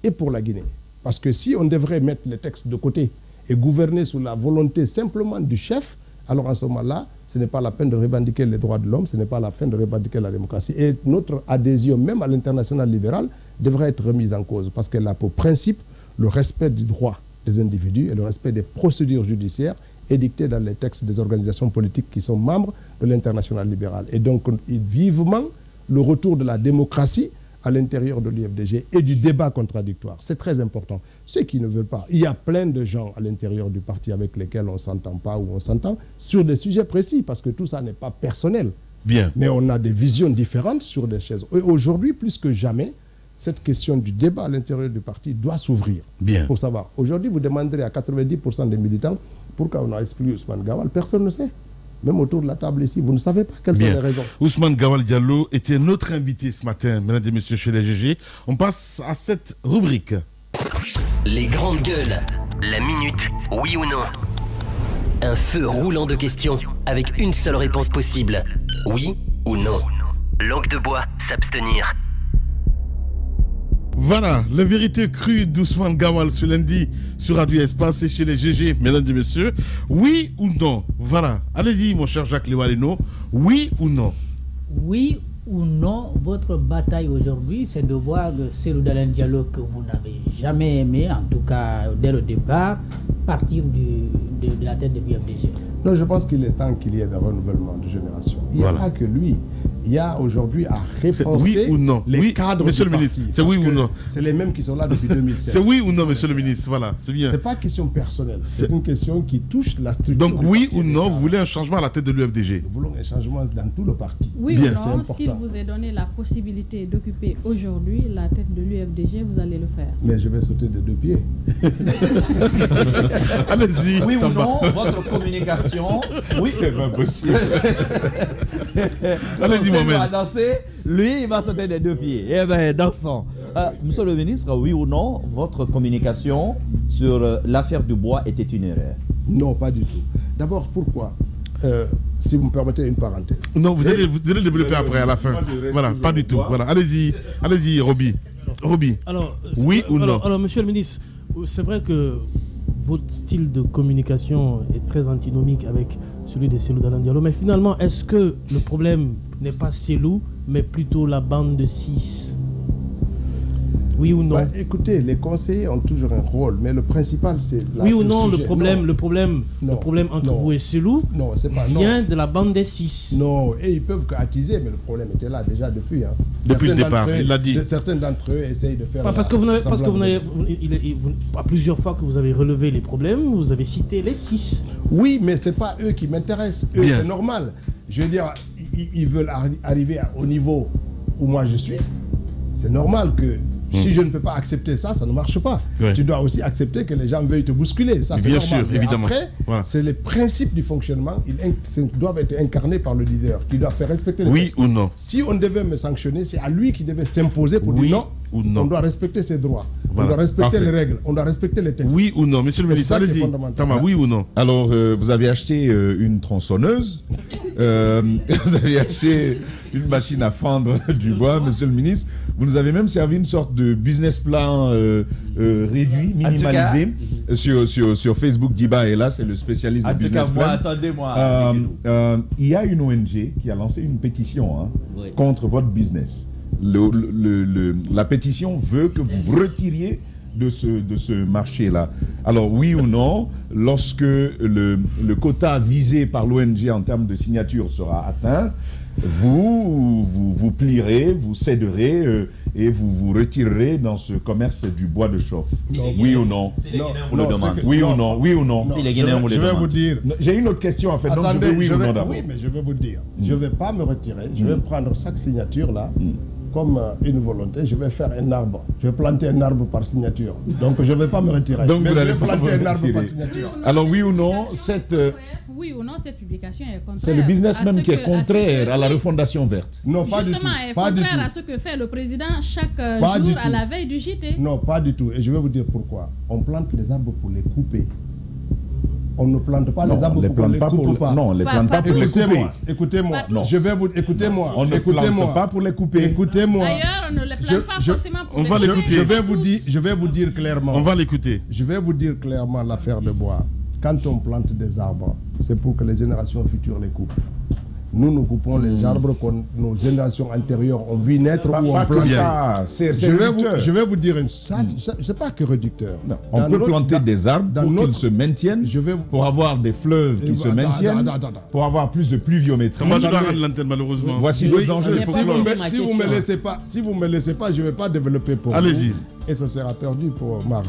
et pour la Guinée. Parce que si on devrait mettre les textes de côté et gouverner sous la volonté simplement du chef, alors en ce moment-là, ce n'est pas la peine de revendiquer les droits de l'homme, ce n'est pas la peine de revendiquer la démocratie. Et notre adhésion, même à l'international libéral, devrait être remise en cause parce qu'elle a pour principe le respect du droit des individus et le respect des procédures judiciaires édictées dans les textes des organisations politiques qui sont membres de l'international libéral. Et donc, vivement le retour de la démocratie à l'intérieur de l'UFDG et du débat contradictoire. C'est très important. Ceux qui ne veulent pas, il y a plein de gens à l'intérieur du parti avec lesquels on ne s'entend pas ou on s'entend sur des sujets précis parce que tout ça n'est pas personnel. Bien. Mais on a des visions différentes sur des choses. Et aujourd'hui, plus que jamais, cette question du débat à l'intérieur du parti doit s'ouvrir. Bien. Pour savoir. Aujourd'hui, vous demanderez à 90% des militants pourquoi on a exclu Ousmane Gawal. Personne ne sait. Même autour de la table ici, vous ne savez pas quelles sont les raisons. Ousmane Gawal Diallo était notre invité ce matin, mesdames et messieurs, chez les GG. On passe à cette rubrique. Les grandes gueules. La minute, oui ou non. Un feu roulant de questions avec une seule réponse possible. Oui ou non. Langue de bois, s'abstenir. Voilà, la vérité crue d'Ousmane Gawal ce lundi sur Radio Espace et chez les GG, mesdames et messieurs. Oui ou non? Voilà, allez-y mon cher Jacques Lewaleno, oui ou non? Oui ou non, votre bataille aujourd'hui, c'est de voir le Selou Daleng Diallo que vous n'avez jamais aimé, en tout cas dès le départ, partir de la tête de l'UFDG. Non, je pense qu'il est temps qu'il y ait un renouvellement de génération. Il n'y a pas que lui. il y a aujourd'hui à repenser oui ou non? les cadres Monsieur le du ministre, parti, c'est oui ou non? C'est les mêmes qui sont là depuis 2007. C'est oui ou non, monsieur le ministre? Voilà, c'est bien. C'est pas question personnelle, c'est une question qui touche la structure. Donc oui ou non, vous voulez un changement à la tête de l'UFDG? Nous voulons un changement dans tout le parti. Oui bien, ou non, s'il vous est donné la possibilité d'occuper aujourd'hui la tête de l'UFDG, vous allez le faire. Mais je vais sauter de 2 pieds. Allez-y. Oui ou non, votre communication. Oui, c'est pas possible. Allez-y, Mohamed. va danser, lui, il va sauter des 2 pieds. Eh bien, dansons. Monsieur le ministre, oui ou non, votre communication sur l'affaire Dubois était une erreur? Non, pas du tout. D'abord, pourquoi si vous me permettez une parenthèse. Non, vous allez développer après, à la fin. Voilà, pas du tout. Voilà, allez-y, Roby. Alors, oui ou non? Alors, monsieur le ministre, c'est vrai que votre style de communication est très antinomique avec celui de Cellou Dalein Diallo, mais finalement, est-ce que le problème n'est pas Cellou, mais plutôt la bande de 6? Oui ou non? Écoutez, les conseillers ont toujours un rôle, mais le principal, c'est oui ou non, le problème entre vous et Cellou vient de la bande des 6. Non, et ils peuvent attiser, mais le problème était là déjà depuis. Hein. Depuis le départ, il l'a dit. Certains d'entre eux essayent de faire... Parce que vous n'avez, à plusieurs fois que vous avez relevé les problèmes, vous avez cité les 6. Oui, mais ce n'est pas eux qui m'intéressent. Eux, c'est normal. Je veux dire, ils veulent arriver au niveau où moi je suis. C'est normal que si je ne peux pas accepter ça, ça ne marche pas. Ouais. Tu dois aussi accepter que les gens veuillent te bousculer. Ça, c'est normal. Sûr, évidemment. Après, c'est les principes du fonctionnement. Ils doivent être incarnés par le leader qui doit faire respecter les textes. Oui ou non? Si on devait me sanctionner, c'est à lui qui devait s'imposer pour dire non. Ou non. On doit respecter ses droits. Voilà. On doit respecter les règles. On doit respecter les textes. Oui ou non? Monsieur le ministre, allez-y. Tama, oui ou non? Alors, vous avez acheté une tronçonneuse. Vous avez acheté une machine à fendre du bois, monsieur le ministre. Vous nous avez même servi une sorte de business plan réduit, minimalisé sur Facebook. Diba est là, c'est le spécialiste du business plan. Attendez-moi. Il y a une ONG qui a lancé une pétition contre votre business. La pétition veut que vous retiriez de ce marché-là. Alors, oui ou non, lorsque le quota visé par l'ONG en termes de signature sera atteint, vous plierez, vous céderez et vous vous retirerez dans ce commerce du bois de chauffe. Oui ou non? Oui ou non? Oui ou non? Je vais vous dire. J'ai une autre question en fait. Attendez, donc je veux oui ou non d'abord. Oui, mais je vais vous dire. Je ne vais pas me retirer. Je vais prendre chaque signature là. Comme une volonté, je vais faire un arbre. Je vais planter un arbre par signature. Donc je ne vais pas me retirer. Donc mais je vais planter un arbre par signature. Alors oui ou non, cette... Oui ou non, cette publication est contraire. C'est le business même qui est contraire à la refondation verte. Non, pas du tout. Justement, elle est contraire à ce que fait le président chaque jour à la veille du JT. Non, pas du tout. Et je vais vous dire pourquoi. On plante les arbres pour les couper. On ne plante pas les arbres pour les couper. Non, on ne les plante pas pour les couper. Écoutez-moi. Je vais vous... Écoutez-moi. On ne plante pas pour les couper. Écoutez-moi. D'ailleurs, on ne les plante pas forcément pour les couper. On va l'écouter. Je vais vous dire clairement. On va l'écouter. Je vais vous dire clairement l'affaire de bois. Quand on plante des arbres, c'est pour que les générations futures les coupent. Nous coupons les arbres que nos générations antérieures ont vu naître ou ont planté. Je vais vous dire une chose. C'est pas que réducteur. Non. On peut planter des arbres pour qu'ils se maintiennent, pour avoir des fleuves qui se maintiennent, pour avoir plus de pluviométrie. Moi, je dois rendre l'antenne, malheureusement. Voici d'autres enjeux. Si vous me laissez pas, je ne vais pas développer pour vous. Allez-y. Et ça sera perdu pour Mara.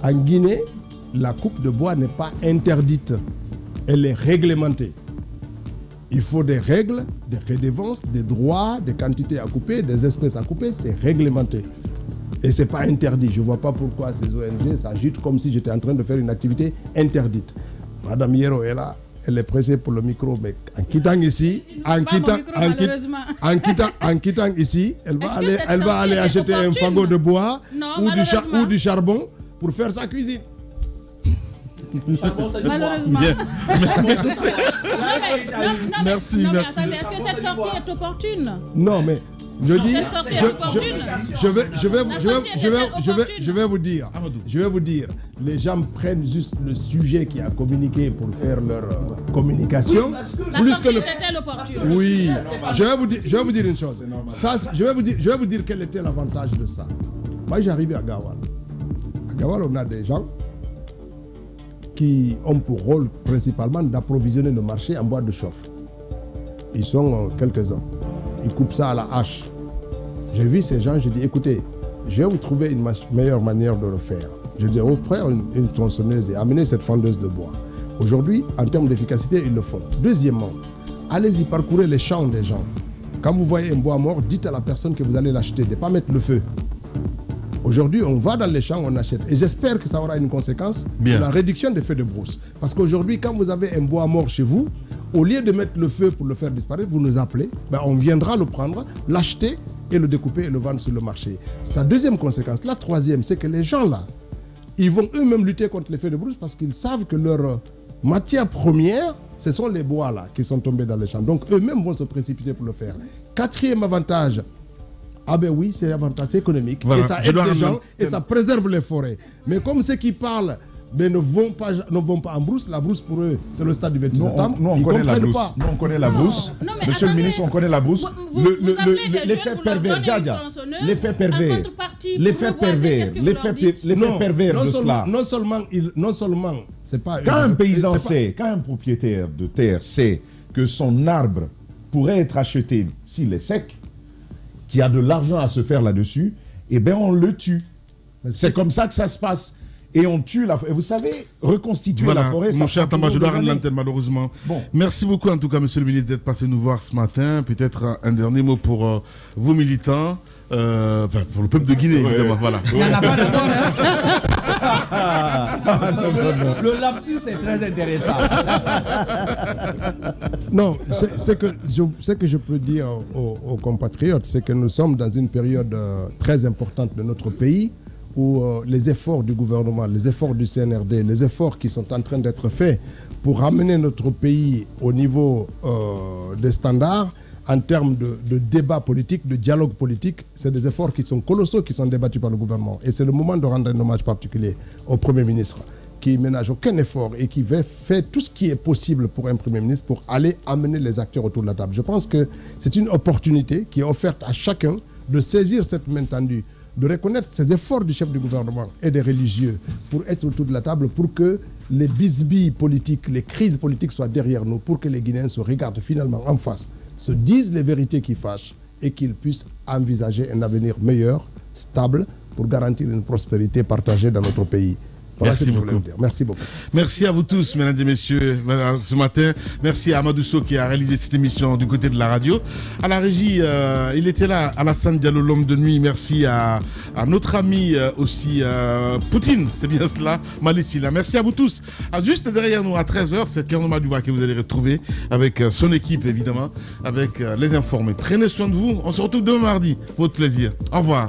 En Guinée, la coupe de bois n'est pas interdite. Elle est réglementée. Il faut des règles, des redevances, des droits, des quantités à couper, des espèces à couper, c'est réglementé. Et ce n'est pas interdit. Je ne vois pas pourquoi ces ONG s'agitent comme si j'étais en train de faire une activité interdite. Madame Yero est là, elle est pressée pour le micro, mais en quittant ici, en quittant ici, elle va aller acheter un fagot de bois ou du charbon pour faire sa cuisine. Malheureusement. Merci. Attendez, est-ce que cette sortie est opportune? Non, mais je dis, je vais vous dire, les gens prennent juste le sujet qui a communiqué pour faire leur communication. Plus que était opportune. Oui, je vais vous dire une chose. Ça, je vais vous dire quel était l'avantage de ça. Moi, j'ai arrivé à Gawal. À Gawal, on a des gens qui ont pour rôle principalement d'approvisionner le marché en bois de chauffe. Ils sont quelques-uns. ils coupent ça à la hache. J'ai vu ces gens, j'ai dit, écoutez, je vais vous trouver une meilleure manière de le faire. Je dis, oh frère, une tronçonneuse et amenez cette fendeuse de bois. Aujourd'hui, en termes d'efficacité, ils le font. Deuxièmement, allez-y parcourir les champs des gens. Quand vous voyez un bois mort, dites à la personne que vous allez l'acheter, de ne pas mettre le feu. Aujourd'hui, on va dans les champs, on achète. Et j'espère que ça aura une conséquence sur la réduction des feux de brousse. Parce qu'aujourd'hui, quand vous avez un bois mort chez vous, au lieu de mettre le feu pour le faire disparaître, vous nous appelez, on viendra le prendre, l'acheter et le découper et le vendre sur le marché. Sa deuxième conséquence. La troisième, c'est que les gens là, ils vont eux-mêmes lutter contre les feux de brousse parce qu'ils savent que leur matière première, ce sont les bois là qui sont tombés dans les champs. Donc eux-mêmes vont se précipiter pour le faire. Quatrième avantage, ah ben oui, c'est l'avantage économique. Voilà. Et ça aide les gens et ça préserve les forêts. Mais comme ceux qui parlent ne vont pas en brousse, la brousse pour eux, c'est le stade du 28 septembre. Nous, on connaît la brousse. Nous, on connaît la brousse. Monsieur le ministre, on connaît la brousse. L'effet pervers, l'effet pervers. L'effet pervers. L'effet pervers de cela. Non seulement, c'est pas... Quand un paysan sait, quand un propriétaire de terre sait que son arbre pourrait être acheté s'il est sec, qu'il y a de l'argent à se faire là-dessus, eh bien on le tue. C'est comme ça que ça se passe. Et on tue la forêt. Et vous savez, reconstituer la forêt, mon cher Tamba, je dois rendre l'antenne malheureusement. Bon. Merci beaucoup en tout cas, monsieur le ministre, d'être passé nous voir ce matin. Peut-être un dernier mot pour vos militants, pour le peuple de Guinée, évidemment. Voilà. Il n'y en a pas d'abord. Le lapsus est très intéressant. Non, ce que je peux dire aux compatriotes, c'est que nous sommes dans une période très importante de notre pays, où les efforts du gouvernement, les efforts du CNRD, les efforts qui sont en train d'être faits pour ramener notre pays au niveau des standards en termes de débat politique, de dialogue politique, c'est des efforts qui sont colossaux, qui sont débattus par le gouvernement. Et c'est le moment de rendre un hommage particulier au Premier ministre, qui ne ménage aucun effort et qui fait tout ce qui est possible pour un Premier ministre pour aller amener les acteurs autour de la table. Je pense que c'est une opportunité qui est offerte à chacun de saisir cette main tendue, de reconnaître ces efforts du chef du gouvernement et des religieux pour être autour de la table, pour que les bisbilles politiques, les crises politiques soient derrière nous, pour que les Guinéens se regardent finalement en face, se disent les vérités qui fâchent et qu'ils puissent envisager un avenir meilleur, stable, pour garantir une prospérité partagée dans notre pays. Voilà. Merci beaucoup. Merci beaucoup. Merci à vous tous, mesdames et messieurs, ce matin. Merci à Amadou Sow qui a réalisé cette émission du côté de la radio. À la régie, il était là, Alassane Diallo, l'homme de nuit. Merci à notre ami aussi, Poutine, c'est bien cela, Malissila. Merci à vous tous. Juste derrière nous, à 13h, c'est Kerno Madouba que vous allez retrouver avec son équipe, évidemment, avec les informés. Prenez soin de vous. On se retrouve demain mardi pour votre plaisir. Au revoir.